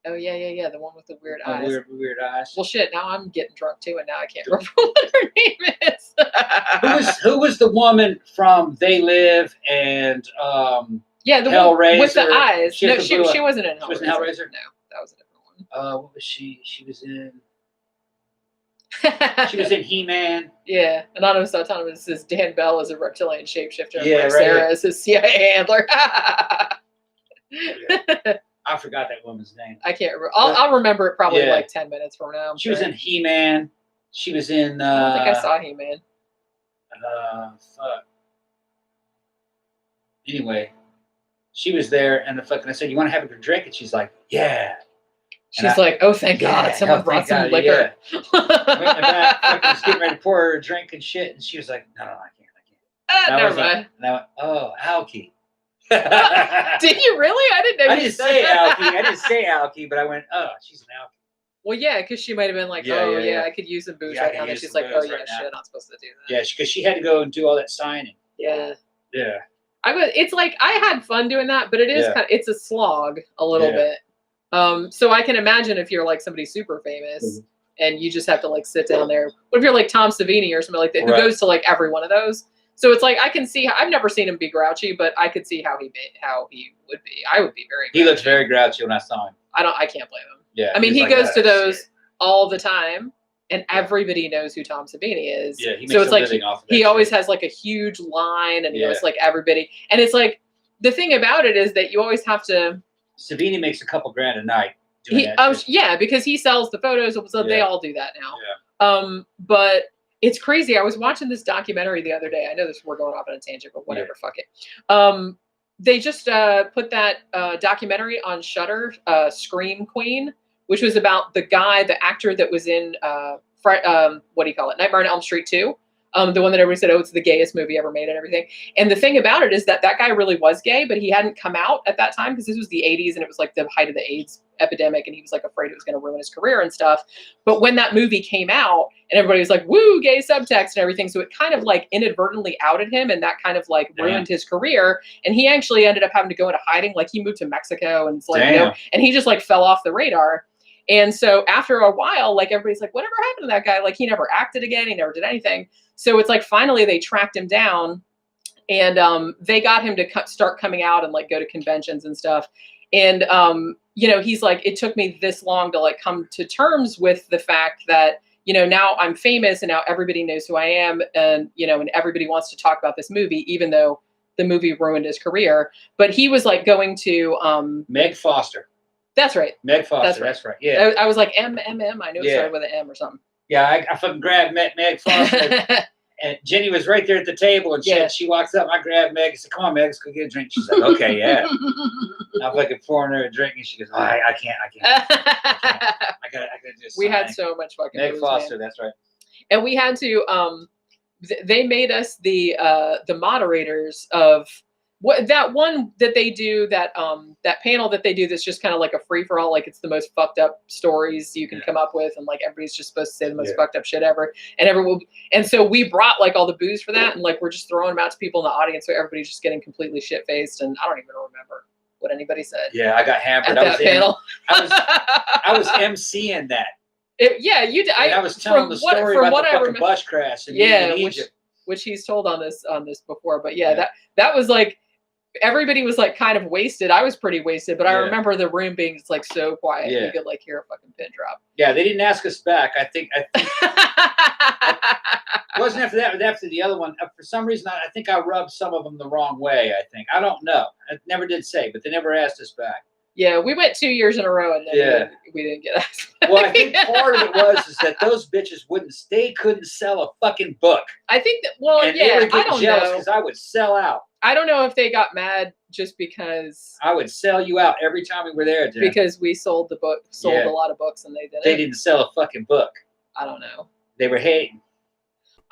Oh yeah, the one with the weird eyes. Weird eyes. Well, shit. Now I'm getting drunk too, and now I can't remember what her name is. Who was the woman from They Live and the Hellraiser one with the eyes? She wasn't in Hellraiser. She wasn't in Hellraiser. No, that was a different one. What was she? She was in. She was in He-Man. Yeah, Anonymous Autonomous says Dan Bell is a reptilian shapeshifter. Yeah, and Sarah is his CIA handler. I forgot that woman's name. I can't remember. I'll remember it probably like 10 minutes from now. She was in He-Man. She was in. I don't think I saw He-Man. Fuck. Anyway, she was there, and I said, "You want to have a drink?" And she's like, "Yeah." She's like, "Oh, thank God, someone brought some liquor." Went in the back, I was getting ready to pour her a drink and shit, and she was like, "No, I can't." Never mind. And I went, "Oh, Alki." Did you really? I didn't know. I didn't say Alki. I didn't say Alki, but I went, "Oh, she's an Alki." Well, yeah, because she might have been like, I could use some booze right now. And she's like, "Oh yeah, shit, I'm not supposed to do that." Yeah, because she had to go and do all that signing. Yeah. Yeah. It's like I had fun doing that, but it is it's a slog a little bit. So I can imagine if you're like somebody super famous and you just have to like sit down there. What if you're like Tom Savini or something like that who goes to like every one of those? So it's like I can see. I've never seen him be grouchy, but I could see how he would be. I would be very. He looks very grouchy when I saw him. I can't blame him. Yeah. I mean, he goes to those all the time, and everybody knows who Tom Savini is. Yeah. He makes so it's a like living off of he always has like a huge line, and he knows like everybody, and it's like. the thing about it is that you always have to. Savini makes a couple grand a night. Yeah, because he sells the photos, so they all do that now. Yeah. But it's crazy. I was watching this documentary the other day. I know we're going off on a tangent, but whatever, fuck it. They just put that documentary on Shudder, Scream Queen, which was about the actor that was in what do you call it? Nightmare on Elm Street 2. The one that everybody said, oh, it's the gayest movie ever made and everything. And the thing about it is that guy really was gay, but he hadn't come out at that time because this was the 80s and it was like the height of the AIDS epidemic and he was like afraid it was going to ruin his career and stuff. But when that movie came out and everybody was like, woo, gay subtext and everything. So it kind of like inadvertently outed him and that kind of like ruined his career. And he actually ended up having to go into hiding. Like he moved to Mexico and it's like, and he just like fell off the radar. And so after a while, like everybody's like, whatever happened to that guy? Like he never acted again. He never did anything. So it's like finally they tracked him down and they got him to start coming out and like go to conventions and stuff. And, he's like, it took me this long to like come to terms with the fact that, now I'm famous and now everybody knows who I am. And, and everybody wants to talk about this movie, even though the movie ruined his career. But he was like going to Meg Foster. That's right. Meg Foster. That's right. Yeah. I was like M. I know it started with an M or something. Yeah, I fucking grabbed Meg Foster. And Jenny was right there at the table, and she walks up. I grabbed Meg. I said, "Come on, Meg, let's go get a drink." She's like, "Okay, yeah." I'm fucking pouring her a drink, and she goes, I can't. I gotta just. We had so much fucking. Meg Foster, that's right. And we had to. They made us the moderators of. That one that they do, that panel that they do that's just kind of like a free-for-all, like it's the most fucked up stories you can come up with, and like everybody's just supposed to say the most fucked up shit ever. And so we brought like all the booze for that, and like we're just throwing them out to people in the audience, so everybody's just getting completely shit-faced, and I don't even remember what anybody said. Yeah, I got hammered. At that panel. I was emceeing that. You did. I was telling the story about the fucking bus crash in Egypt. Which he's told on this before, but that was like. Everybody was like kind of wasted. I was pretty wasted, but I remember the room being just like so quiet. You could like hear a fucking pin drop. Yeah, they didn't ask us back. I think it wasn't after that, but after the other one. For some reason, I think I rubbed some of them the wrong way. I don't know. I never did say, but they never asked us back. Yeah, we went 2 years in a row and then we didn't get asked back. Well, I think part of it is that those bitches couldn't sell a fucking book. I think that, I don't know. Because I would sell out. I don't know if they got mad just because I would sell you out every time we were there, Jen. Because we sold a lot of books and they didn't. They didn't sell a fucking book. I don't know. They were hating.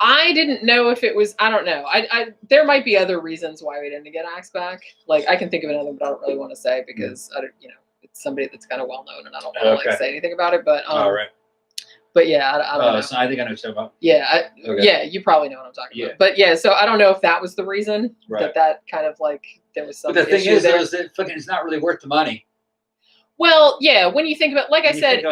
I didn't know if it was. I don't know. There might be other reasons why we didn't get asked back. Like I can think of another, but I don't really want to say because I don't. It's somebody that's kind of well known, and I don't want to like say anything about it. But all right. But yeah, I don't know. So I think I know what you're talking about. Yeah, yeah, you probably know what I'm talking about. But yeah, so I don't know if that was the reason that kind of like there was some. But the thing is that fucking it's not really worth the money. Well, yeah, when you think about, like I said,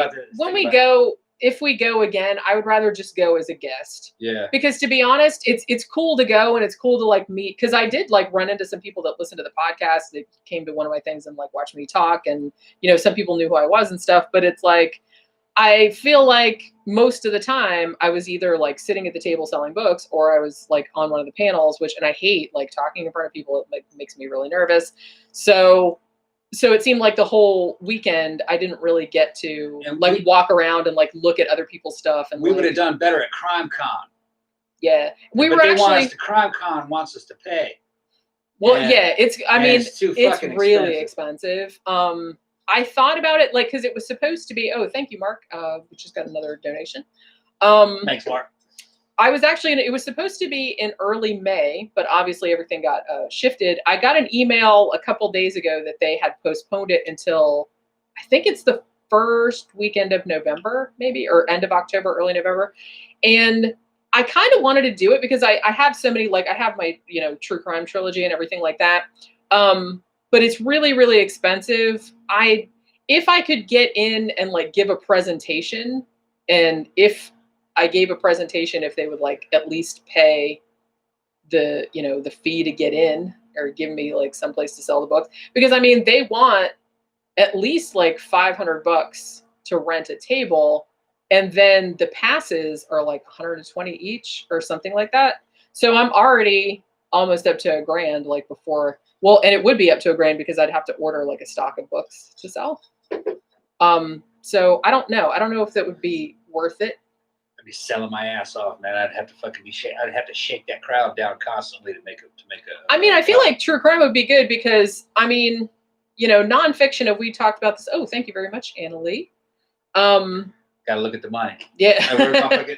if we go again, I would rather just go as a guest. Yeah. Because to be honest, it's cool to go and it's cool to like meet. Because I did like run into some people that listened to the podcast that came to one of my things and like watched me talk, and some people knew who I was and stuff. But it's like. I feel like most of the time I was either like sitting at the table selling books or I was like on one of the panels, and I hate like talking in front of people. It like makes me really nervous. So it seemed like the whole weekend I didn't really get to walk around and like look at other people's stuff. And we would have done better at CrimeCon. Yeah, CrimeCon wants us to pay. Well, it's really expensive. I thought about it, like, because it was supposed to be, thank you, Mark, we just got another donation. Thanks, Mark. It was supposed to be in early May, but obviously everything got shifted. I got an email a couple days ago that they had postponed it until, I think it's the first weekend of November, maybe, or end of October, early November. And I kind of wanted to do it because I have so many, like, I have my, true crime trilogy and everything like that. But it's really, really expensive. If I could get in and like give a presentation, and if I gave a presentation, if they would like at least pay the fee to get in or give me like someplace to sell the books, because I mean, they want at least like $500 to rent a table. And then the passes are like 120 each or something like that. So I'm already almost up to $1,000, like before Well, and it would be up to $1,000 because I'd have to order like a stock of books to sell. So I don't know. I don't know if that would be worth it. I'd be selling my ass off, man. I'd have to fucking I'd have to shake that crowd down constantly to make a. I mean, I feel like true crime would be good because I mean, you know, nonfiction. If we talked about this, oh, thank you very much, Anna Lee. Gotta look at the money. Yeah.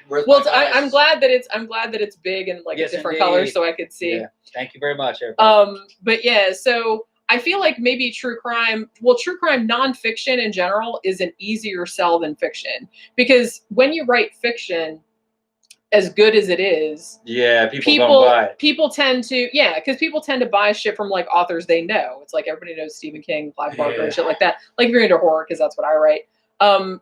Well, I'm glad that it's big and like yes, different indeed. Colors, so I could see. Yeah. Thank you very much, everybody. But yeah, so I feel like maybe true crime nonfiction in general is an easier sell than fiction because when you write fiction, as good as it is, people don't buy it. People tend to buy shit from like authors they know. It's like everybody knows Stephen King, Clive Barker, and shit like that. Like if you're into horror, because that's what I write.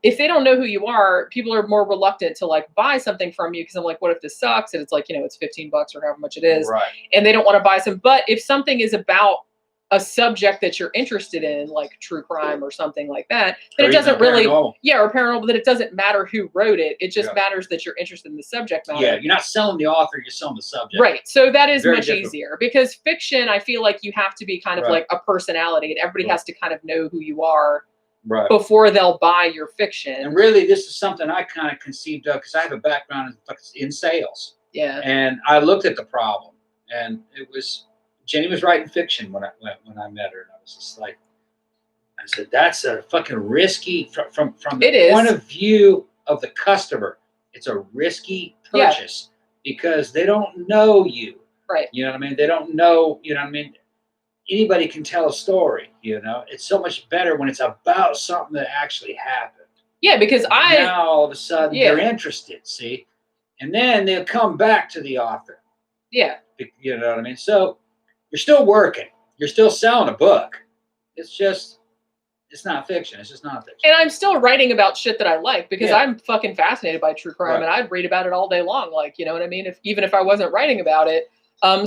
If they don't know who you are, people are more reluctant to like buy something from you because I'm like, what if this sucks? And it's like, you know, it's $15 or however much it is, right? And they don't want to buy some. But if something is about a subject that you're interested in, like true crime or something like that, then it doesn't really, or paranormal, that it doesn't matter who wrote it. It just matters that you're interested in the subject matter. Yeah, you're not selling the author, you're selling the subject. Right. So that is much easier because fiction, I feel like you have to be kind of like a personality and everybody has to kind of know who you are before they'll buy your fiction. And really, this is something I kind of conceived of because I have a background in sales. Yeah. And I looked at the problem and it was, Jenny was writing fiction when I met her, and I was just like, I said, that's a fucking risky from the point of view of the customer. It's a risky purchase because they don't know you, right? You know what I mean? They don't know, you know what I mean? Anybody can tell a story, you know. It's so much better when it's about something that actually happened. Yeah, because now all of a sudden they're interested, see, and then they'll come back to the author. Yeah, you know what I mean. So. You're still working. You're still selling a book. It's just, it's not fiction. It's just nonfiction. And I'm still writing about shit that I like because I'm fucking fascinated by true crime and I'd read about it all day long. Like, you know what I mean? Even if I wasn't writing about it.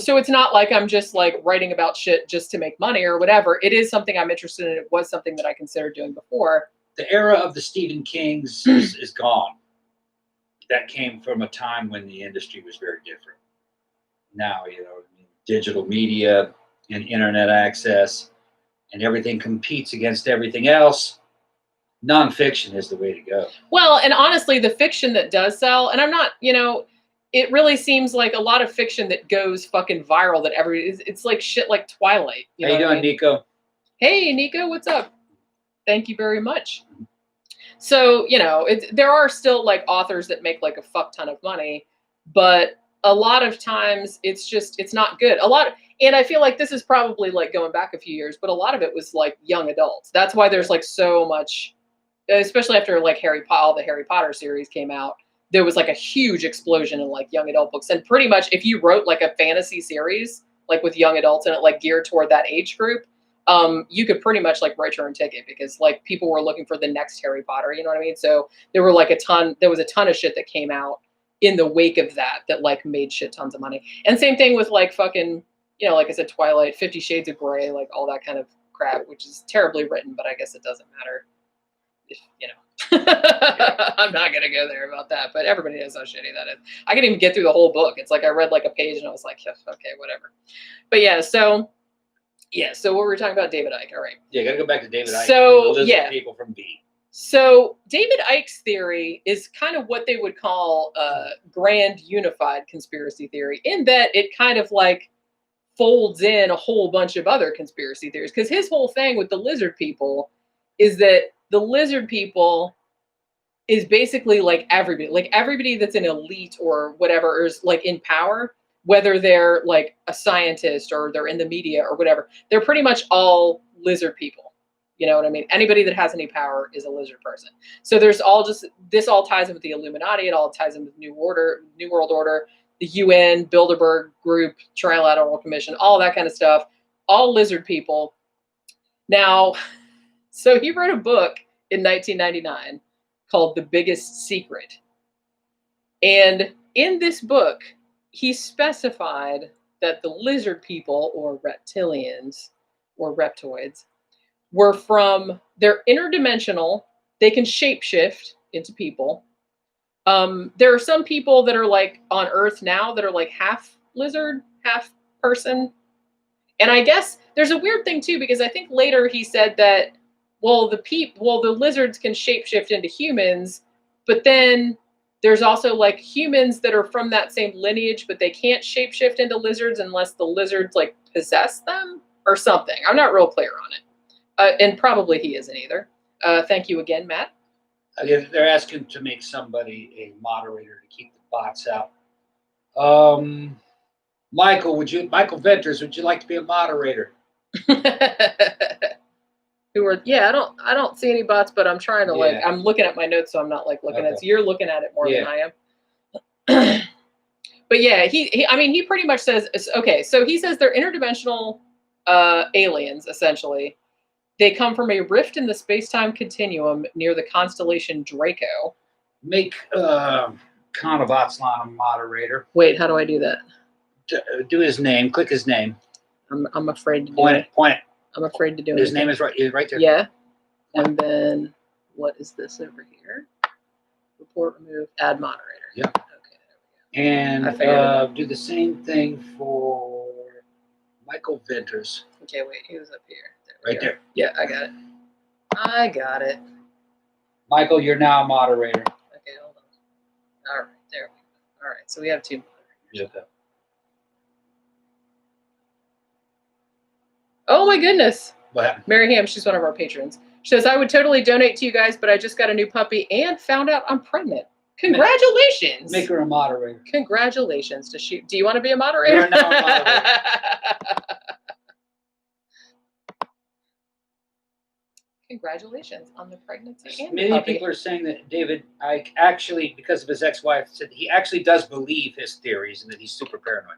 So it's not like I'm just like writing about shit just to make money or whatever. It is something I'm interested in. It was something that I considered doing before. The era of the Stephen Kings is gone. That came from a time when the industry was very different. Now, you know, digital media and internet access and everything competes against everything else. Nonfiction is the way to go. Well, and honestly, the fiction that does sell, and I'm not, you know, it really seems like a lot of fiction that goes fucking viral that it's like shit like Twilight. How you doing, Nico? Hey, Nico, what's up? Thank you very much. So, you know, there are still like authors that make like a fuck ton of money, but a lot of times it's not good. And I feel like this is probably like going back a few years, but a lot of it was like young adults. That's why there's like so much, especially after like the Harry Potter series came out, there was like a huge explosion in like young adult books. And pretty much if you wrote like a fantasy series, like with young adults and it like geared toward that age group, you could pretty much like write your own ticket because like people were looking for the next Harry Potter, you know what I mean? So there was a ton of shit that came out in the wake of that like made shit tons of money. And same thing with like fucking, you know, like I said, Twilight, 50 Shades of Grey, like all that kind of crap, which is terribly written, but I guess it doesn't matter if, you know, I'm not going to go there about that, but everybody knows how shitty that is. I couldn't even get through the whole book. It's like, I read like a page and I was like, yeah, okay, whatever. But so what were we talking about? David Icke. All right. Yeah. Got to go back to David Icke. So people from B. So David Icke's theory is kind of what they would call a grand unified conspiracy theory in that it kind of like folds in a whole bunch of other conspiracy theories. Because his whole thing with the lizard people is that the lizard people is basically like everybody that's an elite or whatever is like in power, whether they're like a scientist or they're in the media or whatever, they're pretty much all lizard people. You know what I mean? Anybody that has any power is a lizard person. So this all ties in with the Illuminati. It all ties in with New World Order, the UN, Bilderberg Group, Trilateral Commission, all that kind of stuff. All lizard people. Now, so he wrote a book in 1999 called The Biggest Secret. And in this book, he specified that the lizard people or reptilians or reptoids they're interdimensional. They can shapeshift into people. There are some people that are like on Earth now that are like half lizard, half person. And I guess there's a weird thing too, because I think later he said that, the lizards can shapeshift into humans, but then there's also like humans that are from that same lineage, but they can't shapeshift into lizards unless the lizards like possess them or something. I'm not real clear on it. And probably he isn't either. Thank you again, Matt. They're asking to make somebody a moderator to keep the bots out. Michael Venters, would you like to be a moderator? I don't see any bots, but I'm trying to I'm looking at my notes, so I'm not like looking at. So you're looking at it more than I am. But yeah, he pretty much says, okay, so he says they're interdimensional aliens, essentially. They come from a rift in the space-time continuum near the constellation Draco. Make Khan of Atlan a moderator. Wait, how do I do that? Do his name. Click his name. I'm afraid to do Point it. I'm afraid to do it. His name is right there. Yeah. And then what is this over here? Report remove, add moderator. Yeah. Okay, there we go. And do the same thing for Michael Venters. Okay, wait, he was up here. There. Yeah, I got it. Michael, you're now a moderator. Okay, hold on. All right, there we go. All right, so we have 2 moderators. Okay. Oh my goodness. What happened? Mary Ham, she's one of our patrons. She says, I would totally donate to you guys, but I just got a new puppy and found out I'm pregnant. Congratulations. Make her a moderator. Congratulations to she. Do you want to be a moderator? You're now a moderator. Congratulations on the pregnancy and Many people are saying that David Icke actually, because of his ex-wife, said he actually does believe his theories and that he's super paranoid.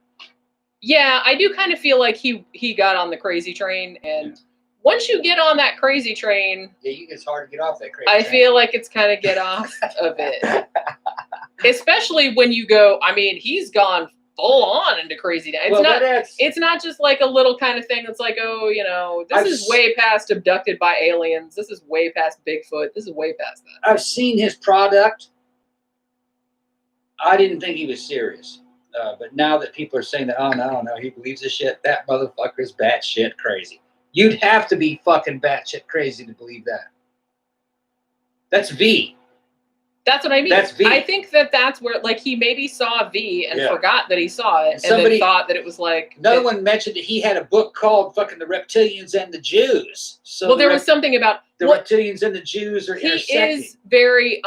Yeah, I do kind of feel like he got on the crazy train, and once you get on that crazy train, it's hard to get off that crazy train. I feel like it's kind of get off of it. Especially when you go, he's gone full on into crazy. It's not just like a little kind of thing that's like, this is way past abducted by aliens. This is way past Bigfoot. This is way past that. I've seen his product. I didn't think he was serious. But now that people are saying that, oh, no, he believes this shit, that motherfucker is batshit crazy. You'd have to be fucking batshit crazy to believe that. That's V. That's what I mean. That's V. I think that's where, like, he maybe saw V and forgot that he saw it, and then thought that it was like... Another one mentioned that he had a book called fucking The Reptilians and the Jews. So there was something about... The Reptilians and the Jews are intersecting. He is very,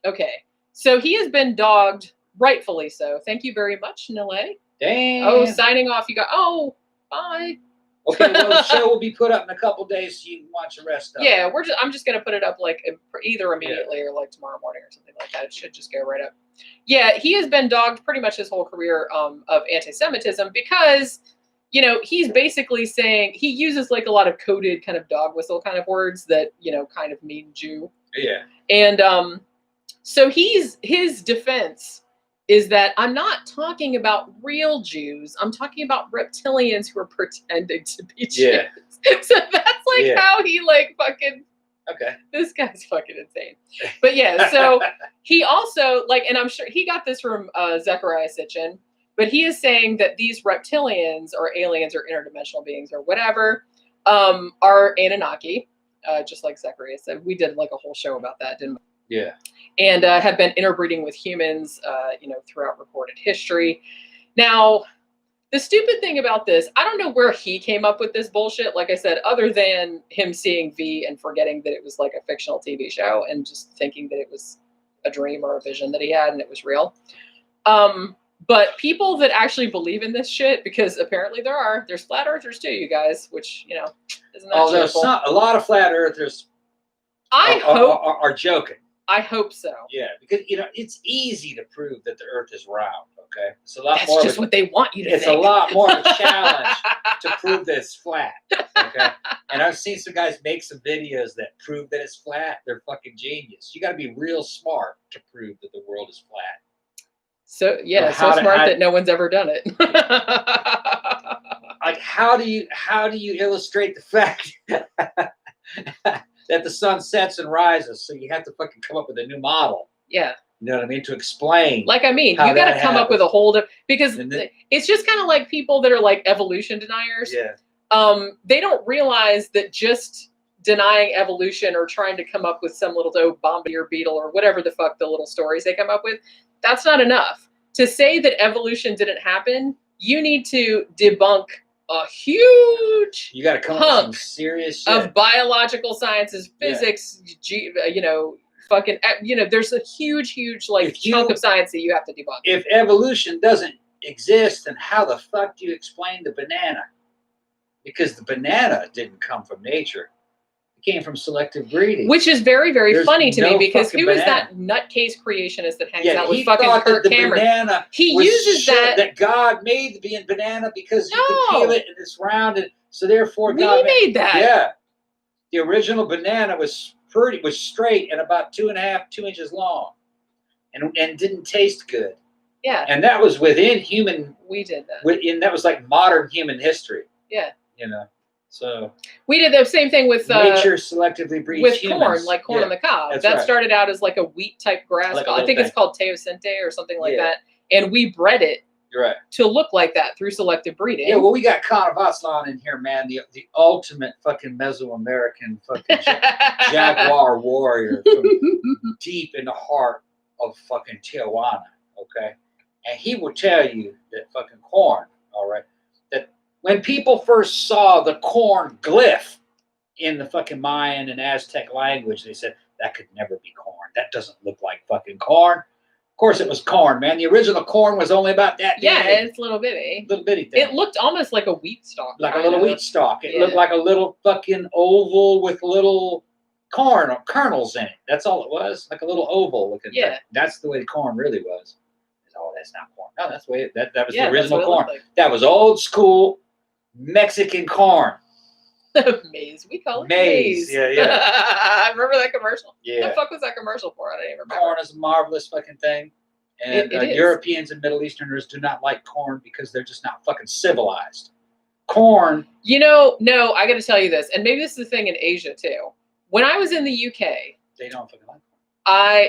okay. So he has been dogged, rightfully so. Thank you very much, Nile. Damn. Oh, signing off. You got... Oh, bye. Okay, well, the show will be put up in a couple days so you can watch the rest of it. Yeah, I'm just going to put it up like either immediately or like tomorrow morning or something like that. It should just go right up. Yeah, he has been dogged pretty much his whole career of anti-Semitism because, he's basically saying, he uses like a lot of coded kind of dog whistle kind of words that, kind of mean Jew. Yeah. And so his defense is that I'm not talking about real Jews. I'm talking about reptilians who are pretending to be Jews. Yeah. So that's like how he like fucking... Okay. This guy's fucking insane. But yeah, so he also like, and I'm sure he got this from Zechariah Sitchin, but he is saying that these reptilians or aliens or interdimensional beings or whatever are Anunnaki, just like Zechariah said. We did like a whole show about that, didn't we? Yeah. And have been interbreeding with humans, throughout recorded history. Now, the stupid thing about this, I don't know where he came up with this bullshit, like I said, other than him seeing V and forgetting that it was like a fictional TV show and just thinking that it was a dream or a vision that he had and it was real. But people that actually believe in this shit, because apparently there's flat earthers too, you guys, which, isn't that there's a lot of flat earthers are joking. I hope so. Yeah, because it's easy to prove that the Earth is round. Okay, it's a lot That's more. Just what they want you to think. It's a lot more of a challenge to prove that it's flat. Okay, and I've seen some guys make some videos that prove that it's flat. They're fucking genius. You got to be real smart to prove that the world is flat. So smart that no one's ever done it. Like how do you illustrate the fact that the sun sets and rises? So you have to fucking come up with a new model. Yeah. You know what I mean? To explain. Like, you got to come up with a whole because it's just kind of like people that are like evolution deniers. Yeah. they don't realize that just denying evolution or trying to come up with some little bombardier beetle or whatever the fuck the little stories they come up with, that's not enough. To say that evolution didn't happen, you need to debunk a huge you got to come up with some serious shit of biological sciences, physics, fucking, there's a huge like chunk of science that you have to debunk. If evolution doesn't exist, then how the fuck do you explain the banana? Because the banana didn't come from nature. It came from selective breeding. Which is very, very funny to me, because who is that nutcase creationist that hangs out with fucking Kirk Cameron? Banana he uses that God made the banana because you can peel it and it's rounded. So therefore God made that. Yeah. The original banana was straight and about 2 inches long. And didn't taste good. Yeah. And that was within human. We did that. That was like modern human history. Yeah. So we did the same thing with nature selectively breeds with humans. corn, like corn on the cob. That started out as like a wheat type grass. Like I think it's called teosinte or something like that. And we bred it to look like that through selective breeding. Yeah, well, we got Cult of Mithras in here, man. The ultimate fucking Mesoamerican fucking jaguar warrior from deep in the heart of fucking Tijuana. Okay, and he will tell you that fucking corn. All right. When people first saw the corn glyph in the fucking Mayan and Aztec language, they said, that could never be corn. That doesn't look like fucking corn. Of course it was corn, man. The original corn was only about that big. Yeah, it's little bitty. Little bitty thing. It looked almost like a wheat stalk. Like a little wheat stalk. It looked like a little fucking oval with little corn or kernels in it. That's all it was. Like a little oval looking thing. That's the way the corn really was. Oh, that's not corn. No, that's the way that was the original corn. Like. That was old school Mexican corn. Maize. We call it maize. Yeah. I remember that commercial. Yeah. What the fuck was that commercial for? I don't even remember. Corn is a marvelous fucking thing. And Europeans and Middle Easterners do not like corn because they're just not fucking civilized. Corn. No, I got to tell you this. And maybe this is the thing in Asia too. When I was in the UK. They don't fucking like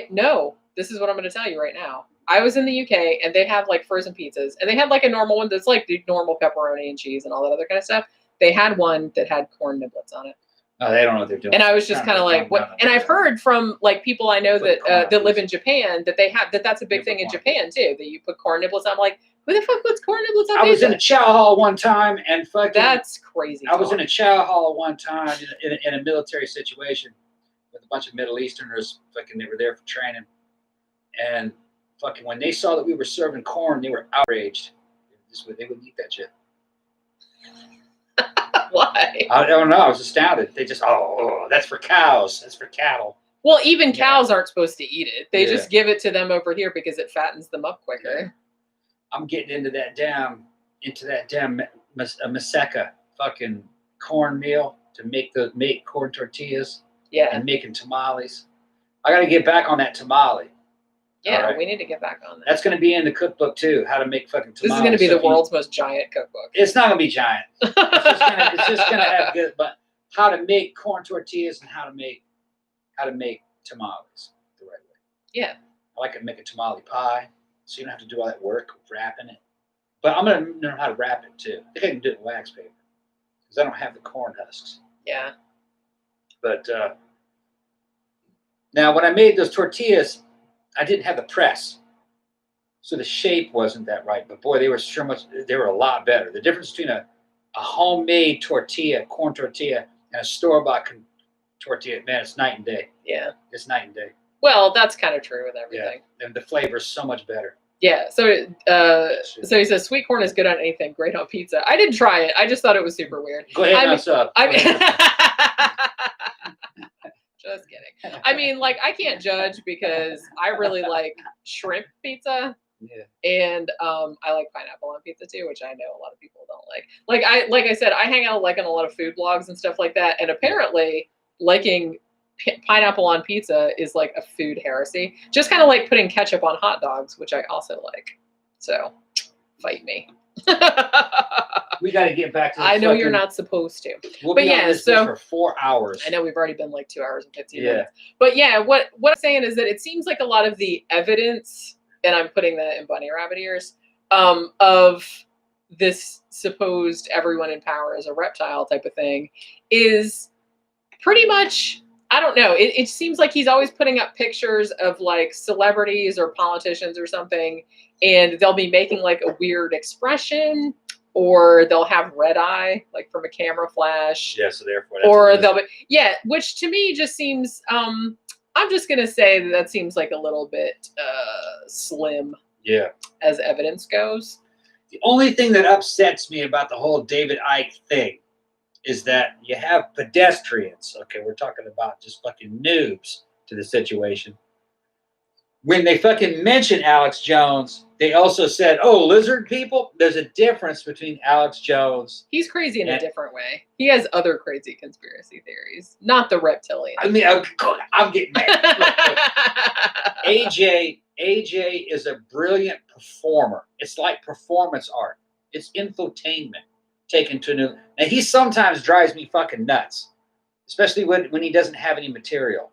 corn. This is what I'm going to tell you right now. I was in the UK and they have like frozen pizzas and they had like a normal one that's like the normal pepperoni and cheese and all that other kind of stuff. They had one that had corn niblets on it. Oh, they don't know what they're doing. And I was just kind of like, what? And I've heard from like people I know that live in Japan that they have that's a big thing in Japan too, that you put corn niblets on. I'm like, who the fuck puts corn niblets on pizza? I was in a chow hall one time and fucking. That's crazy. I was in a chow hall one time in a military situation with a bunch of Middle Easterners. Fucking, they were there for training, and fucking when they saw that we were serving corn, they were outraged. They wouldn't eat that shit. Why? I don't know. I was astounded. They just, that's for cows. That's for cattle. Well, even cows aren't supposed to eat it. They just give it to them over here because it fattens them up quicker. Yeah. I'm getting into that damn Maseka fucking cornmeal to make corn tortillas. Yeah. And making tamales. I got to get back on that tamale. Yeah, we need to get back on that. That's going to be in the cookbook too. How to make fucking tamales. This is going to be the world's most giant cookbook. It's not going to be giant. It's just going to have good, but how to make corn tortillas and how to make tamales the right way. Yeah. I like to make a tamale pie, so you don't have to do all that work of wrapping it. But I'm going to learn how to wrap it too. I think I can do it in wax paper because I don't have the corn husks. Yeah. But now when I made those tortillas, I didn't have the press, so the shape wasn't that right. But boy, they were a lot better. The difference between a homemade tortilla, corn tortilla, and a store-bought tortilla, man, it's night and day. Yeah, it's night and day. Well, that's kind of true with everything. Yeah, and the flavor is so much better. Yeah. So he says sweet corn is good on anything, great on pizza. I didn't try it. I just thought it was super weird. Go ahead, mess up. Just kidding. I mean, like, I can't judge because I really like shrimp pizza. Yeah. And I like pineapple on pizza too, which I know a lot of people don't like. Like I said, I hang out like on a lot of food blogs and stuff like that. And apparently liking pineapple on pizza is like a food heresy. Just kind of like putting ketchup on hot dogs, which I also like. So fight me. We got to get back to this. I know you're not supposed to. We'll be on this for 4 hours. I know we've already been like 2 hours and 15 minutes. But yeah, what I'm saying is that it seems like a lot of the evidence, and I'm putting that in bunny rabbit ears, of this supposed everyone in power is a reptile type of thing is pretty much, I don't know. It seems like he's always putting up pictures of like celebrities or politicians or something, and they'll be making like a weird expression, or they'll have red eye, like from a camera flash. Yeah, so therefore, or they'll be, yeah, which to me just seems, I'm just going to say that seems like a little bit slim. Yeah. As evidence goes. The only thing that upsets me about the whole David Icke thing is that you have pedestrians. Okay, we're talking about just fucking noobs to the situation. When they fucking mention Alex Jones, they also said, "Oh, lizard people." There's a difference between Alex Jones. He's crazy in a different way. He has other crazy conspiracy theories, not the reptilian. I mean, I'm getting mad. AJ is a brilliant performer. It's like performance art. It's infotainment taken to a new. Now he sometimes drives me fucking nuts, especially when he doesn't have any material.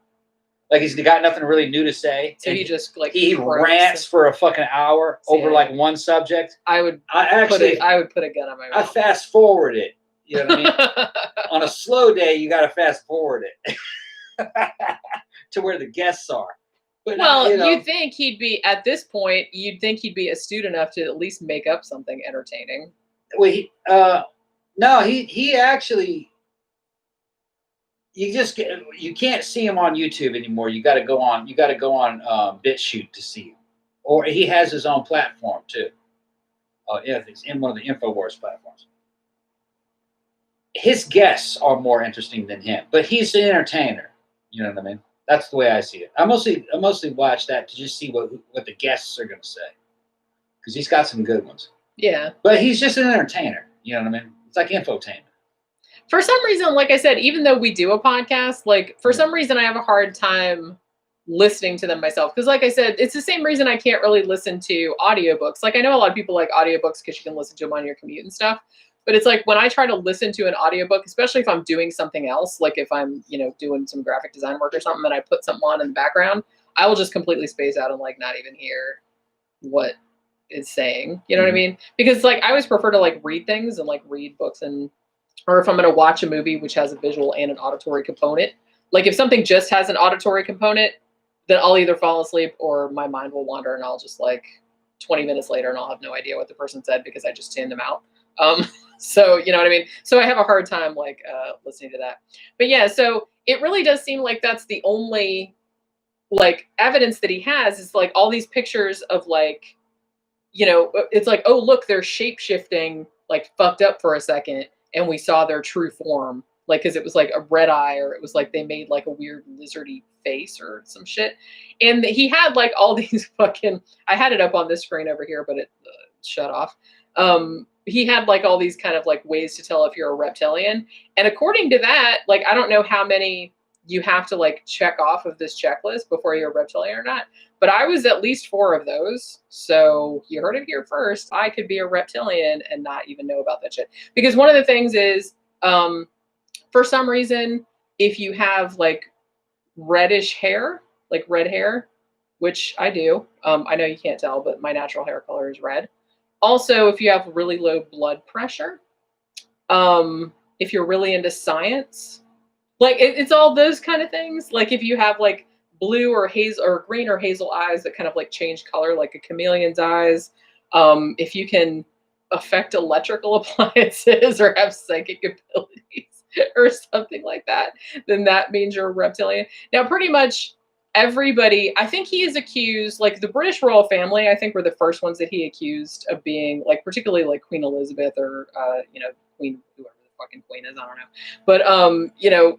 Like he's got nothing really new to say. So he just like he rants for a fucking hour over like one subject. I would put a gun on my mouth. I fast forward it. You know what I mean? On a slow day, you got to fast forward it to where the guests are. But well, you'd think he'd be at this point. You'd think he'd be astute enough to at least make up something entertaining. Well, no, he actually. You can't see him on YouTube anymore. You got to go on BitChute to see him, or he has his own platform too. Yeah, it's in one of the InfoWars platforms. His guests are more interesting than him, but he's an entertainer. You know what I mean? That's the way I see it. I mostly watch that to just see what the guests are going to say, because he's got some good ones. Yeah, but he's just an entertainer. You know what I mean? It's like infotainment. For some reason, like I said, even though we do a podcast, like for some reason I have a hard time listening to them myself. Because like I said, it's the same reason I can't really listen to audiobooks. Like I know a lot of people like audiobooks because you can listen to them on your commute and stuff. But it's like when I try to listen to an audiobook, especially if I'm doing something else, like if I'm, doing some graphic design work or something and I put something on in the background, I will just completely space out and like not even hear what is saying. You know what I mean? Because like I always prefer to like read things and like read books or if I'm going to watch a movie which has a visual and an auditory component, like if something just has an auditory component, then I'll either fall asleep or my mind will wander and I'll just like 20 minutes later and I'll have no idea what the person said because I just tuned them out. So, you know what I mean? So I have a hard time like listening to that. But yeah, so it really does seem like that's the only like evidence that he has is like all these pictures of like, it's like, oh, look, they're shape-shifting, like fucked up for a second. And we saw their true form, like, because it was like a red eye, or it was like they made like a weird lizardy face or some shit. And he had like all these fucking, I had it up on this screen over here, but it shut off. He had like all these kind of like ways to tell if you're a reptilian. And according to that, like, I don't know how many you have to like check off of this checklist before you're a reptilian or not. But I was at least 4 of those. So you heard it here first. I could be a reptilian and not even know about that shit. Because one of the things is, for some reason, if you have like reddish hair, like red hair, which I do, I know you can't tell, but my natural hair color is red. Also, if you have really low blood pressure, if you're really into science, like it's all those kind of things. Like if you have like blue or hazel or green or hazel eyes that kind of like change color, like a chameleon's eyes. If you can affect electrical appliances or have psychic abilities or something like that, then that means you're a reptilian. Now, pretty much everybody, I think he is accused, like the British royal family, I think were the first ones that he accused of being like, particularly like Queen Elizabeth or, Queen, whoever fucking queen is, I don't know, but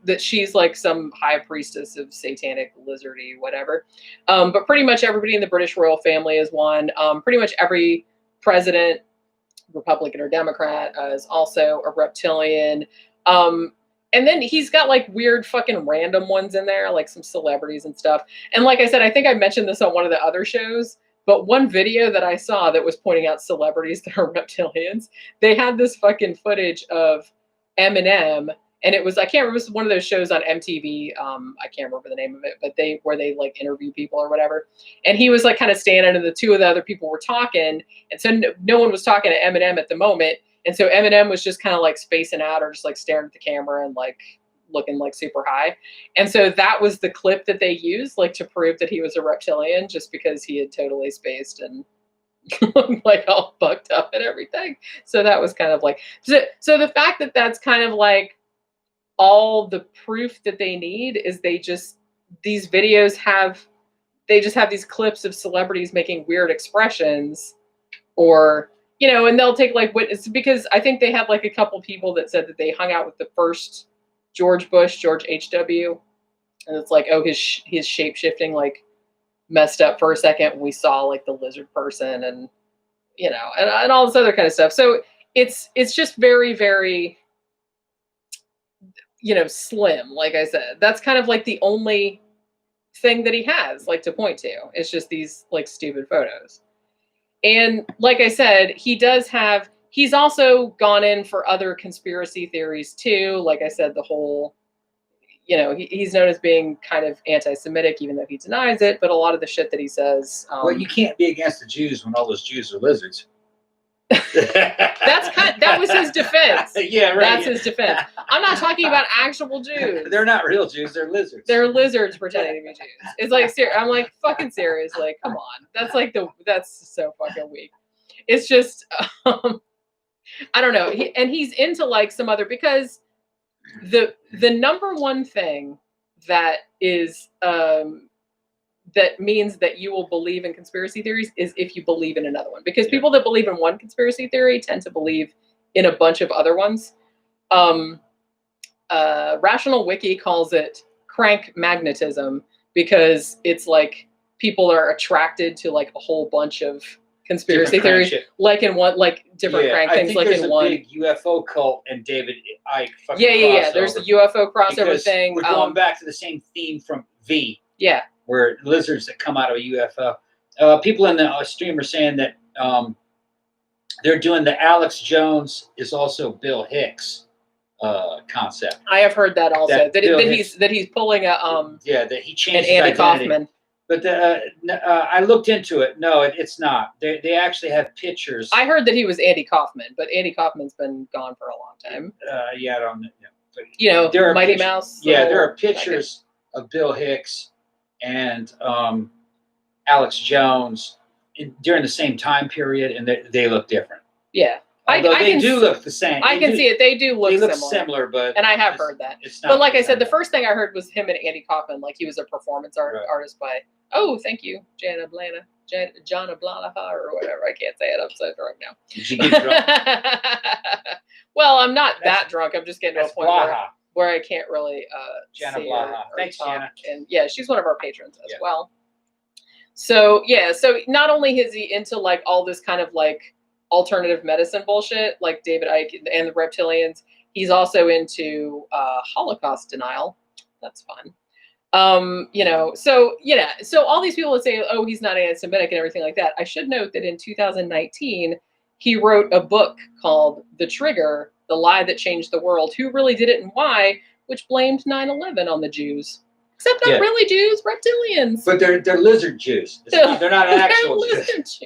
that she's like some high priestess of satanic lizardy whatever, but pretty much everybody in the British royal family is one. Pretty much every president, Republican or Democrat, is also a reptilian. And then he's got like weird fucking random ones in there, like some celebrities and stuff. And like I said, I think I mentioned this on one of the other shows, but one video that I saw that was pointing out celebrities that are reptilians, they had this fucking footage of Eminem And it was, I can't remember, it was one of those shows on MTV. I can't remember the name of it, but where they like interview people or whatever. And he was like kind of standing, and the two of the other people were talking. And so no one was talking to Eminem at the moment. And so Eminem was just kind of like spacing out or just like staring at the camera and like looking like super high. And so that was the clip that they used like to prove that he was a reptilian, just because he had totally spaced and like all fucked up and everything. So that was kind of like, so the fact that that's kind of like all the proof that they need is these videos have these clips of celebrities making weird expressions, or, you know, and they'll take like witness, because I think they had like a couple people that said that they hung out with the first George H.W. And it's like, oh, his shape shifting like messed up for a second when we saw like the lizard person, and, you know, and all this other kind of stuff. So it's just very, very, you know, slim. Like I said, that's kind of like the only thing that he has like to point to. It's just these like stupid photos. And like I said, he's also gone in for other conspiracy theories too. Like I said, the whole, you know, he's known as being kind of anti-Semitic, even though he denies it. But a lot of the shit that he says. Well, you can't be against the Jews when all those Jews are lizards. That was his defense. Yeah, right. That's his defense. I'm not talking about actual Jews. They're not real Jews. They're lizards. They're lizards pretending to be Jews. It's like, I'm like, fucking serious. Like, come on. That's so fucking weak. It's just, I don't know. He's into like some other, because the number one thing that is, that means that you will believe in conspiracy theories is if you believe in another one. Because people that believe in one conspiracy theory tend to believe in a bunch of other ones. Rational Wiki calls it crank magnetism, because it's like people are attracted to like a whole bunch of conspiracy theories, like in one, like different crank things, like in one. Big UFO cult and David Icke. Yeah. There's the UFO crossover thing. We're going back to the same theme from V. Yeah. Where lizards that come out of a UFO. People in the stream are saying that they're doing the Alex Jones is also Bill Hicks concept. I have heard that also. That he's pulling a that he changed an Andy his identity. Kaufman. But I looked into it. No, it's not. They actually have pictures. I heard that he was Andy Kaufman, but Andy Kaufman's been gone for a long time. I don't know. But, you know, there are Mighty Mouse. Yeah, there are pictures of Bill Hicks and Alex Jones during the same time period, and they look different. Yeah. They do look the same. I can see it. They do look similar, but and I have heard that. But like I said, the first thing I heard was him and Andy Kaufman, like he was a performance artist by. Oh, thank you, Jana Blanaha, or whatever. I can't say it. I'm so drunk now. Did you get drunk? Well, I'm not that drunk. I'm just getting to a point where I can't really Jana see Blaha. Thanks, talk. Jana. And yeah, she's one of our patrons as well. So yeah, so not only is he into like all this kind of like alternative medicine bullshit, like David Icke and the Reptilians, he's also into Holocaust denial. That's fun. You know, so all these people that say, oh, he's not anti-Semitic and everything like that. I should note that in 2019, he wrote a book called The Trigger, The Lie That Changed the World, Who Really Did It and Why, which blamed 9/11 on the Jews. Except not really Jews, reptilians. But they're lizard Jews. They're not actual Jews.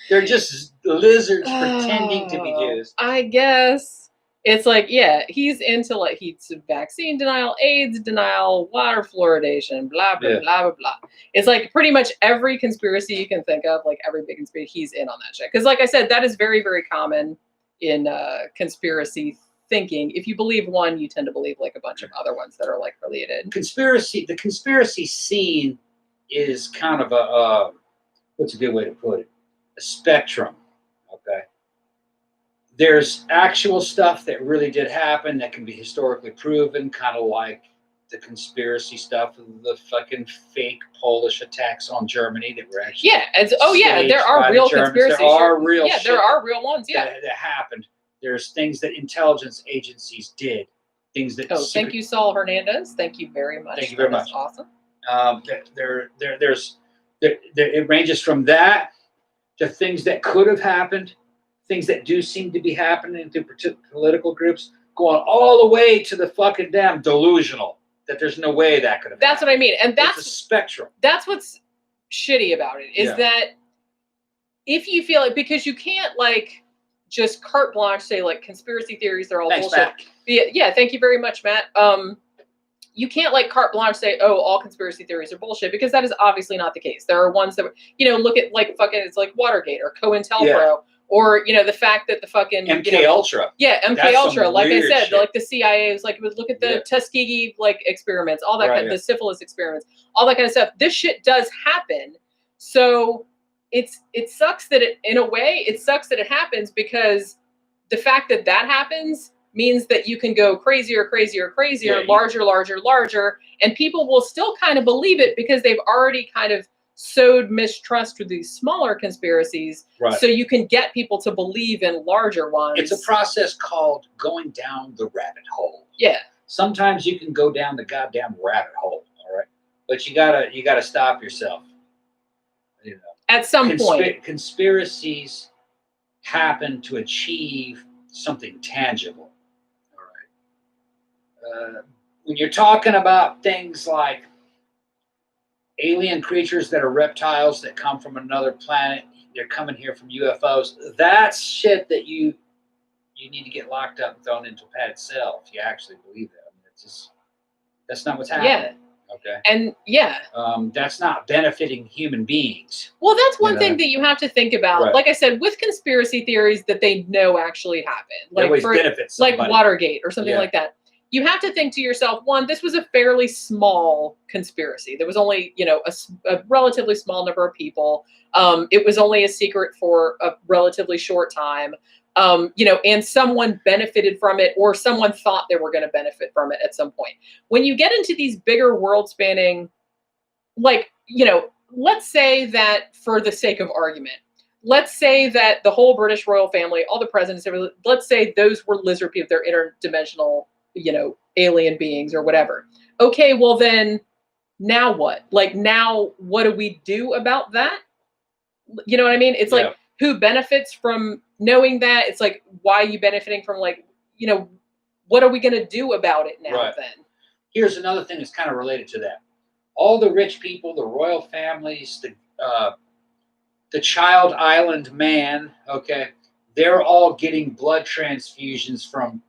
They're just lizards pretending to be Jews. I guess. It's like, yeah, he's into like he's vaccine denial, AIDS denial, water fluoridation, blah, blah, blah, blah, blah. It's like pretty much every conspiracy you can think of, like every big conspiracy, he's in on that shit. Because like I said, that is very, very common in conspiracy thinking. If you believe one, you tend to believe like a bunch of other ones that are like related. The conspiracy scene is kind of a, what's a good way to put it? A spectrum, okay? There's actual stuff that really did happen that can be historically proven, kind of like the conspiracy stuff, the fucking fake Polish attacks on Germany that were actually there are real conspiracies. There are real there are real ones, that happened. There's things that intelligence agencies did, things that. Oh, thank you, Saul Hernandez. Thank you very much. Thank you very much. Awesome. It ranges from that to things that could have happened, things that do seem to be happening to political groups. going all the way to the fucking damn delusional that there's no way that could have That's happened. what I mean. And that's it's a spectrum. That's what's shitty about it, is that if you feel like, because you can't like just carte blanche say like conspiracy theories, they're all bullshit. Yeah, thank you very much, Matt. You can't like carte blanche say, oh, all conspiracy theories are bullshit, because that is obviously not the case. There are ones that, look at like fucking, it's like Watergate or COINTELPRO, or, the fact that the fucking MK Ultra. Yeah, MK Ultra. Like I said, like the CIA is like, look at the Tuskegee like experiments, all that kind of, the syphilis experiments, all that kind of stuff. This shit does happen. So it sucks that it sucks that it happens, because the fact that happens means that you can go crazier, larger, and people will still kind of believe it because they've already kind of sowed mistrust with these smaller conspiracies. Right. So you can get people to believe in larger ones. It's a process called going down the rabbit hole. Yeah. Sometimes you can go down the goddamn rabbit hole, all right? But you gotta stop yourself. At some point. Conspiracies happen to achieve something tangible. When you're talking about things like alien creatures that are reptiles that come from another planet, they're coming here from UFOs, that's shit that you need to get locked up and thrown into a padded cell if you actually believe that. I mean, that's not what's happening. Yeah. Okay. And that's not benefiting human beings. Well, that's one thing that you have to think about. Right. Like I said, with conspiracy theories that they know actually happened, like like Watergate or something like that. You have to think to yourself, one, this was a fairly small conspiracy. There was only, a relatively small number of people. It was only a secret for a relatively short time. And someone benefited from it, or someone thought they were going to benefit from it at some point. When you get into these bigger world spanning, like, let's say that for the sake of argument, let's say that the whole British royal family, all the presidents, let's say those were lizard people, they're interdimensional, alien beings or whatever. Okay, well then, now what? Like, now what do we do about that? You know what I mean? It's like, who benefits from knowing that? It's like, why are you benefiting from, like, what are we going to do about it now then? Here's another thing that's kind of related to that. All the rich people, the royal families, the Child Island man, okay, they're all getting blood transfusions from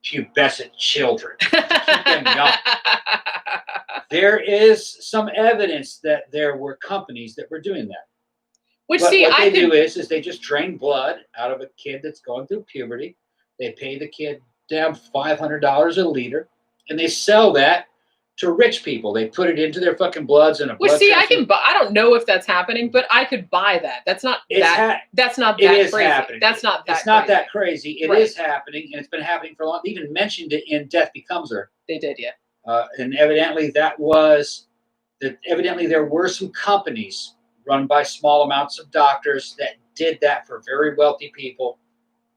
pubescent children to keep them young. There is some evidence that there were companies that were doing that. Which, what they do is they just drain blood out of a kid that's going through puberty. They pay the kid down $500 a liter, and they sell that to rich people. They put it into their fucking bloods and I don't know if that's happening, but I could buy that. That's not that crazy. Happening. That's not that. It's not that crazy. It is happening, and it's been happening for a long. They even mentioned it in Death Becomes Her. They did, yeah. And evidently evidently there were some companies run by small amounts of doctors that did that for very wealthy people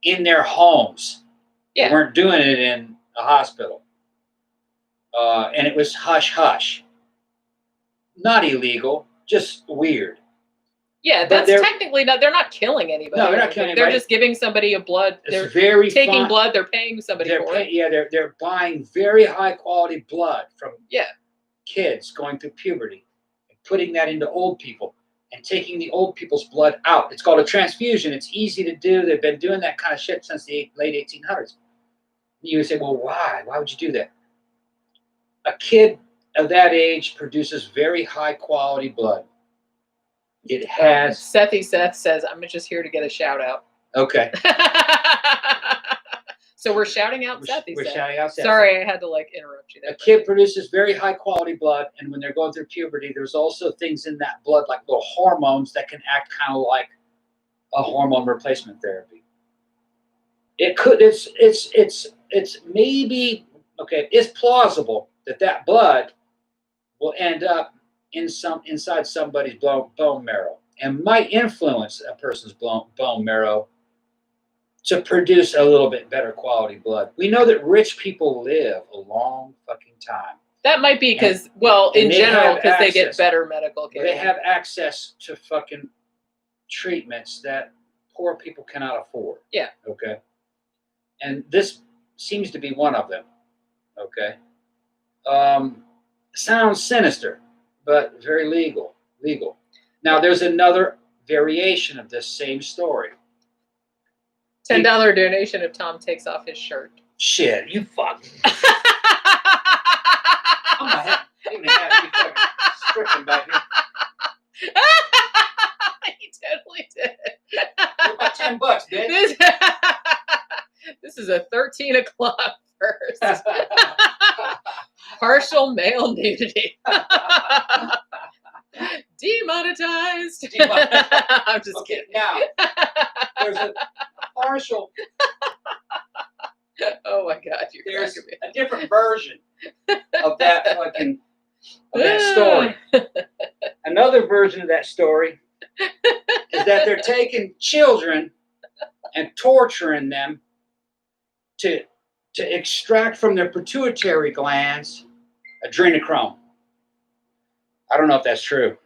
in their homes. Yeah. They weren't doing it in a hospital. And it was hush-hush. Not illegal, just weird. Yeah, that's technically not. They're not killing anybody. No, they're not killing anybody. They're just giving somebody a blood. They're taking blood. They're paying somebody for it. Yeah, they're buying very high-quality blood from kids going through puberty and putting that into old people and taking the old people's blood out. It's called a transfusion. It's easy to do. They've been doing that kind of shit since the late 1800s. You would say, well, why? Why would you do that? A kid of that age produces very high quality blood. It has. Seth says, I'm just here to get a shout out. Okay. So we're shouting out Seth. We're shouting out Seth. Sorry, I had to interrupt you there. A kid produces very high quality blood, and when they're going through puberty, there's also things in that blood, like little hormones that can act kind of like a hormone replacement therapy. It's maybe, okay, it's plausible that blood will end up inside somebody's bone marrow and might influence a person's bone marrow to produce a little bit better quality blood. We know that rich people live a long fucking time. That might be because, in general, because they get better medical care. They have access to fucking treatments that poor people cannot afford. Yeah. Okay. And this seems to be one of them. Okay. Sounds sinister, but very legal. Now, there's another variation of this same story. $10 donation if Tom takes off his shirt. Shit, you fuck. I'm gonna have you fucking stripping back here. He totally did. About $10, bitch. This is a 13 o'clock first. Partial male nudity. Demonetized. I'm just kidding. Now, there's a partial. Oh my God, there's a different version of that story. Another version of that story is that they're taking children and torturing them to extract from their pituitary glands adrenochrome. I don't know if that's true.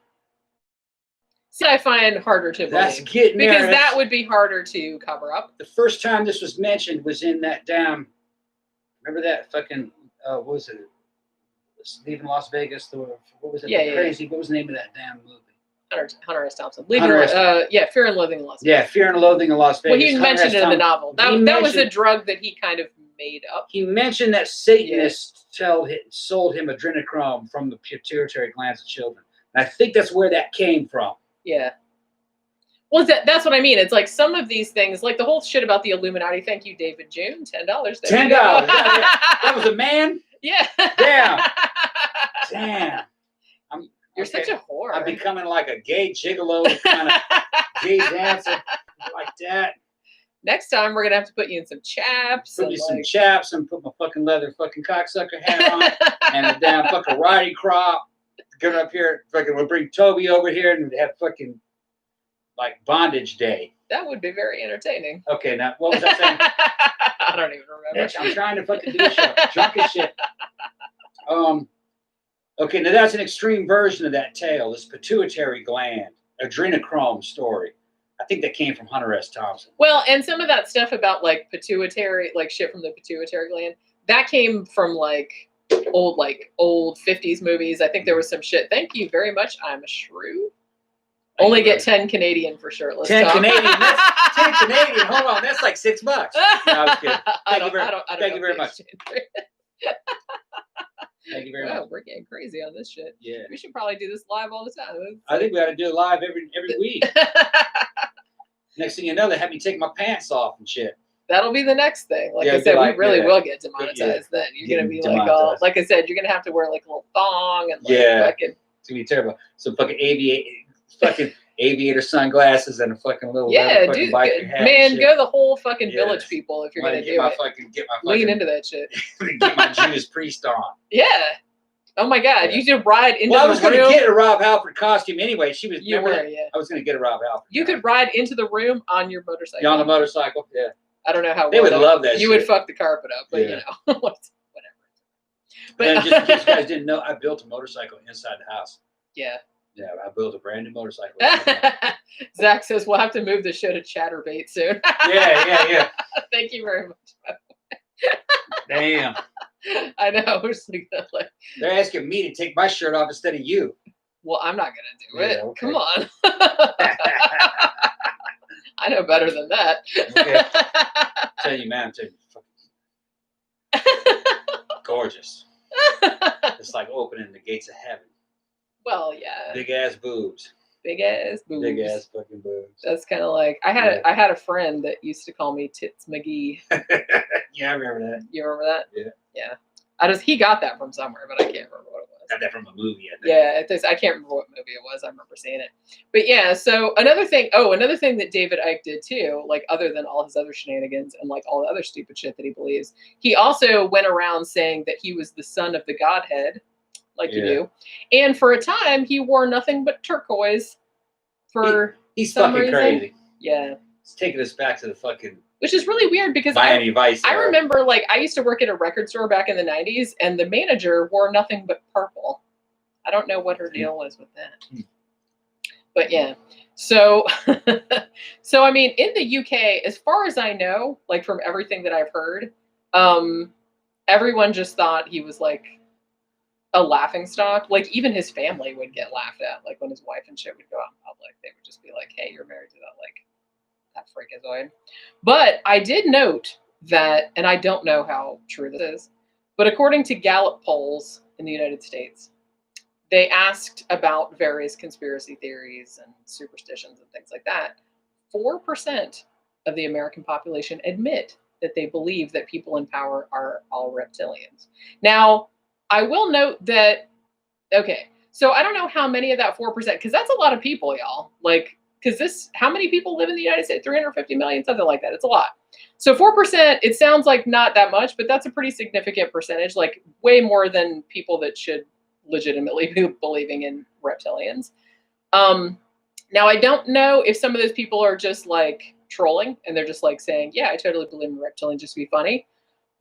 See, I find harder to believe because that would be harder to cover up. The first time this was mentioned was in that damn. Remember that fucking what was it? Leaving Las Vegas. What was it? Crazy. What was the name of that damn movie? Hunter S. Thompson. Fear and Loathing in Las Vegas. Yeah, Fear and Loathing in Las Vegas. Well, he mentioned it in the novel. That was a drug that he kind of made up. He mentioned that Satanists sold him adrenochrome from the pituitary glands of children. And I think that's where that came from. Yeah. Well, that's what I mean. It's like some of these things, like the whole shit about the Illuminati. Thank you, David June. $10. $10. That was a man? Yeah. Damn. You're such a whore. I'm becoming like a gay gigolo kind of gay dancer like that. Next time we're gonna have to put you in some chaps. Some chaps and put my fucking leather fucking cocksucker hat on and a damn fucking riding crop. Get up here, we'll bring Toby over here and have fucking like bondage day. That would be very entertaining. Okay, now what was I saying? I don't even remember. I'm trying to fucking do this shit. Drunk as shit. Okay, now that's an extreme version of that tale, this pituitary gland, adrenochrome story. I think that came from Hunter S. Thompson. Well, and some of that stuff about like pituitary, like shit from the pituitary gland, that came from like old 50s movies. I think there was some shit. Thank you very much. I'm a shrew. Only get 10 Canadian for shirtless. 10 Canadian. That's 10 Canadian. Hold on, that's like $6. No, I was kidding. Thank you very much. Thank you very much. We're getting crazy on this shit. Yeah. We should probably do this live all the time. I think we ought to do it live every week. Next thing you know, they have me take my pants off and shit. That'll be the next thing. Like I said, we really will get demonetized then. You're going to be like, like I said, you're going to have to wear like a little thong and fucking. It's going to be terrible. Some fucking aviator sunglasses and a fucking little dude, man, go the whole fucking village, people, if you're gonna do it. Lean into that shit. Get my Judas Priest on. Yeah. Oh my God, you should ride into the room. Well, I was gonna get a Rob Halford costume anyway. I was gonna get a Rob Halford. You could ride into the room on your motorcycle. Yeah, on the motorcycle. Yeah. I don't know how they would love that. You would fuck the carpet up, but you know, whatever. But just in case you guys didn't know, I built a motorcycle inside the house. Yeah. Yeah, I built a brand new motorcycle. Zach says we'll have to move the show to Chatterbait soon. Yeah. Thank you very much. Damn. I know. They're asking me to take my shirt off instead of you. Well, I'm not going to do it. Okay. Come on. I know better than that. Okay. Tell you, man, gorgeous. It's like opening the gates of heaven. Well, yeah. Big ass boobs. Big ass fucking boobs. That's kind of like I had a friend that used to call me Tits McGee. Yeah, I remember that. You remember that? Yeah. He got that from somewhere, but I can't remember what it was. Got that from a movie, I think. Yeah, I can't remember what movie it was. I remember seeing it. But yeah, so another thing that David Icke did too, like other than all his other shenanigans and like all the other stupid shit that he believes, he also went around saying that he was the son of the Godhead. Like you do. And for a time, he wore nothing but turquoise for he's some fucking reason. crazy. Yeah. It's taking us back to the fucking... Which is really weird because Miami Vice. I remember, like, I used to work at a record store back in the 90s, and the manager wore nothing but purple. I don't know what her deal was with that. But yeah. So, I mean, in the UK, as far as I know, like from everything that I've heard, everyone just thought he was like a laughingstock. Like even his family would get laughed at. Like when his wife and shit would go out in public, they would just be like, "Hey, you're married to that freakazoid." But I did note that, and I don't know how true this is, but according to Gallup polls in the United States, they asked about various conspiracy theories and superstitions and things like that. 4% of the American population admit that they believe that people in power are all reptilians. Now, I will note that, okay, so I don't know how many of that 4%, because that's a lot of people, y'all. Like, because how many people live in the United States? 350 million, something like that. It's a lot. So 4%, it sounds like not that much, but that's a pretty significant percentage, like way more than people that should legitimately be believing in reptilians. Now, I don't know if some of those people are just like trolling and they're just like saying, yeah, I totally believe in reptilians just to be funny.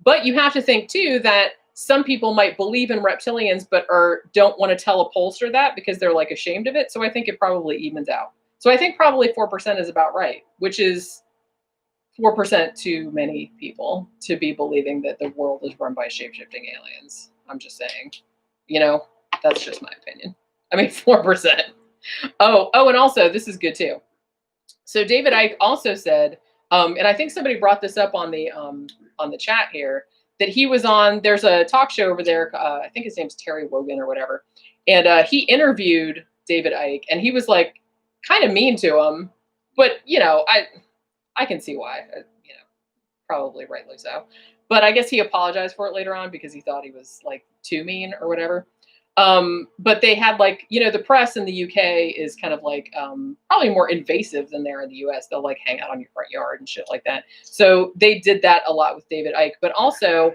But you have to think too that some people might believe in reptilians but don't want to tell a pollster that because they're like ashamed of it. So I think it probably evens out. So I think probably 4% is about right, which is 4% too many people to be believing that the world is run by shape-shifting aliens. I'm just saying, that's just my opinion. I mean, 4%. Oh, and also this is good too. So David Icke also said, and I think somebody brought this up on the chat here, that he was on, there's a talk show over there, I think his name's Terry Wogan or whatever, and he interviewed David Icke, and he was like kind of mean to him, but I can see why, probably rightly so. But I guess he apologized for it later on because he thought he was like too mean or whatever. But they had like, the press in the UK is kind of like probably more invasive than they're in the US. They'll like hang out on your front yard and shit like that. So they did that a lot with David Icke. But also,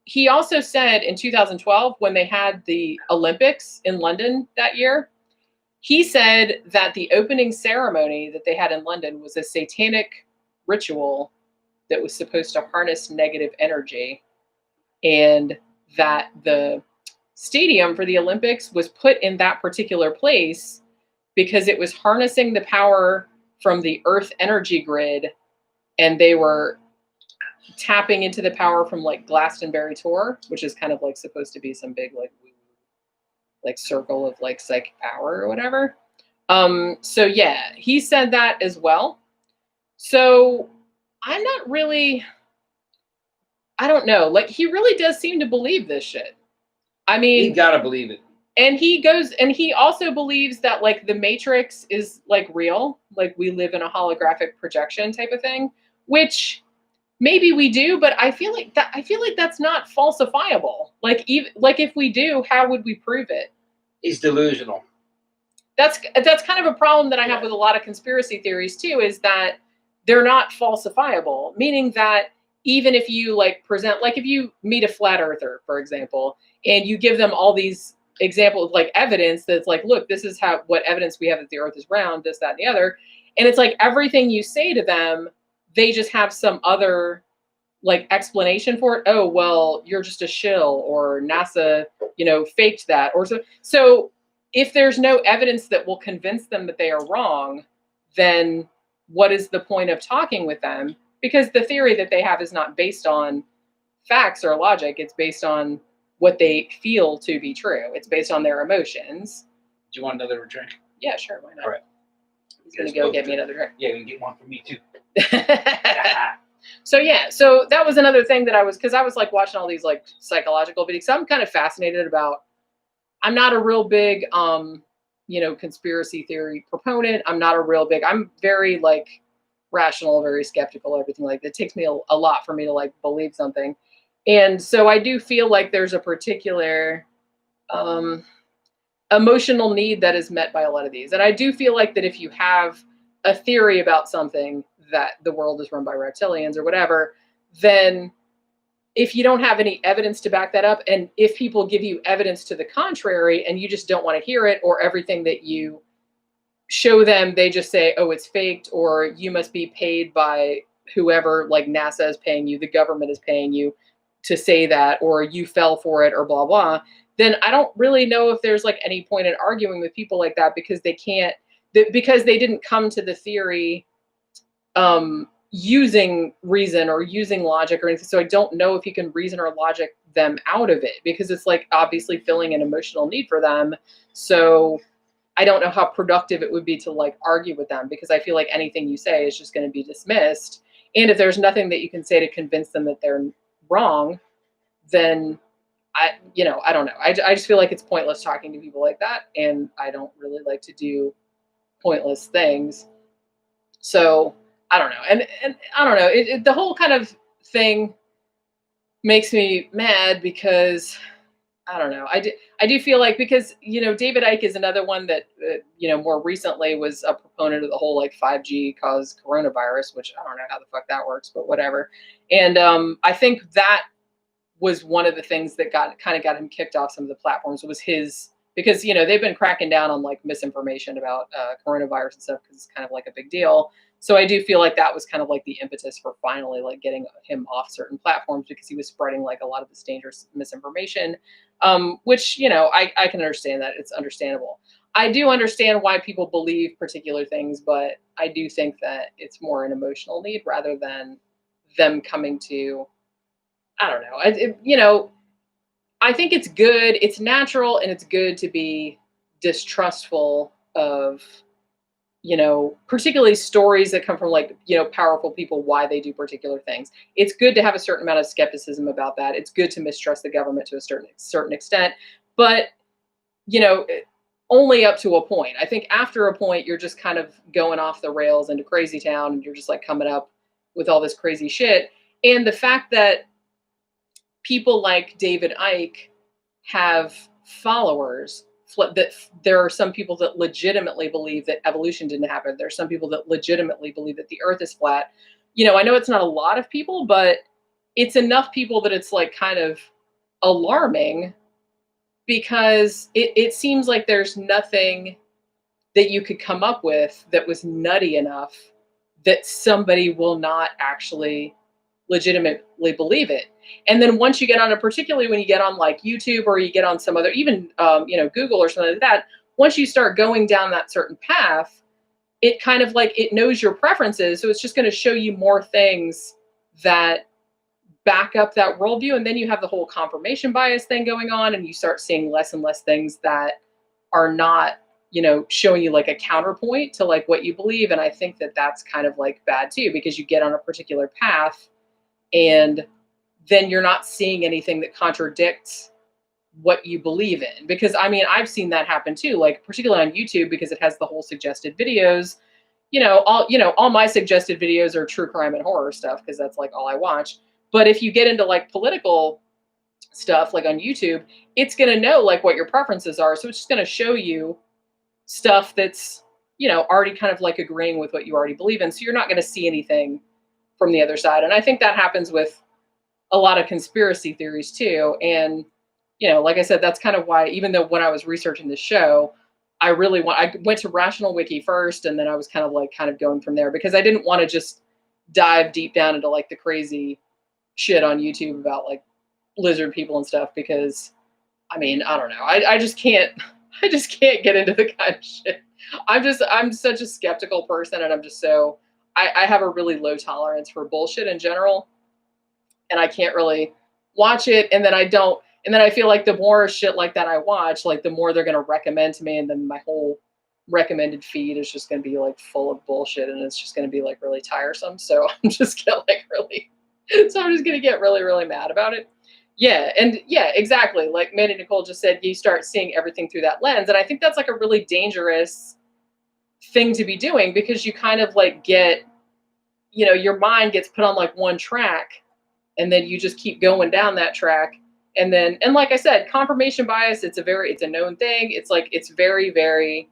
he also said in 2012, when they had the Olympics in London that year, he said that the opening ceremony that they had in London was a satanic ritual that was supposed to harness negative energy, and that the stadium for the Olympics was put in that particular place because it was harnessing the power from the Earth energy grid, and they were tapping into the power from like Glastonbury Tor, which is kind of like supposed to be some big like circle of like psychic power or whatever. So yeah, he said that as well. So I'm not really, I don't know. Like he really does seem to believe this shit. I mean, you gotta believe it. And he also believes that like the Matrix is like real, like we live in a holographic projection type of thing, which maybe we do, but I feel like that's not falsifiable. Like even like if we do, how would we prove it? He's delusional. That's kind of a problem that I have with a lot of conspiracy theories too, is that they're not falsifiable, meaning that even if you like present, like if you meet a flat earther, for example, and you give them all these examples, like evidence that's like, look, this is what evidence we have that the earth is round, this, that, and the other. And it's like everything you say to them, they just have some other like explanation for it. Oh, well, you're just a shill, or NASA, faked that, or so. So if there's no evidence that will convince them that they are wrong, then what is the point of talking with them? Because the theory that they have is not based on facts or logic. It's based on what they feel to be true. It's based on their emotions. Do you want another drink? Yeah, sure. Why not? All right. He's going to go get me another drink. Yeah, you can get one for me too. So that was another thing that I was like watching all these like psychological videos. So I'm kind of fascinated about, I'm not a real big, conspiracy theory proponent. I'm very like rational, very skeptical, everything like that. It takes me a lot for me to like believe something. And so I do feel like there's a particular emotional need that is met by a lot of these. And I do feel like that if you have a theory about something, that the world is run by reptilians or whatever, then if you don't have any evidence to back that up, and if people give you evidence to the contrary and you just don't want to hear it, or everything that you show them, they just say, oh, it's faked, or you must be paid by whoever, like NASA is paying you, the government is paying you to say that, or you fell for it, or blah, blah, then I don't really know if there's like any point in arguing with people like that, because they didn't come to the theory using reason or using logic or anything. So I don't know if you can reason or logic them out of it, because it's like obviously filling an emotional need for them. So I don't know how productive it would be to like argue with them, because I feel like anything you say is just going to be dismissed. And if there's nothing that you can say to convince them that they're wrong, then I don't know. I just feel like it's pointless talking to people like that. And I don't really like to do pointless things. So I don't know. And I don't know. The whole kind of thing makes me mad, because I don't know. I do feel like, because, David Icke is another one that, more recently was a proponent of the whole like 5G caused coronavirus, which I don't know how the fuck that works, but whatever. And I think that was one of the things that got him kicked off some of the platforms, was his, because, they've been cracking down on like misinformation about coronavirus and stuff, because it's kind of like a big deal. So I do feel like that was kind of like the impetus for finally like getting him off certain platforms, because he was spreading like a lot of this dangerous misinformation, which, I can understand that. It's understandable. I do understand why people believe particular things, but I do think that it's more an emotional need rather than them coming to, I don't know. I think it's good. It's natural, and it's good to be distrustful of, particularly stories that come from like, powerful people, why they do particular things. It's good to have a certain amount of skepticism about that. It's good to mistrust the government to a certain extent, but, only up to a point. I think after a point, you're just kind of going off the rails into crazy town, and you're just like coming up with all this crazy shit. And the fact that people like David Icke have followers, that there are some people that legitimately believe that evolution didn't happen. There's some people that legitimately believe that the earth is flat. I know it's not a lot of people, but it's enough people that it's like kind of alarming, because it seems like there's nothing that you could come up with that was nutty enough that somebody will not actually legitimately believe it. And then once you get on it, particularly when you get on like YouTube, or you get on some other, even, Google or something like that, once you start going down that certain path, it kind of like, it knows your preferences. So it's just going to show you more things that back up that worldview. And then you have the whole confirmation bias thing going on, and you start seeing less and less things that are not, showing you like a counterpoint to like what you believe. And I think that that's kind of like bad too, because you get on a particular path, and then you're not seeing anything that contradicts what you believe in. Because I mean, I've seen that happen too, like particularly on YouTube, because it has the whole suggested videos. All my suggested videos are true crime and horror stuff, because that's like all I watch. But if you get into like political stuff, like on YouTube, it's going to know like what your preferences are. So it's just going to show you stuff that's, already kind of like agreeing with what you already believe in. So you're not going to see anything from the other side. And I think that happens with a lot of conspiracy theories too. And, like I said, that's kind of why, even though when I was researching the show, I went to Rational Wiki first, and then I was kind of going from there, because I didn't want to just dive deep down into like the crazy shit on YouTube about like lizard people and stuff, because I mean, I don't know. I just can't get into the kind of shit. I'm such a skeptical person, and I'm just so, I have a really low tolerance for bullshit in general, and I can't really watch it. And then I feel like the more shit like that I watch, like the more they're going to recommend to me. And then my whole recommended feed is just going to be like full of bullshit, and it's just going to be like really tiresome. So I'm just going to get really, really mad about it. Yeah. And yeah, exactly. Like Mandy Nicole just said, you start seeing everything through that lens. And I think that's like a really dangerous thing to be doing, because you kind of like get, your mind gets put on like one track, and then you just keep going down that track. And like I said, confirmation bias, it's a known thing. It's like, it's very, very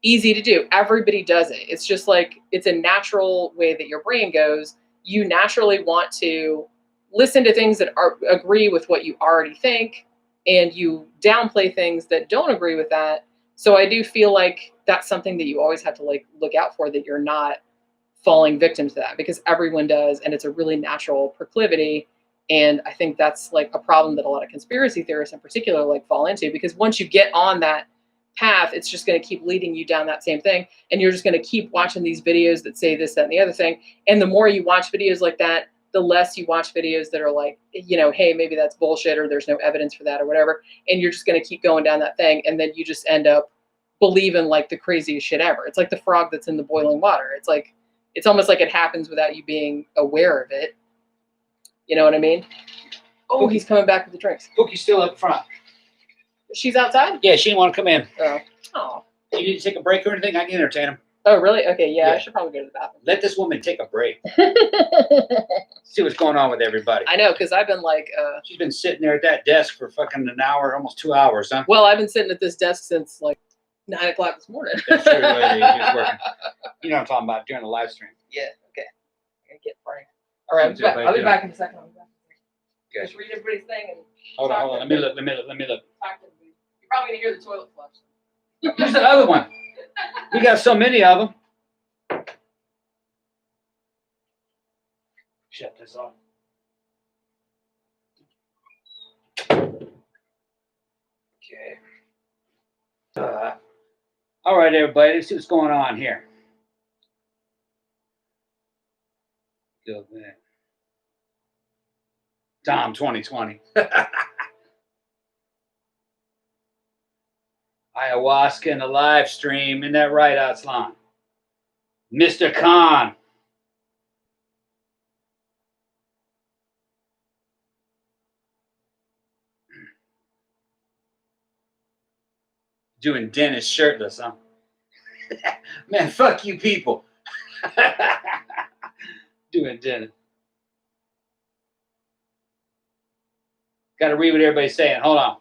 easy to do. Everybody does it. It's just like, it's a natural way that your brain goes. You naturally want to listen to things that agree with what you already think, and you downplay things that don't agree with that. So I do feel like that's something that you always have to like look out for, that you're not falling victim to that, because everyone does, and it's a really natural proclivity. And I think that's like a problem that a lot of conspiracy theorists in particular like fall into, because once you get on that path, it's just going to keep leading you down that same thing. And you're just going to keep watching these videos that say this, that, and the other thing. And the more you watch videos like that, the less you watch videos that are like, you know, hey, maybe that's bullshit or there's no evidence for that or whatever. And you're just going to keep going down that thing. And then you just end up believing like the craziest shit ever. It's like the frog that's in the boiling water. It's like, it's almost like it happens without you being aware of it. You know what I mean? Oh, he's coming back with the drinks. Cookie's still up front. She's outside? Yeah, she didn't want to come in. Oh. You need to take a break or anything? I can entertain him. Oh, really? Okay, yeah, I should probably go to the bathroom. Let this woman take a break. See what's going on with everybody. I know, because I've been like... she's been sitting there at that desk for fucking an hour, almost 2 hours, huh? Well, I've been sitting at this desk since like 9 o'clock this morning. That's true. He's working. You know what I'm talking about, during the live stream. Yeah, okay. I'm going to get Frank. All right, I'll be back in a second. Okay. Just read everybody's thing and... Hold on. Let me look. Talk to everybody. You're probably going to hear the toilet flush. Here's the other one. We got so many of them. Shut this off. Okay. All right, everybody. Let's see what's going on here. Go there. Tom 2020. Ayahuasca in the live stream. Isn't that right, Aslan? Mr. Khan. Doing Dennis shirtless, huh? Man, fuck you people. Doing Dennis. Got to read what everybody's saying. Hold on.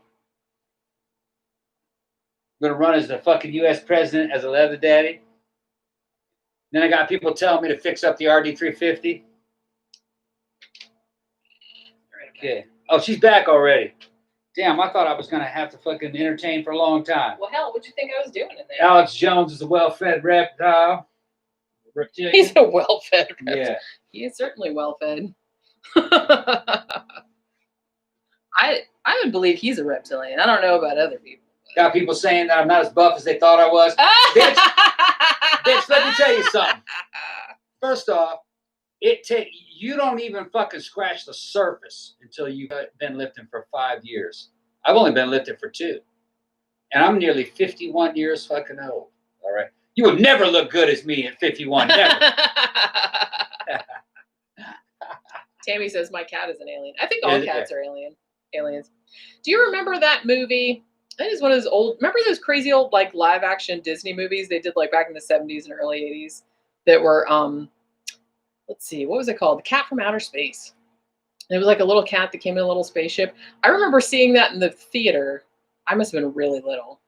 I'm going to run as the fucking U.S. president as a leather daddy. Then I got people telling me to fix up the RD350. Okay. Oh, she's back already. Damn, I thought I was going to have to fucking entertain for a long time. Well, hell, what'd you think I was doing in there? Alex Jones is a well-fed reptile. Reptilian. He's a well-fed reptile. Yeah. He is certainly well-fed. I would believe he's a reptilian. I don't know about other people. Got people saying that I'm not as buff as they thought I was. Bitch, let me tell you something. First off, you don't even fucking scratch the surface until you've been lifting for 5 years. I've only been lifting for 2. And I'm nearly 51 years fucking old. All right. You would never look good as me at 51. Never. Tammy says my cat is an alien. I think all cats are aliens. Do you remember that movie? I think it's one of those old, remember those crazy old like live action Disney movies they did like back in the 70s and early 80s that were, let's see, what was it called? The Cat from Outer Space. And it was like a little cat that came in a little spaceship. I remember seeing that in the theater. I must have been really little.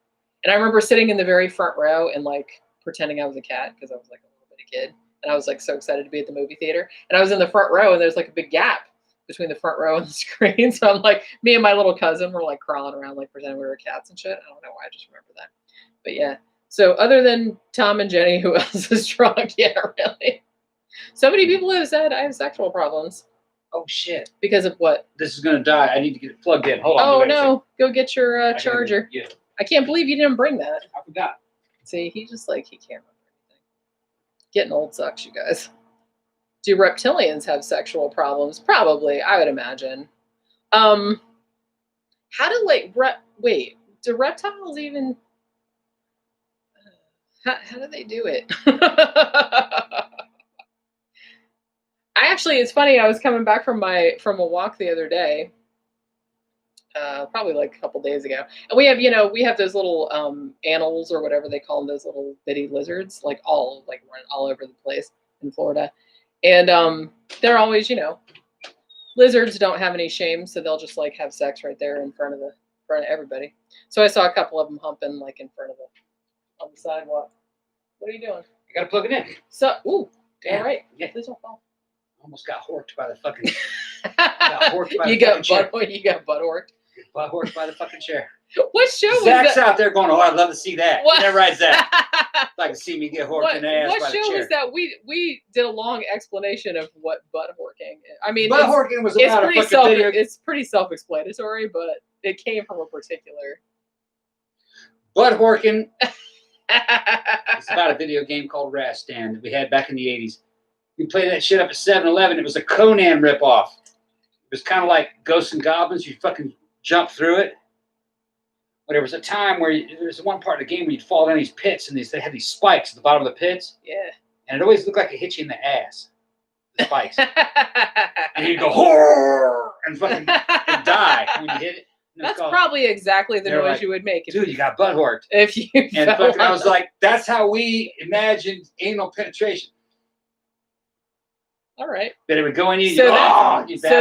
And I remember sitting in the very front row and like pretending I was a cat because I was like a little bitty kid. And I was like so excited to be at the movie theater. And I was in the front row and there's like a big gap between the front row and the screen. So I'm like, me and my little cousin were like crawling around, like pretending we were cats and shit. I don't know why, I just remember that. But yeah. So other than Tom and Jenny, who else is drunk? Yeah, really. So many people have said I have sexual problems. Oh shit. Because of what? This is going to die. I need to get it plugged in. Hold on. Oh no. Go get your charger. Yeah. I can't believe you didn't bring that. I forgot. See, he just like, he can't remember anything. Getting old sucks, you guys. Do reptilians have sexual problems? Probably, I would imagine. How do like wait? Do reptiles even? How do they do it? It's funny. I was coming back from a walk the other day, probably like a couple days ago, and we have those little animals or whatever they call them, those little bitty lizards, like running all over the place in Florida. And they're always, lizards don't have any shame, so they'll just like have sex right there in front of everybody. So I saw a couple of them humping like in front of on the sidewalk. What are you doing? You gotta plug it in. So, ooh, damn right. Yeah. Please don't fall. Almost got horked by the fucking. You got butt horked. Butt horked by the fucking chair. What show was Zach's that? out there going, oh, I'd love to see that. What? Never right, Zach. I'd like to see me get horked in the ass by the chair. What show was that? We did a long explanation of what butt horking is. I mean, butt horking was about a fucking video. It's pretty self-explanatory, but it came from a particular. Butt Horkin. It's about a video game called Rastan that we had back in the 80s. We played that shit up at 7-Eleven. It was a Conan ripoff. It was kind of like Ghosts and Goblins. You fucking jump through it. But there was a time where there was one part of the game where you'd fall down these pits, and they had these spikes at the bottom of the pits. Yeah. And it always looked like it hit you in the ass. The spikes. And you'd go, horror! And fucking and die when you hit it. That's probably exactly the noise you would make. Dude, you got butt horked. If you and fucking, I was like, that's how we imagined anal penetration. All right. That it would go in you. So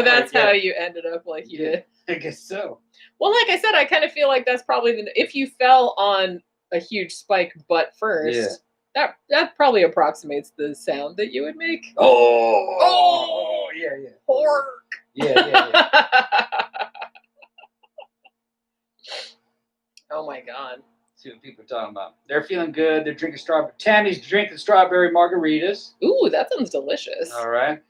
that's how you ended up like you did. I guess so. Well, like I said, I kind of feel like that's probably if you fell on a huge spike butt first, that probably approximates the sound that you would make. Oh, yeah. Hork. Yeah. Oh my God. See what people are talking about. They're feeling good. They're drinking strawberry. Tammy's drinking strawberry margaritas. Ooh, that sounds delicious. All right.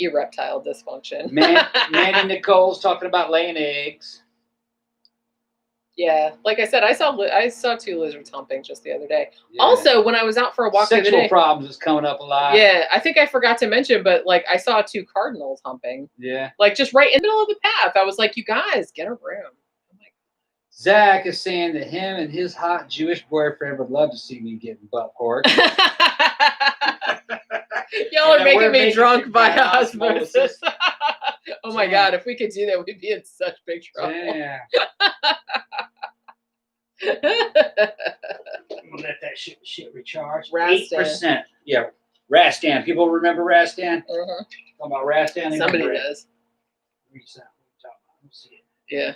Erectile dysfunction. Mandy Nicole's talking about laying eggs. Yeah, like I said, I saw 2 lizards humping just the other day. Yeah. Also, when I was out for a walk the other day, sexual problems is coming up a lot. Yeah, I think I forgot to mention, but like I saw 2 cardinals humping. Yeah, like just right in the middle of the path. I was like, "You guys, get a room." Zach is saying that him and his hot Jewish boyfriend would love to see me getting butt pork. Y'all are making me drunk by osmosis. Oh my God, if we could do that, we'd be in such big trouble. Yeah. I'm gonna let that shit recharge. 8%. Yeah. Rastan. People remember Rastan? Uh-huh. Talking about Rastan? Somebody does. Let's see it. Yeah.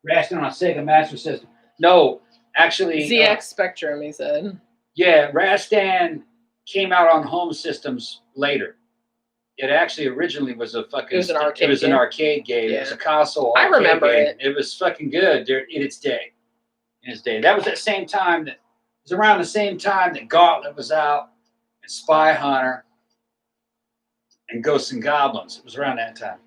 Rastan on a Sega Master System. No, actually. ZX Spectrum, he said. Yeah, Rastan came out on home systems later. It actually originally was a fucking. It was an arcade. It was an arcade game. Yeah. It was a console. I remember it. It was fucking good in its day. That was at the same time that. It was around the same time that Gauntlet was out, and Spy Hunter, and Ghosts and Goblins. It was around that time.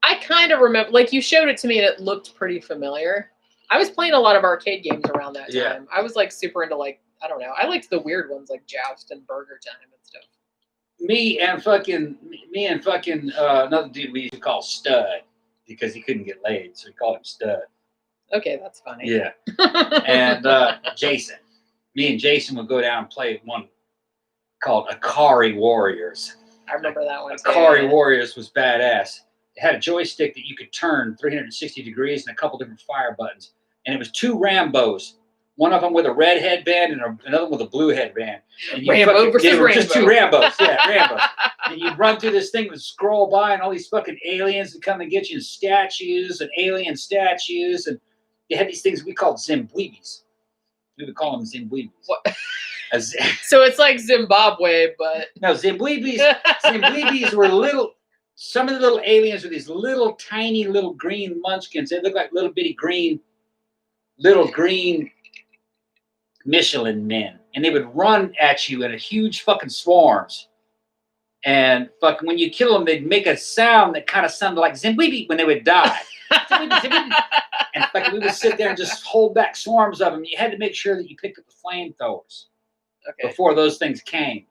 I kind of remember, like you showed it to me, and it looked pretty familiar. I was playing a lot of arcade games around that time. Yeah. I was like super into like. I don't know. I liked the weird ones like Joust and Burger Time and stuff. Me and fucking another dude we used to call Stud because he couldn't get laid, so we called him Stud. Okay, that's funny. Yeah. And Jason. Me and Jason would go down and play one called Akari Warriors. I remember that one. Akari Warriors was badass. It had a joystick that you could turn 360 degrees and a couple different fire buttons. And it was 2 Rambos. One of them with a red headband and another one with a blue headband. And Rambo versus Rambo. Just 2 Rambos. Yeah, Rambos. And you'd run through this thing and scroll by, and all these fucking aliens would come and get you, and statues and alien statues. And they had these things we called Zimbabwe's. We would call them Zimbabwe's. What? So it's like Zimbabwe, but no, Zimbabwe's were little. Some of the little aliens were these little tiny little green munchkins. They look like little bitty green Michelin men, and they would run at you in a huge fucking swarms. And fucking when you kill them, they'd make a sound that kind of sounded like Zimbabwe when they would die. And fucking we would sit there and just hold back swarms of them. You had to make sure that you picked up the flamethrowers before those things came.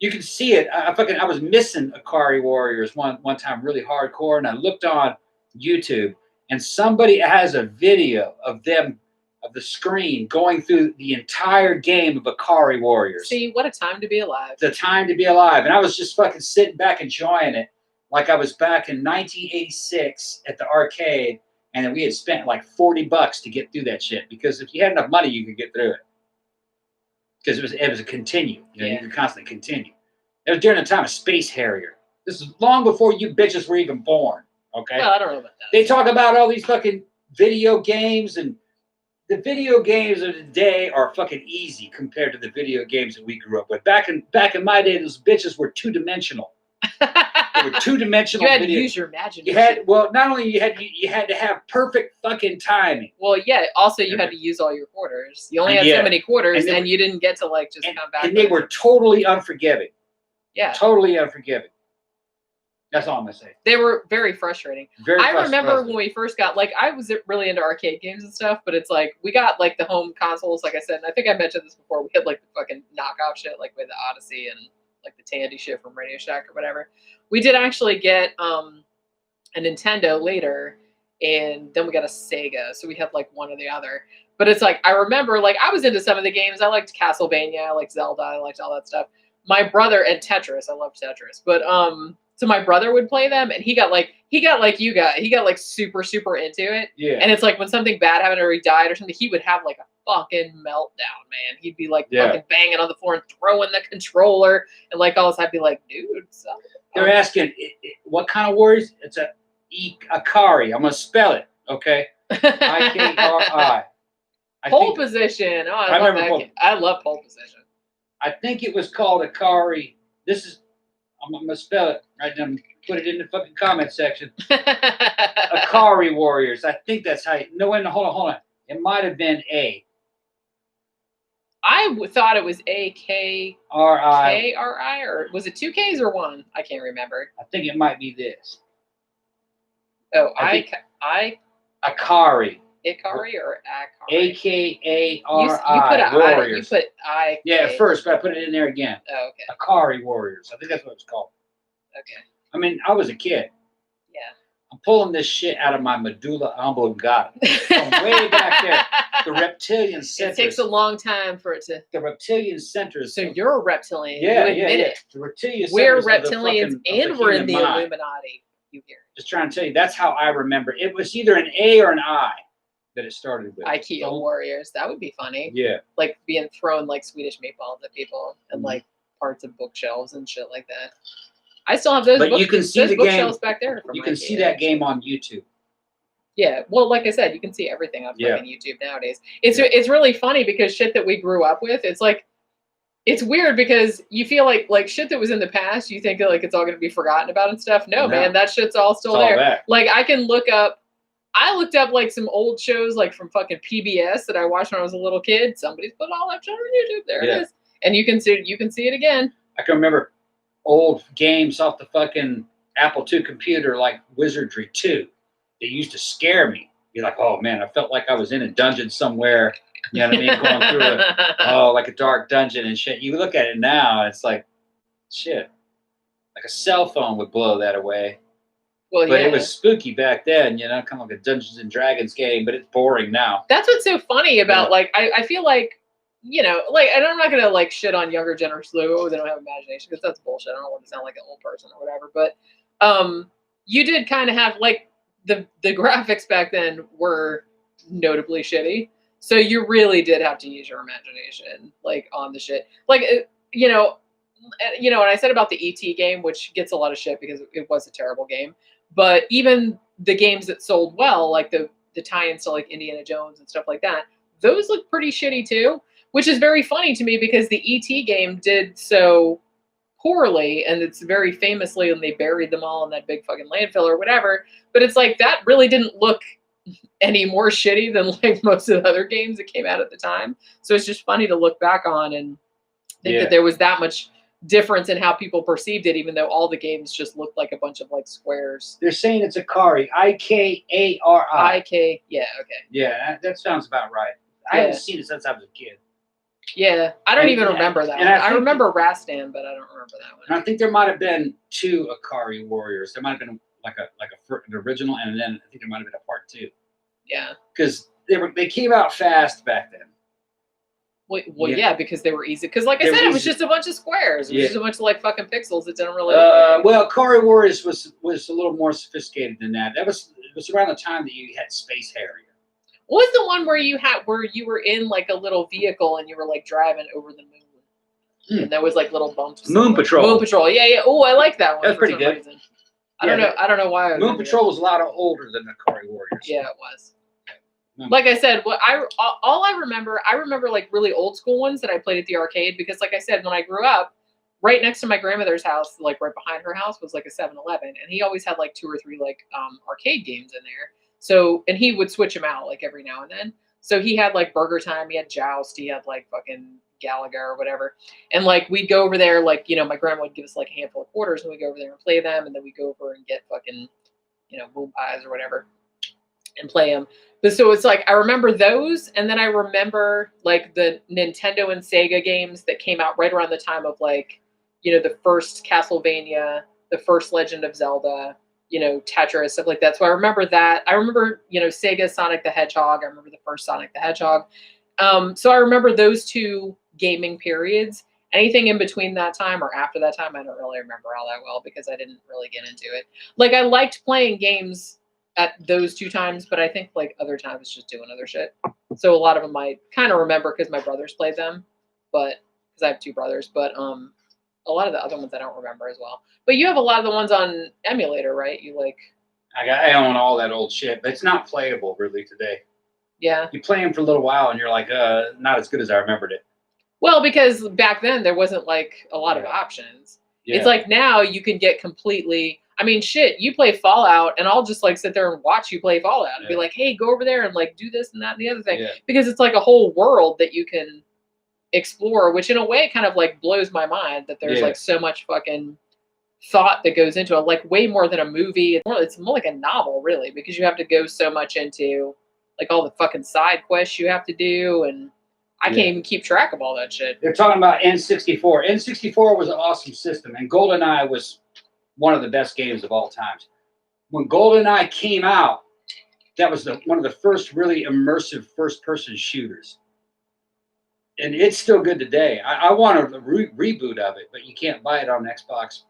You can see it. I was missing Akari Warriors one time really hardcore, and I looked on YouTube, and somebody has a video of them. Of the screen going through the entire game of Akari Warriors. See, what a time to be alive. The time to be alive. And I was just fucking sitting back enjoying it like I was back in 1986 at the arcade, and then we had spent like $40 to get through that shit. Because if you had enough money, you could get through it. Because it was a continue. You could constantly continue. It was during the time of Space Harrier. This is long before you bitches were even born. Okay? Well, I don't know about that. They talk about all these fucking video games, and the video games of today are fucking easy compared to the video games that we grew up with. Back in my day, those bitches were 2-dimensional. They were 2-dimensional. You had to use your imagination. Not only you had to have perfect fucking timing. Well, yeah. Also, you had to use all your quarters. You only had so many quarters, and you didn't get to like just come back. And they were totally unforgiving. Yeah. Totally unforgiving. That's all I'm gonna say. They were very frustrating. I remember when we first got, like, I was really into arcade games and stuff, but it's like, we got, like, the home consoles, like I said, and I think I mentioned this before, we had, like, the fucking knockoff shit, like, with the Odyssey and, like, the Tandy shit from Radio Shack or whatever. We did actually get a Nintendo later, and then we got a Sega, so we had, like, one or the other. But it's like, I remember, like, I was into some of the games. I liked Castlevania, I liked Zelda, I liked all that stuff. My brother, and Tetris, I loved Tetris, but, so my brother would play them, and he got like super, super into it. Yeah. And it's like when something bad happened or he died or something, he would have like a fucking meltdown, man. He'd be like fucking banging on the floor and throwing the controller, and like all this. I'd be like, dude. They're asking what kind of warriors? It's a Ikari. I'm gonna spell it. Okay. Ikari. Pole position. Oh, I love that. I love pole position. I think it was called Ikari. This is. I'm gonna spell it right now. Put it in the fucking comment section. Ikari warriors. I think that's how. Hold on. It might have been A. I thought it was A-K-R-I, or was it 2 Ks or 1? I can't remember. I think it might be this. Oh, Ikari. Ikari or Akari? A-K-A-R-I. Warriors. You put I. Yeah, at first, but I put it in there again. Oh, okay. Ikari warriors. I think that's what it's called. Okay. I mean, I was a kid. Yeah. I'm pulling this shit out of my medulla oblongata. From way back there. The reptilian centers. It takes a long time for it to. The reptilian centers. So you're a reptilian. Yeah, you admit it. The reptilian centers. We're reptilians and we're in the Illuminati. You hear? Just trying to tell you, that's how I remember. It was either an A or an I that it started with. Icke warriors. That would be funny. Yeah. Like being thrown like Swedish meatballs at people and like parts of bookshelves and shit like that. I still have those. But you can see the bookshelves back there. You can see that game on YouTube. Yeah, well, like I said, you can see everything on fucking YouTube nowadays. It's really funny because shit that we grew up with, it's like, it's weird because you feel like shit that was in the past, you think like it's all going to be forgotten about and stuff. No, man, that shit's all still there. Back. Like I looked up like some old shows like from fucking PBS that I watched when I was a little kid. Somebody's put all that shit on YouTube. There it is, and you can see it again. I can remember old games off the fucking Apple II computer like Wizardry 2. They used to scare me. Be like, oh man, I felt like I was in a dungeon somewhere. You know what I mean? Going through like a dark dungeon and shit. You look at it now, it's like, shit. Like a cell phone would blow that away. Well, but it was spooky back then, you know, kind of like a Dungeons and Dragons game, but it's boring now. That's what's so funny about like I feel like, you know, like, and I'm not gonna like shit on younger generations. Like, oh, they don't have imagination, because that's bullshit. I don't want to sound like an old person or whatever. But you did kind of have like the graphics back then were notably shitty, so you really did have to use your imagination, like on the shit. Like you know, and I said about the ET game, which gets a lot of shit because it was a terrible game. But even the games that sold well, like the tie-ins to like Indiana Jones and stuff like that, those look pretty shitty too. Which is very funny to me because the ET game did so poorly, and it's very famously, and they buried them all in that big fucking landfill or whatever. But it's like that really didn't look any more shitty than like most of the other games that came out at the time. So it's just funny to look back on and think that there was that much difference in how people perceived it, even though all the games just looked like a bunch of like squares. They're saying it's Ikari. I-K-A-R-I. I-K, yeah, okay. Yeah, that sounds about right. I haven't seen it since I was a kid. Yeah, I don't even remember that one. I remember Rastan, but I don't remember that one. And I think there might have been 2 Ikari warriors. There might have been like an original, and then I think there might have been a part 2. Yeah, because they came out fast back then. Well, yeah, because they were easy. Because like I said, it was just a bunch of squares. It was just a bunch of like fucking pixels that didn't really. Well, Ikari Warriors was a little more sophisticated than that. It was around the time that you had Space Harrier. What was the one where you were in like a little vehicle and you were like driving over the moon, and there was like little bumps. Moon Patrol. Moon Patrol. Yeah. Oh, I like that one. That's pretty good. Reason. I don't know why. Moon Patrol was a lot older than the Ikari Warriors. Yeah, it was. Like I said, I remember like really old school ones that I played at the arcade, because like I said, when I grew up, right next to my grandmother's house, like right behind her house, was like a 7-Eleven, and he always had like 2 or 3 like arcade games in there. So, and he would switch them out like every now and then. So he had like Burger Time, he had Joust, he had like fucking Galaga or whatever. And like we'd go over there, like, you know, my grandma would give us like a handful of quarters and we'd go over there and play them, and then we'd go over and get fucking, you know, boom pies or whatever and play them. But so it's like I remember those, and then I remember like the Nintendo and Sega games that came out right around the time of like, you know, the first Castlevania, the first Legend of Zelda, you know, Tetris, stuff like that. So I remember that. I remember, you know, Sega Sonic the Hedgehog. I remember the first Sonic the Hedgehog. So I remember those two gaming periods. Anything in between that time or after that time, I don't really remember all that well because I didn't really get into it. Like I liked playing games at those two times, but I think like other times just doing other shit. So a lot of them I kind of remember because my brothers played them, but because I have two brothers, but a lot of the other ones I don't remember as well. But you have a lot of the ones on emulator, right? You like. I own all that old shit, but it's not playable really today. Yeah. You play them for a little while and you're like, not as good as I remembered it. Well, because back then there wasn't like a lot of options. Yeah. It's like now you can get completely. I mean, shit, you play Fallout and I'll just like sit there and watch you play Fallout and be like, hey, go over there and like do this and that and the other thing. Yeah. Because it's like a whole world that you can explore, which in a way kind of like blows my mind that there's like so much fucking thought that goes into it, like way more than a movie. It's more like a novel really, because you have to go so much into like all the fucking side quests you have to do, and I can't even keep track of all that shit. They're talking about N64. N64 was an awesome system, and GoldenEye was one of the best games of all times. When GoldenEye came out, that was one of the first really immersive first-person shooters. And it's still good today. I want a reboot of it, but you can't buy it on Xbox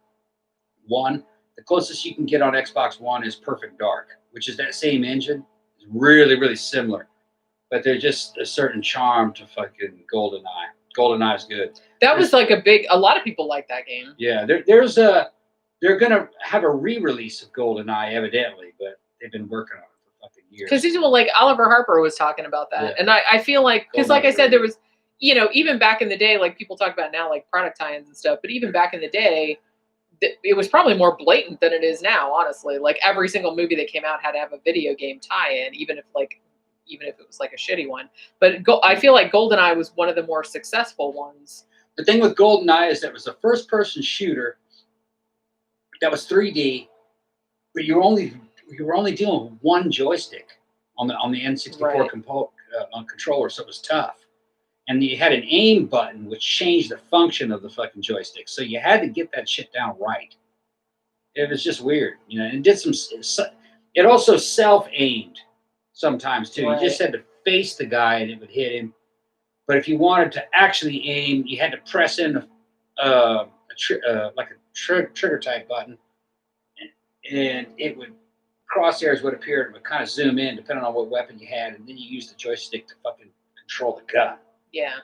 One. The closest you can get on Xbox One is Perfect Dark, which is that same engine. It's really, really similar. But there's just a certain charm to fucking GoldenEye. GoldenEye is good. That was like a lot of people like that game. Yeah, they're going to have a re-release of GoldenEye, evidently, but they've been working on it for fucking years. Because these people like Oliver Harper was talking about that. Yeah. And I feel like, because like I said, there was, you know, even back in the day, like people talk about now, like product tie-ins and stuff, but even back in the day, it was probably more blatant than it is now, honestly. Like every single movie that came out had to have a video game tie-in, even if it was like a shitty one. But I feel like GoldenEye was one of the more successful ones. The thing with GoldenEye is that it was a first-person shooter that was 3D, but you were only dealing with one joystick on the N64 controller, so it was tough. And you had an aim button, which changed the function of the fucking joystick. So you had to get that shit down right. It was just weird, you know. And it also self-aimed sometimes too. Right. You just had to face the guy and it would hit him. But if you wanted to actually aim, you had to press in a trigger type button, and it would crosshairs would appear and it would kind of zoom in depending on what weapon you had, and then you use the joystick to fucking control the gun. Yeah.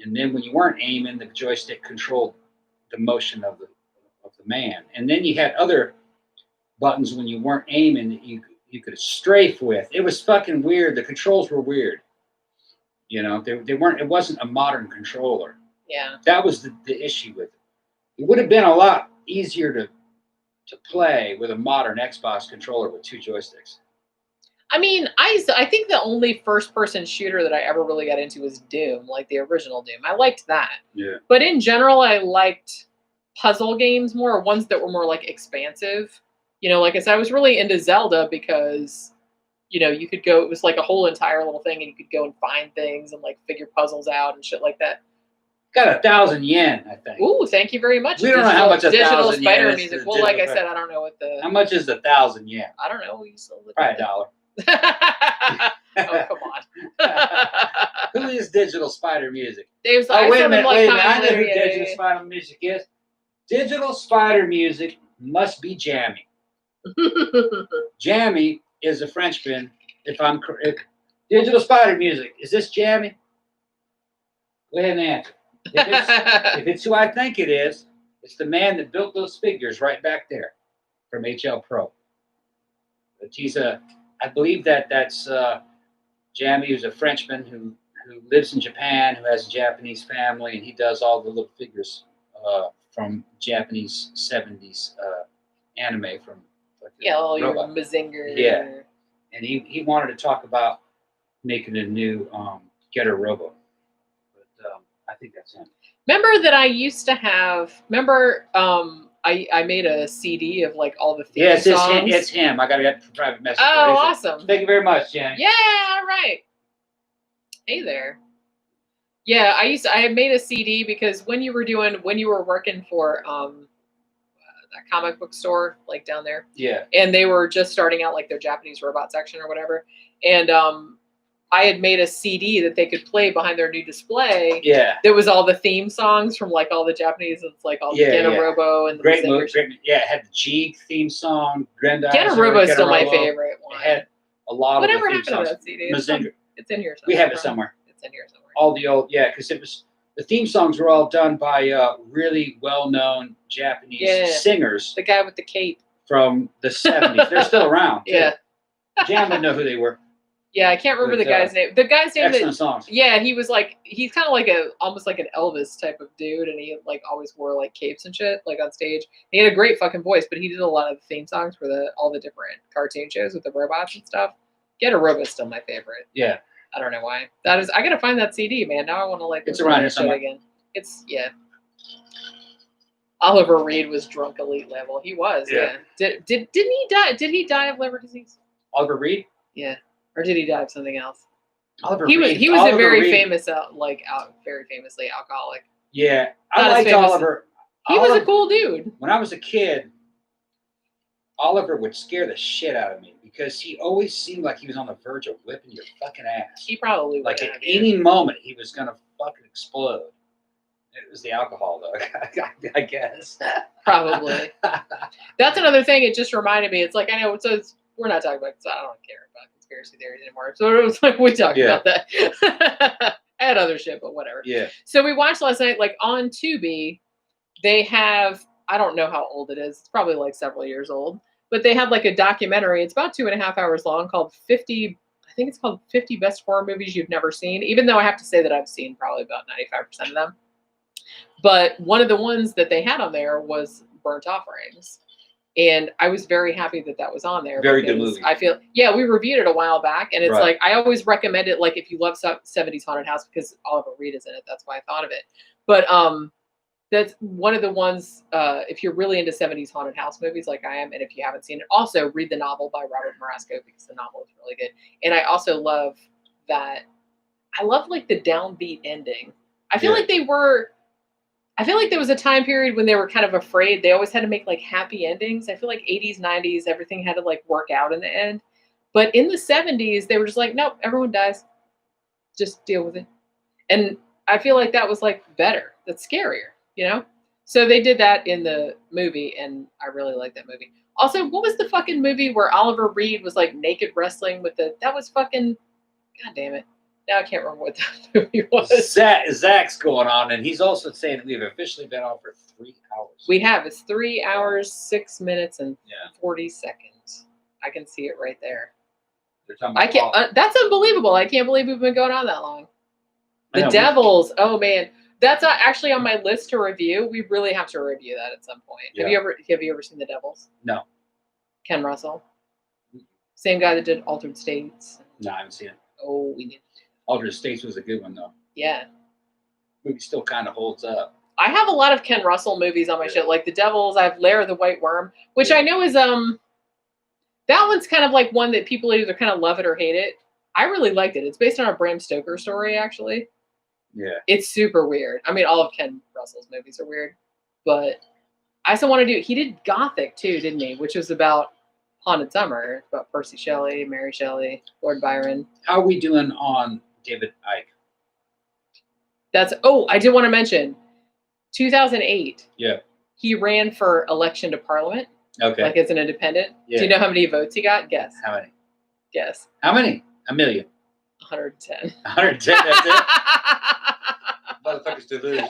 And then when you weren't aiming, the joystick controlled the motion of the man. And then you had other buttons when you weren't aiming that you could strafe with. It was fucking weird. The controls were weird. You know, they weren't. It wasn't a modern controller. Yeah. That was the issue with it. It would have been a lot easier to play with a modern Xbox controller with two joysticks. I mean, I think the only first-person shooter that I ever really got into was Doom, like the original Doom. I liked that. Yeah. But in general, I liked puzzle games more, or ones that were more like expansive. You know, like I said, I was really into Zelda because, you know, you could go. It was like a whole entire little thing, and you could go and find things and like figure puzzles out and shit like that. Got 1,000 yen, I think. Ooh, thank you very much. We don't know how much 1,000 yen spider is. Music. Well, like I said, I don't know what the. How much is 1,000 yen? I don't know. You sold it. Probably $1. Oh, come on. Who is Digital Spider Music? Wait a minute. I know who Digital Spider Music is. Digital Spider Music must be Jaime. Jaime is a Frenchman, if I'm correct. Digital Spider Music. Is this Jaime? Go ahead and answer. If it's who I think it is, it's the man that built those figures right back there from HL Pro. But I believe that's Jaime, who's a Frenchman who lives in Japan, who has a Japanese family, and he does all the little figures from Japanese 70s anime from all your Mazinger. Yeah. And he wanted to talk about making a new Getter Robo. But I think that's him. Remember that I used to have. I made a CD of like all the theme songs. It's him. I got to get a private message. Oh, awesome! Thank you very much, Jen. Yeah, all right. Hey there. Yeah, I had made a CD because when you were working for that comic book store like down there. Yeah. And they were just starting out like their Japanese robot section or whatever. And I had made a CD that they could play behind their new display. Yeah. There was all the theme songs from like all the Japanese. It's like all the Gena Robo and the great movie. Yeah, it had the Jeeg theme song. Gena Robo is still my favorite one. It had a lot Whatever of the theme happened songs. to that CD? It's in here somewhere. We have it somewhere. It's in here somewhere. All the old, because it was the theme songs were all done by really well-known Japanese singers. The guy with the cape from the 70s. They're still around. Too. Yeah. Jan would know who they were. Yeah, I can't remember the guy's name. The guy's name. Excellent songs. Yeah, he's kind of like almost like an Elvis type of dude, and he like always wore like capes and shit like on stage. He had a great fucking voice, but he did a lot of the theme songs for all the different cartoon shows with the robots and stuff. Get a Robot's still my favorite. Yeah. I don't know why. That is. I gotta find that CD, man. Now I want to like. It's around here somewhere again. It's Oliver Reed was drunk elite level. He was. Yeah. Didn't he die? Did he die of liver disease? Oliver Reed. Yeah. Or did he die of something else? He was a very famous, very famously alcoholic. Yeah, I liked Oliver. He was a cool dude. When I was a kid, Oliver would scare the shit out of me because he always seemed like he was on the verge of whipping your fucking ass. He probably would. Like at any moment, he was gonna fucking explode. It was the alcohol, though. I guess. Probably. That's another thing. It just reminded me. It's like I know. So we're not talking about. So I don't care about conspiracy theories anymore. So it was like we talked about that. I had other shit, but whatever. Yeah. So we watched last night, like on Tubi, they have, I don't know how old it is. It's probably like several years old, but they have like a documentary. It's about 2.5 hours long called 50, I think it's called 50 Best Horror Movies You've Never Seen, even though I have to say that I've seen probably about 95% of them. But one of the ones that they had on there was Burnt Offerings. And I was very happy that was on there. Very good movie. I feel, we reviewed it a while back. And it's like, I always recommend it, like, if you love 70s Haunted House, because Oliver Reed is in it. That's why I thought of it. But that's one of the ones, if you're really into 70s Haunted House movies like I am, and if you haven't seen it, also read the novel by Robert Marasco, because the novel is really good. And I also love that. I love, like, the downbeat ending. I feel like there was a time period when they were kind of afraid. They always had to make like happy endings. I feel like 80s, 90s, everything had to like work out in the end. But in the 70s, they were just like, nope, everyone dies. Just deal with it. And I feel like that was like better. That's scarier, you know? So they did that in the movie, and I really like that movie. Also, what was the fucking movie where Oliver Reed was like naked wrestling with that was fucking, god damn it. Now I can't remember what that movie was. Zach's going on, and he's also saying that we've officially been on for 3 hours. We have. It's 3 hours, 6 minutes, and 40 seconds. I can see it right there. I can't. That's unbelievable. I can't believe we've been going on that long. The Devils. Oh man, that's actually on my list to review. We really have to review that at some point. Yeah. Have you ever seen The Devils? No. Ken Russell. Same guy that did Altered States. No, I haven't seen it. Oh, we need. Altered States was a good one, though. Yeah. Movie still kind of holds up. I have a lot of Ken Russell movies on my shit, like The Devils. I have Lair of the White Worm, which I know is that one's kind of like one that people either kind of love it or hate it. I really liked it. It's based on a Bram Stoker story, actually. Yeah. It's super weird. I mean, all of Ken Russell's movies are weird, but I still want to do. He did Gothic too, didn't he? Which was about Haunted Summer, about Percy Shelley, Mary Shelley, Lord Byron. How are we doing on David Icke? I did want to mention 2008. Yeah. He ran for election to Parliament. Okay. Like as an independent. Yeah. Do you know how many votes he got? Guess. How many? Guess. How many? 1 million. 110. 110, that's it? Motherfucker's delusional.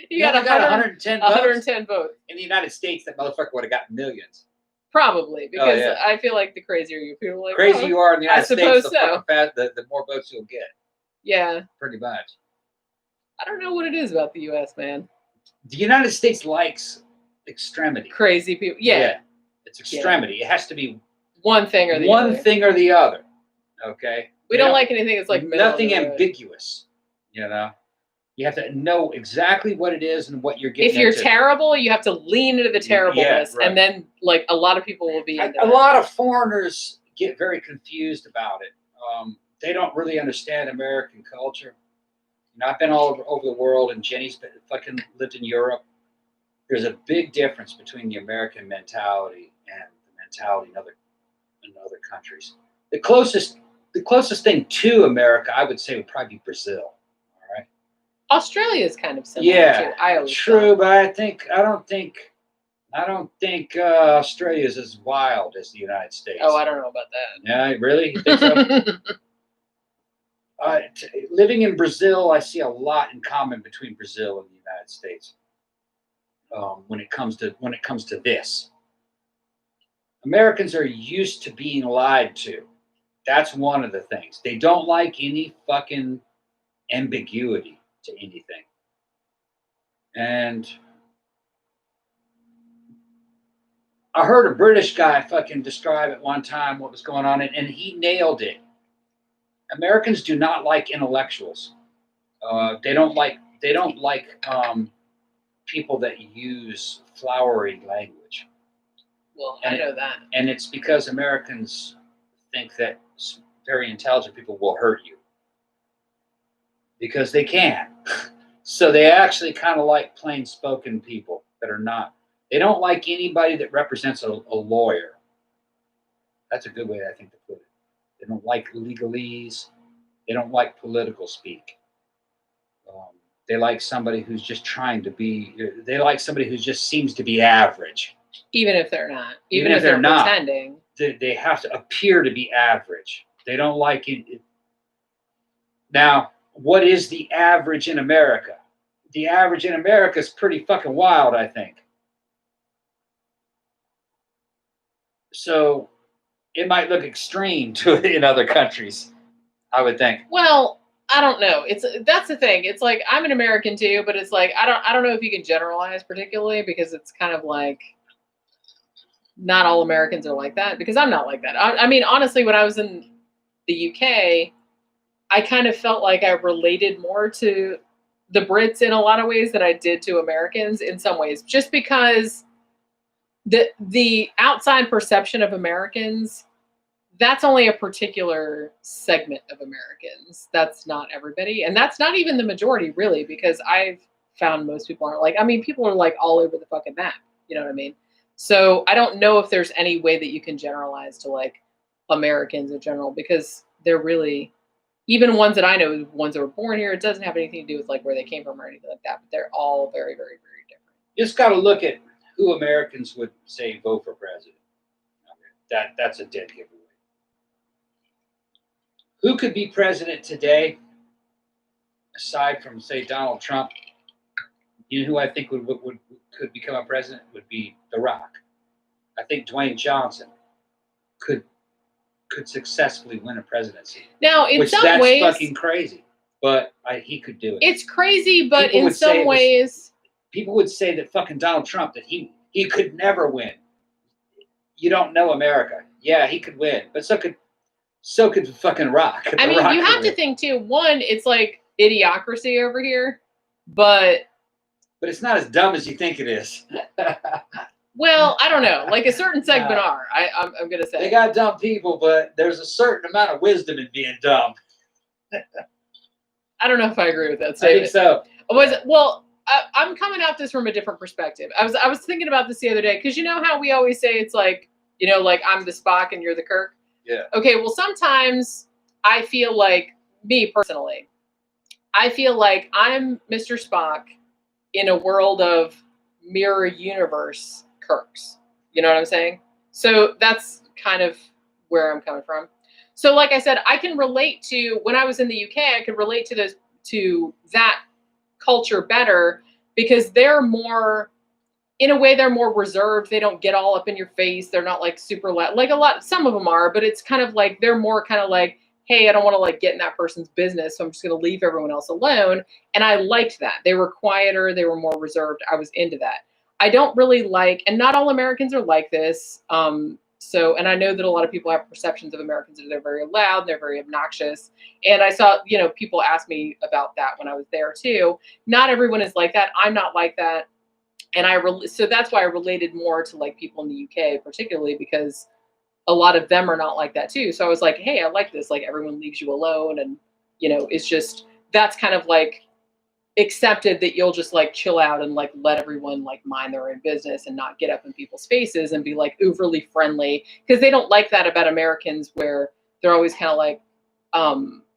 You got 110 votes? 110 votes. In the United States, that motherfucker would have got millions. Probably, because I feel like the crazier you feel, like crazy you are in the United States, the more votes you'll get. Yeah. Pretty much. I don't know what it is about the U.S., man. The United States likes extremity. Crazy people. Yeah. It's extremity. It has to be one thing or the other. One thing or the other. Okay? We don't like anything that's like nothing ambiguous. You know? You have to know exactly what it is and what you're getting into. If you're into. terrible, you have to lean into the terribleness, right. and then like a lot of people will be into a lot of foreigners get very confused about it. They don't really understand American culture. You know, I've been all over the world, and Jenny's fucking lived in Europe. There's a big difference between the American mentality and the mentality in other countries. The closest thing to America, I would say, would probably be Brazil. All right. Australia is kind of similar too. I always true, but I don't think Australia is as wild as the United States. Oh, I don't know about that. Yeah, really? You think so? Living in Brazil, I see a lot in common between Brazil and the United States. When it comes to this, Americans are used to being lied to. That's one of the things. They don't like any fucking ambiguity to anything. And I heard a British guy fucking describe at one time what was going on, and he nailed it. Americans do not like intellectuals. They don't like people that use flowery language. Well, I know that. And it's because Americans think that very intelligent people will hurt you. Because they can. So they actually kind of like plain-spoken people that are not. They don't like anybody that represents a lawyer. That's a good way, I think, to put it. They don't like legalese. They don't like political speak. They like somebody who's just trying to be. They like somebody who just seems to be average. Even if they're not. Even if they're not pretending. They have to appear to be average. They don't like it. Now, what is the average in America? The average in America is pretty fucking wild, I think. So it might look extreme in other countries, I would think. Well, I don't know. That's the thing. It's like I'm an American too, but it's like I don't know if you can generalize particularly because it's kind of like not all Americans are like that because I'm not like that. I mean, honestly, when I was in the UK, I kind of felt like I related more to the Brits in a lot of ways than I did to Americans in some ways, just because the outside perception of Americans, that's only a particular segment of Americans. That's not everybody. And that's not even the majority, really, because I've found most people aren't like, I mean, people are like all over the fucking map. You know what I mean? So I don't know if there's any way that you can generalize to like Americans in general, because they're really, even ones that I know, ones that were born here, it doesn't have anything to do with like where they came from or anything like that, but they're all very, very, very different. You just got to look at who Americans would say vote for president. That's a dead giveaway. Who could be president today, aside from, say, Donald Trump? You know who I think could become a president would be The Rock. I think Dwayne Johnson could successfully win a presidency. Now, in some ways, that's fucking crazy, but he could do it. It's crazy, but in some ways, people would say that fucking Donald Trump, that he could never win. You don't know America. Yeah, he could win, but so could fucking Rock. I mean, you have to think too. One, it's like idiocracy over here, but it's not as dumb as you think it is. Well, I don't know. Like a certain segment are. I'm gonna say they got dumb people, but there's a certain amount of wisdom in being dumb. I don't know if I agree with that statement. I think so. I'm coming at this from a different perspective. I was thinking about this the other day because you know how we always say it's like, you know, like I'm the Spock and you're the Kirk. Yeah. Okay. Well, sometimes I feel like, me personally, I feel like I'm Mr. Spock in a world of mirror universe Kirks. You know what I'm saying? So that's kind of where I'm coming from. So like I said, I can relate to, when I was in the UK, I could relate to that culture better because they're more, in a way, they're more reserved. They don't get all up in your face. They're not like super loud. Like some of them are, but it's kind of like, they're more kind of like, hey, I don't want to like get in that person's business, so I'm just going to leave everyone else alone. And I liked that. They were quieter. They were more reserved. I was into that. I don't really like, and not all Americans are like this. So, and I know that a lot of people have perceptions of Americans that they're very loud, they're very obnoxious. And I saw, you know, people ask me about that when I was there too. Not everyone is like that. I'm not like that. And so that's why I related more to like people in the UK, particularly because a lot of them are not like that too. So I was like, hey, I like this. Like everyone leaves you alone. And, you know, it's just, that's kind of like accepted that you'll just like chill out and like let everyone like mind their own business and not get up in people's faces and be like overly friendly, because they don't like that about Americans, where they're always kind of like,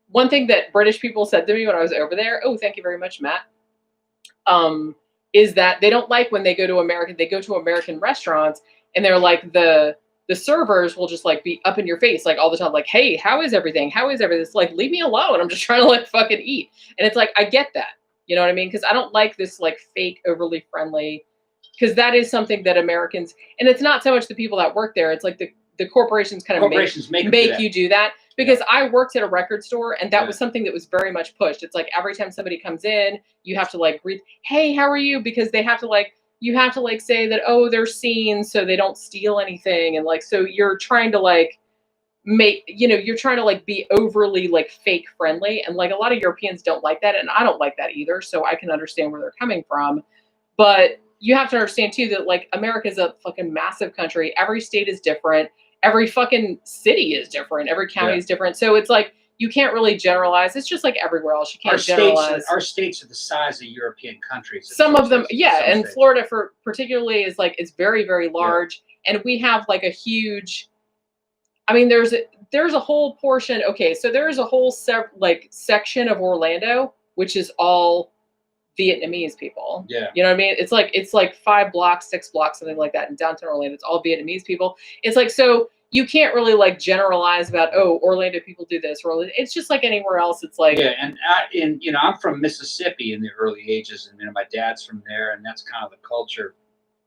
one thing that British people said to me when I was over there, oh, thank you very much, Matt, is that they don't like when they go to American restaurants and they're like, the servers will just like be up in your face like all the time, like, hey, how is everything? It's like, leave me alone. I'm just trying to like fucking eat. And it's like, I get that. You know what I mean? Because I don't like this like fake overly friendly, because that is something that Americans, and it's not so much the people that work there, it's like the corporations kind of make you do that. Because I worked at a record store, and that was something that was very much pushed. It's like every time somebody comes in, you have to like greet, hey, how are you? Because they have to like, you have to like say that, oh, they're seen so they don't steal anything. And like, so you're trying to like you're trying to like be overly like fake friendly. And like a lot of Europeans don't like that. And I don't like that either. So I can understand where they're coming from. But you have to understand too that like America is a fucking massive country. Every state is different. Every fucking city is different. Every county is different. So it's like, you can't really generalize. It's just like everywhere else. You can't generalize. Our states are the size of European countries. Some of them, and Florida for particularly is like, it's very, very large. Yeah. And we have like a huge, I mean, there's a whole portion. Okay. So there is a whole section of Orlando, which is all Vietnamese people. Yeah. You know what I mean? It's like 5 blocks, 6 blocks, something like that in downtown Orlando. It's all Vietnamese people. It's like, so you can't really like generalize about, oh, Orlando people do this, or it's just like anywhere else. It's like, yeah. And you know, I'm from Mississippi in the early ages, and my dad's from there, and that's kind of the culture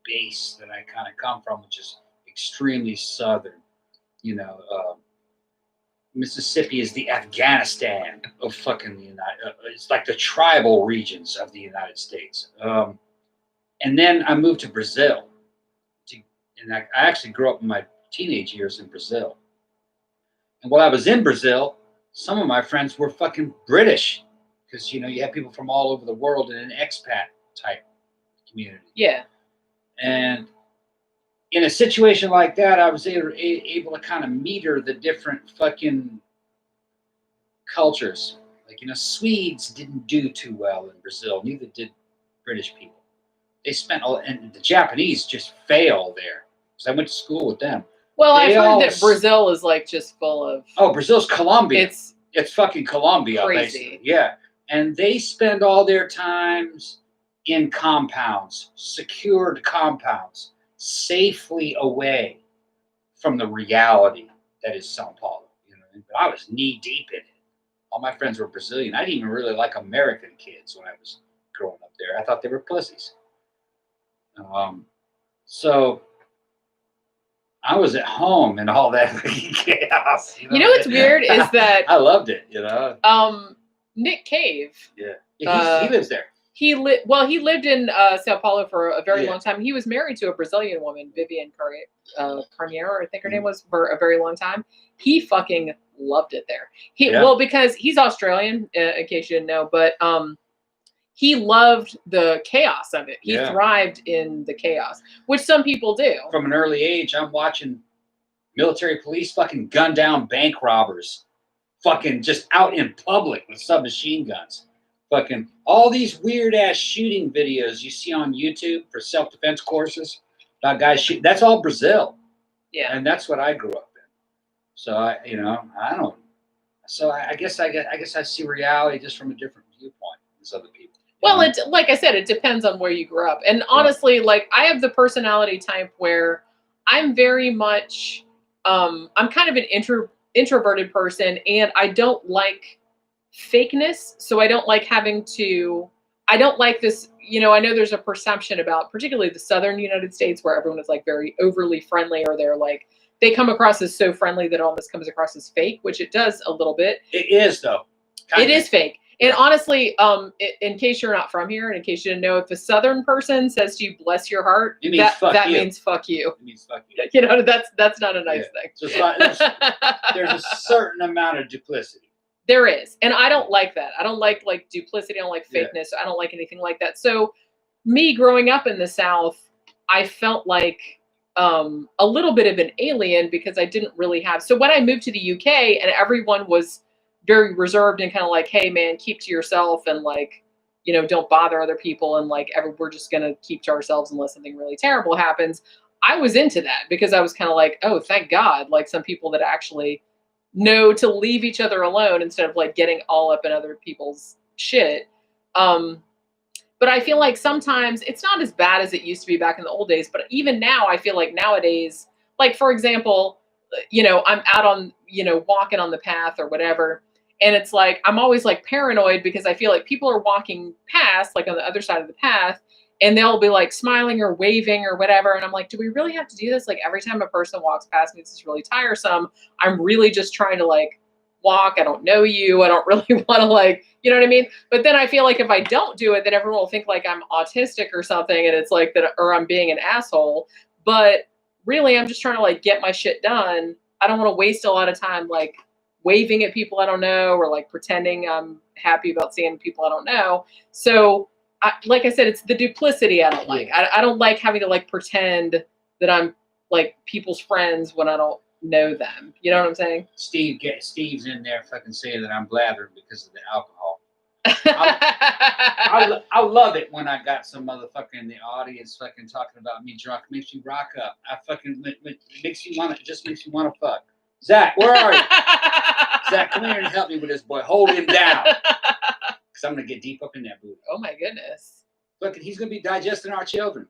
base that I kind of come from, which is extremely Southern. You know, Mississippi is the Afghanistan of fucking the United. It's like the tribal regions of the United States. And then I moved to Brazil, and I actually grew up in my teenage years in Brazil. And while I was in Brazil, some of my friends were fucking British, because you know you have people from all over the world in an expat type community. Yeah. And in a situation like that, I was able to kind of meter the different fucking cultures. Like, you know, Swedes didn't do too well in Brazil. Neither did British people. They spent and the Japanese just fail there, because I went to school with them. Well, I've heard that Brazil is like just full of. Oh, Brazil's Colombia. It's fucking Colombia, crazy. Basically. Yeah, and they spend all their times in compounds, secured compounds, safely away from the reality that is Sao Paulo. You know, but I was knee deep in it. All my friends were Brazilian. I didn't even really like American kids when I was growing up there. I thought they were pussies. So I was at home and all that chaos. You know what's weird is that I loved it. You know, Nick Cave. Yeah, he lives there. He lived in Sao Paulo for a very long time. He was married to a Brazilian woman, Vivian Carneiro, I think her name was, for a very long time. He fucking loved it there. Well, because he's Australian, in case you didn't know, but he loved the chaos of it. He thrived in the chaos, which some people do. From an early age, I'm watching military police fucking gun down bank robbers, fucking just out in public with submachine guns. Fucking all these weird ass shooting videos you see on YouTube for self-defense courses about guys shooting. That's all Brazil. Yeah. And that's what I grew up in. So I guess I see reality just from a different viewpoint as other people. Well, it, like I said, it depends on where you grew up. And honestly, like I have the personality type where I'm very much, I'm kind of an introverted person, and I don't like fakeness. So I don't like I don't like this, you know, I know there's a perception about particularly the Southern United States where everyone is like very overly friendly, or they're like, they come across as so friendly that it almost comes across as fake, which it does a little bit. It is though. It is fake. And honestly, in case you're not from here, and in case you didn't know, if a Southern person says to you, "Bless your heart," that means fuck you. It means fuck you. You know, that's not a nice thing. Just there's a certain amount of duplicity. There is, and I don't like that. I don't like duplicity. I don't like fakeness. I don't like anything like that. So, me growing up in the South, I felt like a little bit of an alien because I didn't really have. So when I moved to the UK, and everyone was very reserved and kind of like, hey man, keep to yourself and like, you know, don't bother other people and like we're just gonna keep to ourselves unless something really terrible happens. I was into that because I was kind of like, oh, thank God, like some people that actually know to leave each other alone instead of like getting all up in other people's shit. But I feel like sometimes it's not as bad as it used to be back in the old days, but even now I feel like nowadays, like for example, you know, I'm out on, you know, walking on the path or whatever. And it's like, I'm always like paranoid because I feel like people are walking past, like on the other side of the path, and they'll be like smiling or waving or whatever. And I'm like, do we really have to do this? Like every time a person walks past me, this is really tiresome. I'm really just trying to like walk. I don't know you. I don't really want to like, you know what I mean? But then I feel like if I don't do it, then everyone will think like I'm autistic or something. And it's like that, or I'm being an asshole. But really, I'm just trying to like get my shit done. I don't want to waste a lot of time like waving at people I don't know or like pretending I'm happy about seeing people I don't know. So like I said, it's the duplicity I don't like. I don't like having to like pretend that I'm like people's friends when I don't know them. You know what I'm saying? Steve's in there fucking saying that I'm blathering because of the alcohol. I love it when I got some motherfucker in the audience fucking talking about me drunk. Makes you rock up. I fucking makes you want to, just makes you want to fuck. Zach, where are you? Zach, come here and help me with this boy. Hold him down. Because I'm going to get deep up in that booty. Oh my goodness. Look, he's going to be digesting our children.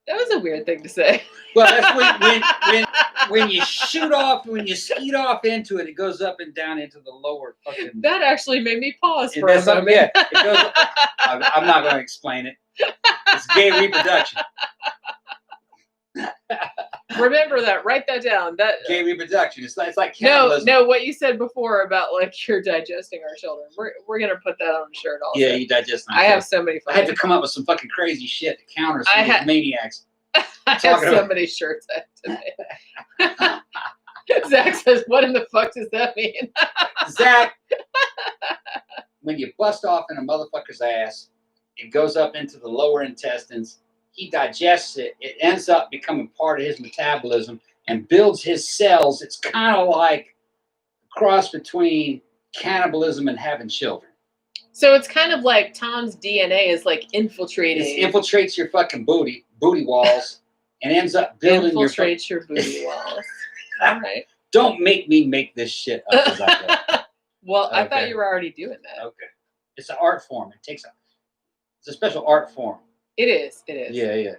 That was a weird thing to say. Well, that's when you shoot off, when you skeet off into it, it goes up and down into the lower fucking. That actually made me pause for a moment. Yeah, it goes. I'm not going to explain it. It's gay reproduction. Remember that. Write that down. That gay reproduction. It's like cannibalism. No. What you said before about like you're digesting our children. We're gonna put that on a shirt also. Yeah, you digest. I have so many. I had to come up with some fucking crazy shit to counter some of these maniacs. I have so many shirts today. Zach says, "What in the fuck does that mean?" Zach, when you bust off in a motherfucker's ass, it goes up into the lower intestines. He digests it. It ends up becoming part of his metabolism and builds his cells. It's kind of like a cross between cannibalism and having children. So it's kind of like Tom's DNA is like infiltrating. It infiltrates your fucking booty walls, and ends up building infiltrates your booty walls. All right. Don't make me make this shit up as I go. Well, I thought you were already doing that. Okay. It's an art form. It's a special art form. It is. Yeah.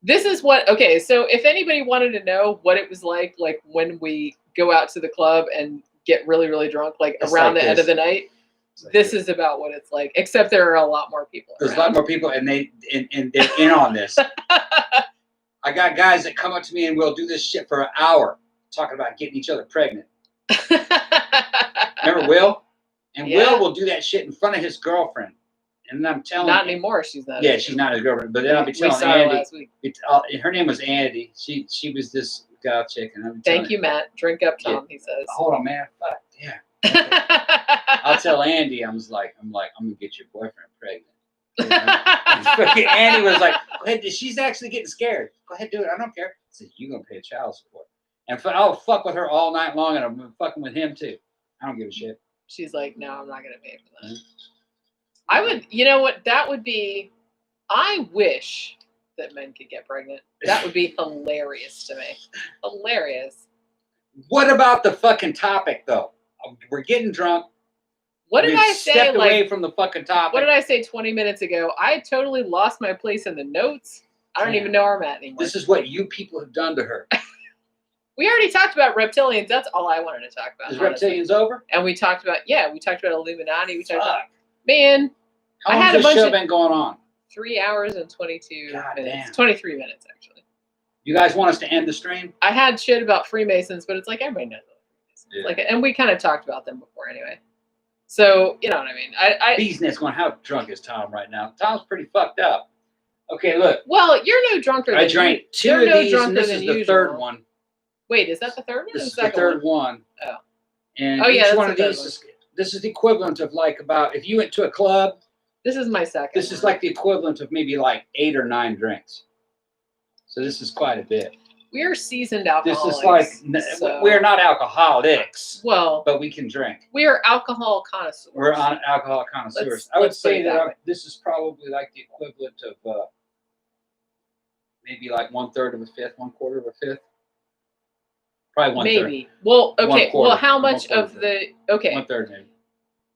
This is what, okay, so if anybody wanted to know what it was like when we go out to the club and get really, really drunk, like it's around like the end of the night, like this is about what it's like, except there are a lot more people. There's a lot more people, and they're in on this. I got guys that come up to me and we'll do this shit for an hour, talking about getting each other pregnant. Remember Will? And Will will do that shit in front of his girlfriend. And I'm telling not anymore. She's not. Yeah, she's not his girlfriend. But then I'll be telling Andy. Last week. Her name was Andy. She was this gal chick. And thank you, Matt. Drink up, Tom. Yeah. He says. Hold on, man. Fuck yeah. Okay. I'll tell Andy. I'm gonna get your boyfriend pregnant. You know? Andy was like, go ahead. She's actually getting scared. Go ahead, do it. I don't care. I said, you're gonna pay child support. And I'll fuck with her all night long, and I'm fucking with him too. I don't give a shit. She's like, no, I'm not gonna pay for that. Mm-hmm. I would, you know what, that would be, I wish that men could get pregnant. That would be hilarious to me. Hilarious. What about the fucking topic, though? We're getting drunk. What did I say? Stepped away from the fucking topic. What did I say 20 minutes ago? I totally lost my place in the notes. I don't even know where I'm at anymore. This is what you people have done to her. We already talked about reptilians. That's all I wanted to talk about. Is reptilians over? And we talked about, Illuminati. We talked about, man. How long has this show been going on? 3 hours and 22 God minutes. Damn. 23 minutes, actually. You guys want us to end the stream? I had shit about Freemasons, but it's like everybody knows about Freemasons. Yeah. Like, and we kind of talked about them before anyway. So, you know what I mean? Business going, how drunk is Tom right now? Tom's pretty fucked up. Okay, look. Well, you're no drunker than I drank two of these, and this is the third one. Wait, is that the third one? This is the third one. Oh. And each one of these this is the equivalent of like about, if you went to a club. This is my second. This is like the equivalent of maybe like 8 or 9 drinks. So this is quite a bit. We're seasoned alcoholics. This is like, we're not alcoholics. Well, but we can drink. We are alcohol connoisseurs. We're on alcohol connoisseurs. I would say that this is probably like the equivalent of maybe like 1/3 of a fifth, 1/4 of a fifth. Probably 1/3. Maybe. Well, okay. Well, how much of the 1/3 maybe.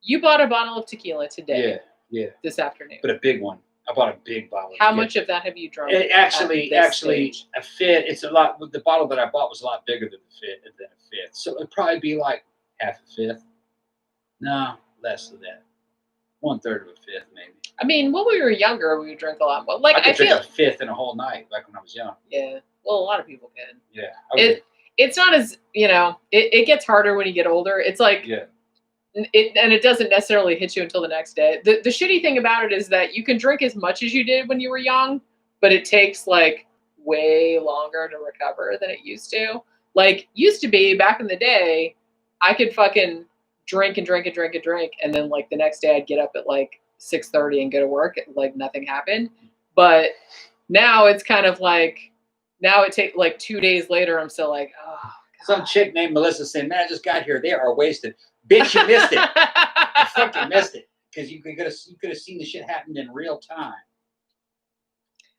You bought a bottle of tequila today. Yeah. This afternoon. But a big one. I bought a big bottle. How much of that have you drunk? Actually, a fifth. It's a lot. The bottle that I bought was a lot bigger than a fifth. So it'd probably be like half a fifth. No, less than that. 1/3 of a fifth, maybe. I mean, when we were younger, we would drink a lot more. Like I could drink a fifth in a whole night, like when I was young. Yeah. Well, a lot of people can. Yeah. It's not as, it gets harder when you get older. It's like, it doesn't necessarily hit you until the next day. The shitty thing about it is that you can drink as much as you did when you were young, but it takes like way longer to recover than it used to. Like, used to be back in the day, I could fucking drink and drink and drink and drink, and then like the next day I'd get up at like 6:30 and go to work, and like nothing happened. But now it's kind of like, now it takes like 2 days later, I'm still like, oh, God. Some chick named Melissa saying, "Man, I just got here. They are wasted." Bitch, you missed it. You fucking missed it. Because you could have seen the shit happen in real time.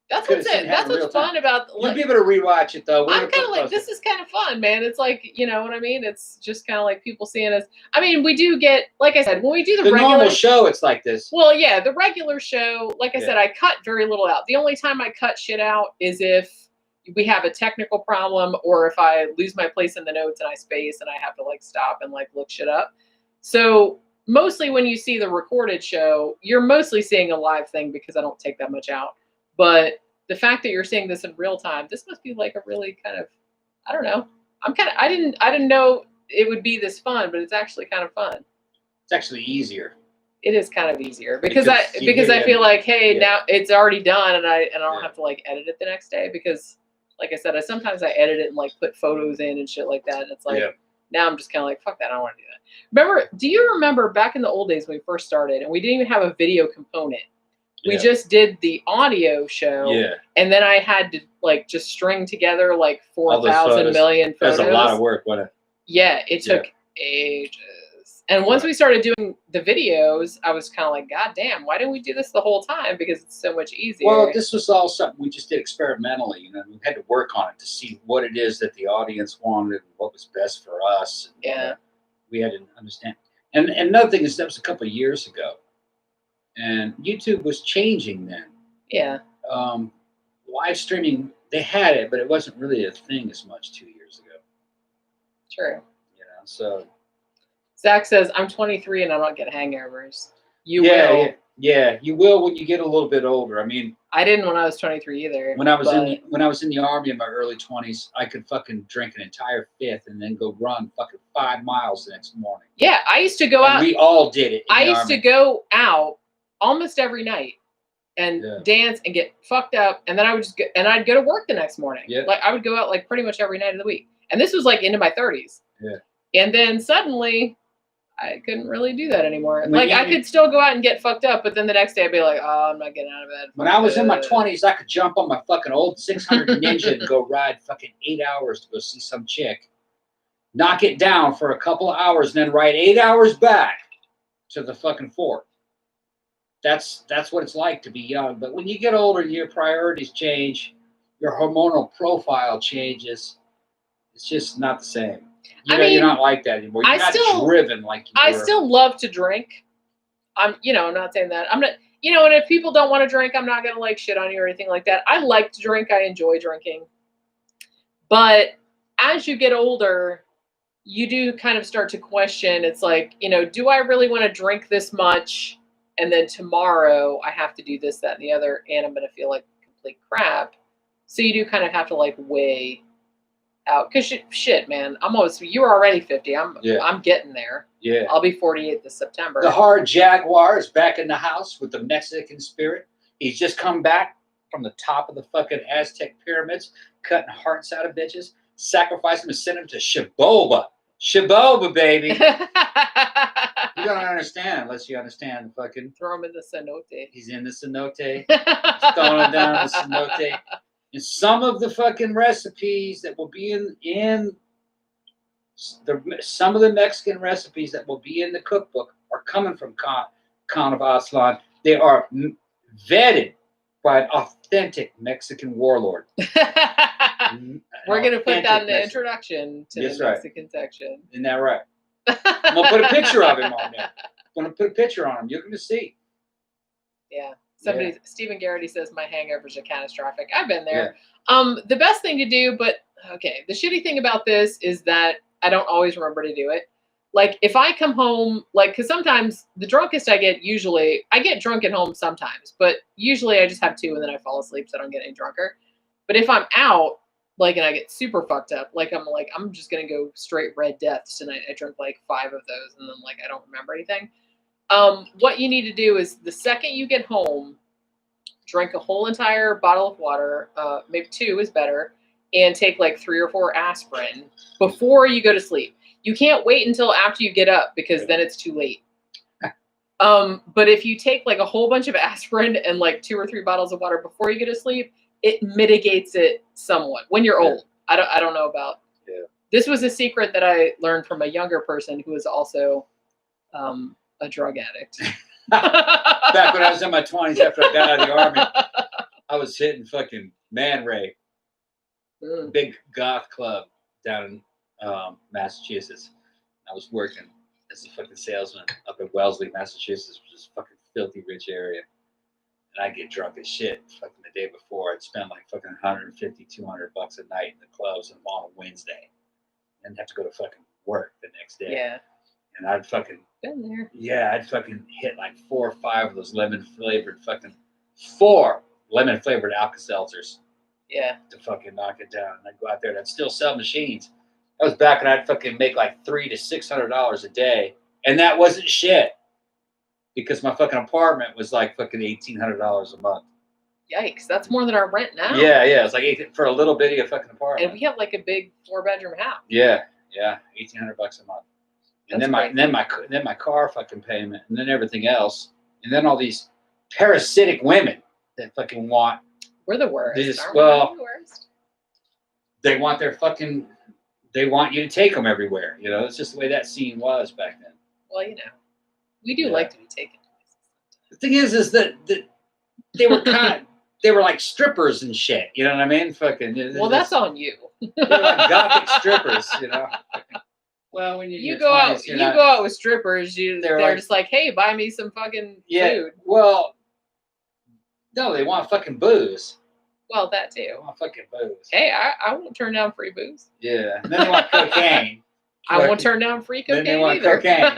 That's what's fun about. You'll be able to rewatch it though. I'm kind of like, this is kind of fun, man. It's like, you know what I mean? It's just kind of like people seeing us. I mean, we do get, like I said, when we do the regular normal show, it's like this. Well, yeah, the regular show, like I said, I cut very little out. The only time I cut shit out is if we have a technical problem, or if I lose my place in the notes and I space and I have to like stop and like look shit up. So mostly when you see the recorded show, you're mostly seeing a live thing because I don't take that much out. But the fact that you're seeing this in real time, this must be like a really kind of, I don't know. I didn't know it would be this fun, but it's actually kind of fun. It's actually easier. It is kind of easier because I feel like, hey, now it's already done, and I don't have to like edit it the next day, because like I said, sometimes I edit it and like put photos in and shit like that. And it's like, now I'm just kind of like, fuck that, I don't want to do that. Do you remember back in the old days when we first started and we didn't even have a video component? We just did the audio show, and then I had to like just string together like 4,000 million photos. That's a lot of work, wasn't it? Yeah, it took ages. And once we started doing the videos, I was kind of like, God damn, why didn't we do this the whole time? Because it's so much easier. Well, this was all something we just did experimentally. You know, we had to work on it to see what it is that the audience wanted and what was best for us. And, we had to understand. And another thing is, that was a couple of years ago. And YouTube was changing then. Yeah. Live streaming, they had it, but it wasn't really a thing as much 2 years ago. True. You know, so. Zach says, I'm 23 and I don't get hangovers. You will. Yeah, you will when you get a little bit older. I mean, I didn't when I was 23 either. When I was in the Army in my early 20s, I could fucking drink an entire fifth and then go run fucking 5 miles the next morning. Yeah, I used to go out. We all did it. I used to go out almost every night and dance and get fucked up, and then I would just I'd go to work the next morning. Yeah. Like I would go out like pretty much every night of the week, and this was like into my 30s. Yeah. And then suddenly, I couldn't really do that anymore. I could still go out and get fucked up, but then the next day I'd be like, oh, I'm not getting out of bed. When I was in my 20s, I could jump on my fucking old 600 Ninja and go ride fucking 8 hours to go see some chick, knock it down for a couple of hours, and then ride 8 hours back to the fucking fort. That's what it's like to be young. But when you get older, your priorities change, your hormonal profile changes. It's just not the same. You're not like that anymore. You're not driven like you were. I still love to drink. I'm not saying that. I'm not, and if people don't want to drink, I'm not going to like shit on you or anything like that. I like to drink. I enjoy drinking. But as you get older, you do kind of start to question. It's like, do I really want to drink this much? And then tomorrow I have to do this, that, and the other, and I'm going to feel like complete crap. So you do kind of have to like weigh out. Because shit, man, you were already 50. I'm getting there. Yeah. I'll be 48 this September. The hard Jaguar is back in the house with the Mexican spirit. He's just come back from the top of the fucking Aztec pyramids, cutting hearts out of bitches, sacrificing them and sending them to Shiboba. Shiboba, baby. You don't understand unless you understand the fucking... Throw him in the cenote. He's in the cenote. Throwing him down in the cenote. And some of the fucking recipes that will be some of the Mexican recipes that will be in the cookbook are coming from Khan of Aslan. They are vetted by an authentic Mexican warlord. We're going to put that in the introduction to the Mexican section. Isn't that right? I'm going to put a picture of him on there. I'm going to put a picture on him. You're going to see. Yeah. Stephen Garrity says my hangovers are catastrophic. I've been there. Yeah. The best thing to do, but okay, the shitty thing about this is that I don't always remember to do it. Like if I come home, because sometimes the drunkest I get drunk at home sometimes, but usually I just have 2 and then I fall asleep so I don't get any drunker. But if I'm out, and I get super fucked up, I'm just gonna go straight Red Deaths tonight. I drink 5 of those and then I don't remember anything. What you need to do is the second you get home, drink a whole entire bottle of water, maybe 2 is better, and take 3 or 4 aspirin before you go to sleep. You can't wait until after you get up because then it's too late. But if you take a whole bunch of aspirin and 2 or 3 bottles of water before you go to sleep, it mitigates it somewhat when you're old. I don't know about. Yeah. This was a secret that I learned from a younger person who was also a drug addict. Back when I was in my 20s after I got out of the army, I was hitting fucking Man Ray. Big goth club down in Massachusetts. I was working as a fucking salesman up in Wellesley, Massachusetts, which is a fucking filthy rich area. And I'd get drunk as shit fucking the day before. I'd spend fucking $150, $200 a night in the clubs on a Wednesday. And have to go to fucking work the next day. Yeah. And I'd fucking... Been there. Yeah, I'd fucking hit 4 or 5 of those lemon-flavored fucking... 4 lemon-flavored Alka-Seltzers. Yeah. To fucking knock it down. And I'd go out there and I'd still sell machines. That was back when I'd fucking make $300 to $600 a day. And that wasn't shit. Because my fucking apartment was fucking $1,800 a month. Yikes. That's more than our rent now. Yeah. It's for a little bitty a fucking apartment. And we have a big 4-bedroom house. Yeah. $1,800 a month. And then my car fucking payment. And then everything else. And then all these parasitic women that fucking want. We're the worst. The worst. They want they want you to take them everywhere. It's just the way that scene was back then. Well, we do like to be taken. The thing is that they were they were like strippers and shit. You know what I mean? Fucking. Well, that's on you. They're like gothic strippers, Well, when you go out with strippers, they're just hey, buy me some fucking food. Well, no, they want fucking booze. Well, that too. They want fucking booze. Hey, I won't turn down free booze. Yeah, and then they want cocaine. I won't turn down free cocaine then they want either. Cocaine.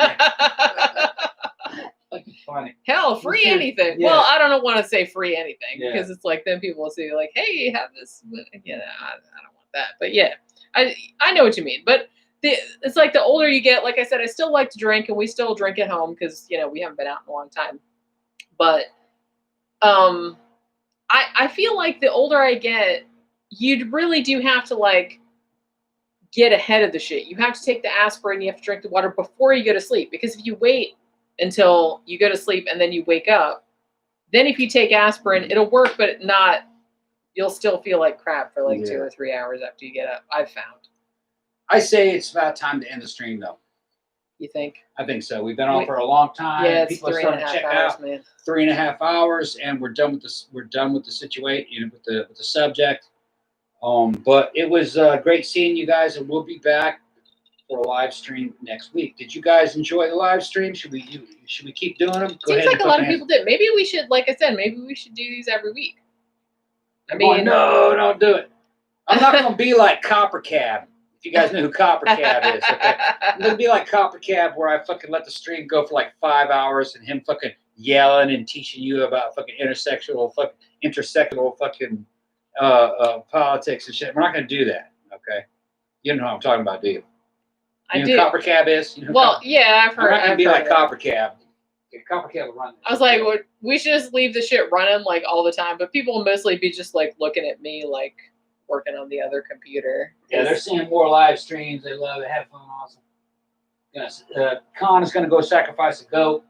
Fucking funny. Hell, free anything. Yeah. Well, I don't want to say free anything because it's then people will say hey, have this. Yeah, I don't want that. But yeah, I know what you mean. But it's the older you get, like I said, I still like to drink, and we still drink at home because we haven't been out in a long time. But I feel the older I get, you really do have to get ahead of the shit. You have to take the aspirin, you have to drink the water before you go to sleep. Because if you wait until you go to sleep and then you wake up, then if you take aspirin, it'll work, but you'll still feel like crap for 2 or 3 hours after you get up, I've found. I say it's about time to end the stream though. You think? I think so. We've been on for a long time. Yeah, it's people 3.5 are starting to check hours, out. man. 3.5 hours, and we're done with this. We're done with the situation, with the subject. But it was great seeing you guys, and we'll be back for a live stream next week. Did you guys enjoy the live stream? Should we keep doing them? Seems like a lot of people did. Maybe we should, like I said, maybe we should do these every week. No, don't do it. I'm not going to be like Copper Cab. If you guys know who Copper Cab is, okay? I'm going to be like Copper Cab, where I fucking let the stream go for 5 hours and him fucking yelling and teaching you about fucking intersectional fucking politics and shit. We're not going to do that, okay? You know what I'm talking about, do you? I You know do. Copper Cab is? You know Well, yeah, I've heard. I'm not gonna I've be heard like of it. Copper Cab. Yeah, Copper Cab will run. I was like, well, we should just leave the shit running like all the time, but people will mostly be just like looking at me like working on the other computer. Yeah, they're seeing more live streams. They love it. Have fun. Awesome. Yes. Con is gonna go sacrifice a goat.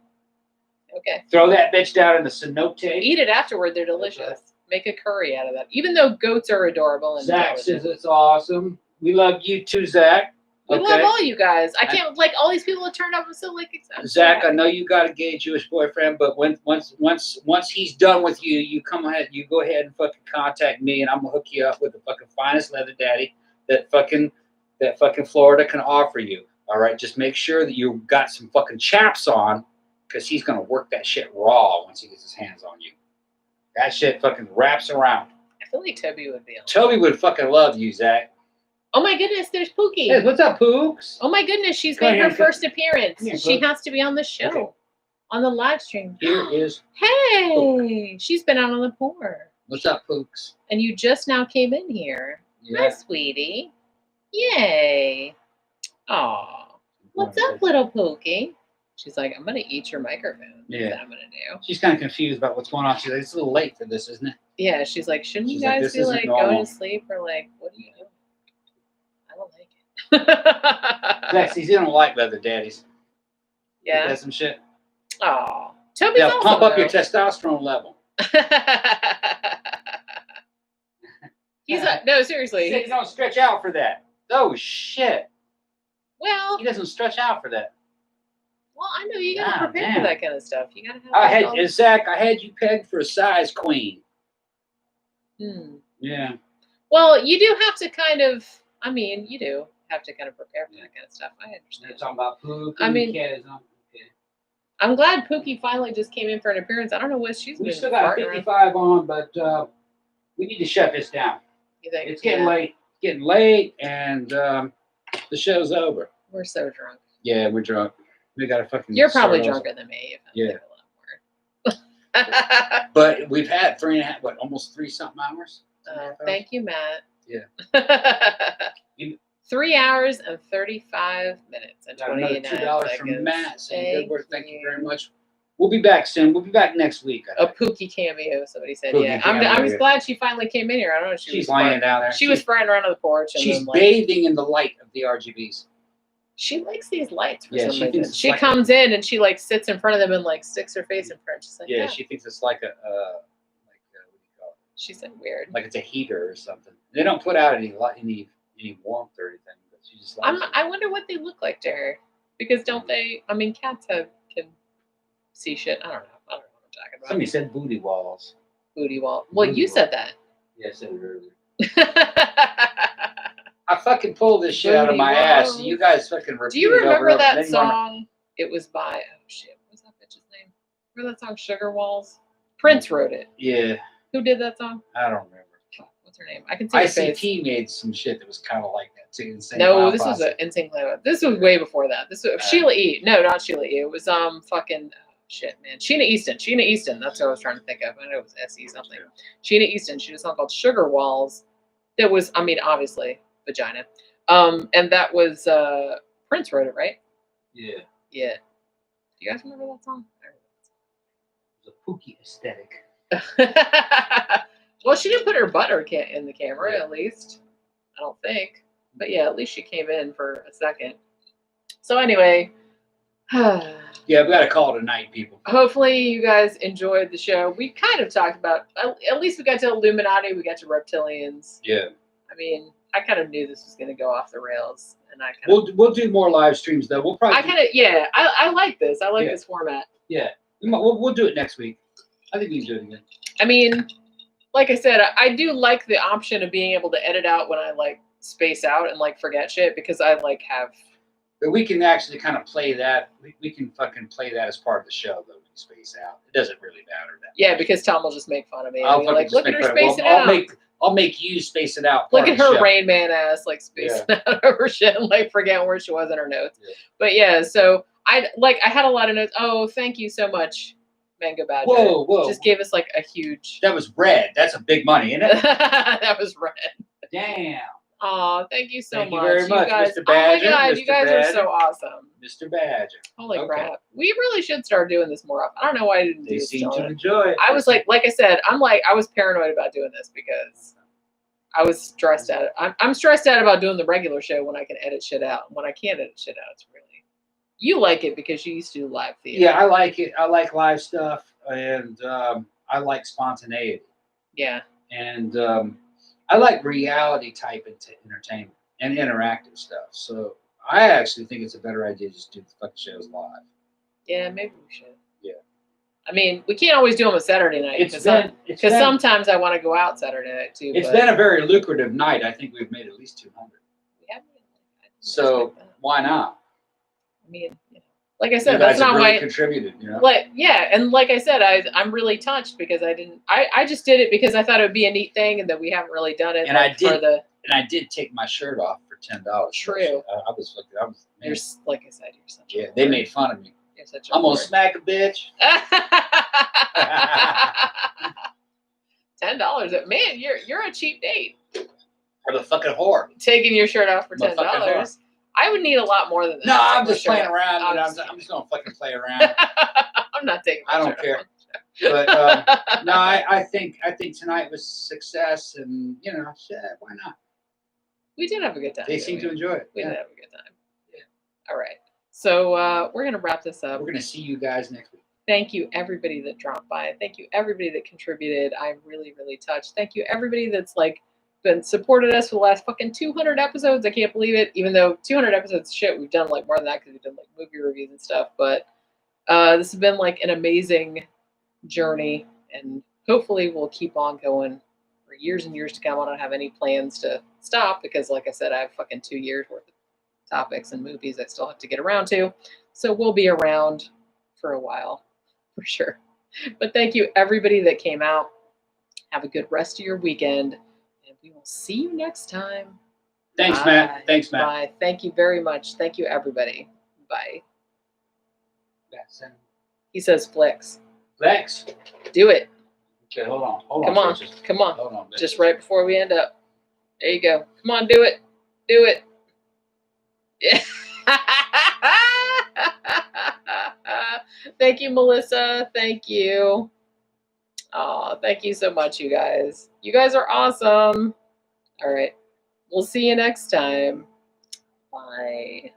Okay. Throw that bitch down in the cenote. Eat it afterward. They're delicious. Make a curry out of that. Even though goats are adorable and Zach says it's awesome. We love you too, Zach. We love all you guys. I can't like all these people that turned up. I'm so like excited. Zach, I know you got a gay Jewish boyfriend, but once he's done with you, you go ahead and fucking contact me, and I'm gonna hook you up with the fucking finest leather daddy that fucking Florida can offer you. All right, just make sure that you got some fucking chaps on, because he's gonna work that shit raw once he gets his hands on you. That shit fucking wraps around. I feel like Toby would be on. Toby would fucking love you, Zach. Oh my goodness, there's Pookie. Hey, what's up, Pooks? Oh my goodness, she's made her first appearance. She has to be on the show, okay. On the live stream. Here is. Hey, Pook. She's been out on the porch. What's up, Pooks? And you just now came in here. Yeah. Hi, sweetie. Yay. Aw. What's up, little Pookie? She's like, I'm gonna eat your microphone. Yeah. That's what I'm gonna do. She's kind of confused about what's going on. She's like, it's a little late for this, isn't it? Yeah, she's like, shouldn't you She's like, guys this be isn't like going normal. to sleep or like, what are you doing? I don't like it. Zach, you don't like leather daddies. Yeah. That's some shit. Oh, Toby's They'll awesome, pump up though. your testosterone level. He's like, no, seriously. He don't stretch out for that. Oh shit. Well, He doesn't stretch out for that. well, I know you gotta God prepare damn. for that kind of stuff. You gotta have. Zach, I had you pegged for a size queen. Yeah. Well, you do have to kind of. I mean, you do have to kind of prepare for that kind of stuff. I understand. You're talking about Pookie. I mean, okay. I'm glad Pookie finally just came in for an appearance. I don't know what she's We been still got farting around. 55 on, but we need to shut this down. You think? It's getting late. Getting late, and the show's over. We're so drunk. Yeah, we're drunk. We got to fucking. You're probably drunker than me. Yeah. A lot more. But we've had 3.5, almost 3-something hours. Thank you, Matt. Yeah. 3 hours and 35 minutes and Got 29 another $2 seconds. from Matt. Saying, Thank you you. very much. We'll be back soon. We'll be back next week. A Pookie cameo, somebody said. Pookie yeah, cameo, I'm just yeah. glad she finally came in here. I don't know. She's laying down there. She was frying around on the porch. And She's then, like, bathing in the light of the RGBs. she likes these lights for Yeah, some she reason. thinks She it's like comes in and she like sits in front of them and like sticks her face in front. She's like, Yeah, she thinks it's like a what do you call it? She said weird. Like it's a heater or something. They don't put out any warmth or anything, but she just likes it. I wonder what they look like to her, because don't they? I mean, cats can see shit. I don't know what I'm talking about. Somebody said booty walls. Booty wall. Well, Booty you wall. said that. Yeah, I said it earlier. I fucking pulled this shit out of my ass. So you guys fucking repeat Do you it over remember and over. that Then you wanna- song? It was by what was that bitch's name? Remember that song Sugar Walls? Prince wrote it. Yeah, Who did that song? I don't remember. What's her name? I can see her face. ICT made some shit that was kind of like that too. Insane No, Clown this was Posse. an Insane Clown. This was way before that. This was Sheila E. No, not Sheila E. It was fucking shit, man. Sheena Easton. That's what I was trying to think of. I know it was SE something. Sheena Easton. She did a song called Sugar Walls. That was, I mean, obviously vagina. And that was Prince wrote it, right? Yeah. Yeah. Do you guys remember that song? It was a Pookie aesthetic. Well, she didn't put her butt in the camera, Yeah. at least. I don't think. But yeah, at least she came in for a second. So anyway, Yeah, we got to call it a night, people. hopefully you guys enjoyed the show. We kind of talked about, at least we got to Illuminati, we got to Reptilians. Yeah. I mean, I kind of knew this was going to go off the rails, and I kind of. We'll do more live streams though. We'll probably. I like this. I like this format. Yeah, we'll do it next week. I think we can do it again. I mean, like I said, I do like the option of being able to edit out when I like space out and like forget shit, because I like have. But we can actually kind of play that. We can fucking play that as part of the show though. We can space out. It doesn't really matter that. Yeah, because Tom will just make fun of me. I'll And be like, just look at make her fun of it. spacing Well, out. I'll make you space it out. Look part at of the her show. Rain Man ass, like spacing out over shit and like forgetting where she was in her notes. Yeah. But yeah, so I had a lot of notes. Oh, thank you so much, Mango Badger. Whoa. Just gave us like a huge. That was red. That's a big money, isn't it? That was red. Damn. Oh, thank you so Thank much. you very much, guys, Mr. Badger. Oh my God, Mr. you guys Badger. are so awesome. Mr. Badger. Holy crap. We really should start doing this more often. I don't know why I didn't do They this. seem to enjoy it. I was like I said, I was paranoid about doing this because I was stressed out. I'm stressed out about doing the regular show when I can edit shit out. When I can't edit shit out, it's really. You like it because you used to do live theater. Yeah, I like it. I like live stuff, and I like spontaneity. Yeah. And I like reality type entertainment and interactive stuff. So I actually think it's a better idea to just do the fucking shows live. Yeah, maybe we should. Yeah. I mean, we can't always do them a Saturday night because sometimes I want to go out Saturday night too. It's been a very lucrative night. I think we've made at least 200. We have. So why not? I mean, like I said, that's not really why contributed. You know. And like I said, I'm really touched because I just did it because I thought it would be a neat thing and that we haven't really done it. And I did take my shirt off for $10. True. I was. You're like I said, you're such. Yeah, they made fun of me. You're such. I'm gonna smack a bitch. $10. Man, you're a cheap date. For the fucking whore. Taking your shirt off for $10. I would need a lot more than that. No, I'm just playing around. I'm just gonna fucking play around. I'm not taking. I don't care. But no, I think tonight was success, and shit, why not? We did have a good time. They seem to enjoy it. We did have a good time. Yeah. All right. So we're gonna wrap this up. We're gonna see you guys next week. Thank you everybody that dropped by. Thank you everybody that contributed. I'm really, really touched. Thank you everybody that's been supported us for the last fucking 200 episodes. I can't believe it. Even though 200 episodes, shit, we've done more than that because we've done movie reviews and stuff. But this has been an amazing journey, and hopefully we'll keep on going for years and years to come. I don't have any plans to stop because, like I said, I have fucking 2 years worth of topics and movies I still have to get around to. So we'll be around for a while for sure. But thank you everybody that came out. Have a good rest of your weekend. We will see you next time. Thanks, Bye. Matt. Thanks, Matt. Bye. Thank you very much. Thank you, everybody. Bye. He says flex. Flex. Do it. Okay, hold on. Come on. Bitches. Come on. Hold on, bitches. Just right before we end up. There you go. Come on, do it. Do it. Yeah. Thank you, Melissa. Thank you. Oh, thank you so much, you guys. You guys are awesome. All right. We'll see you next time. Bye.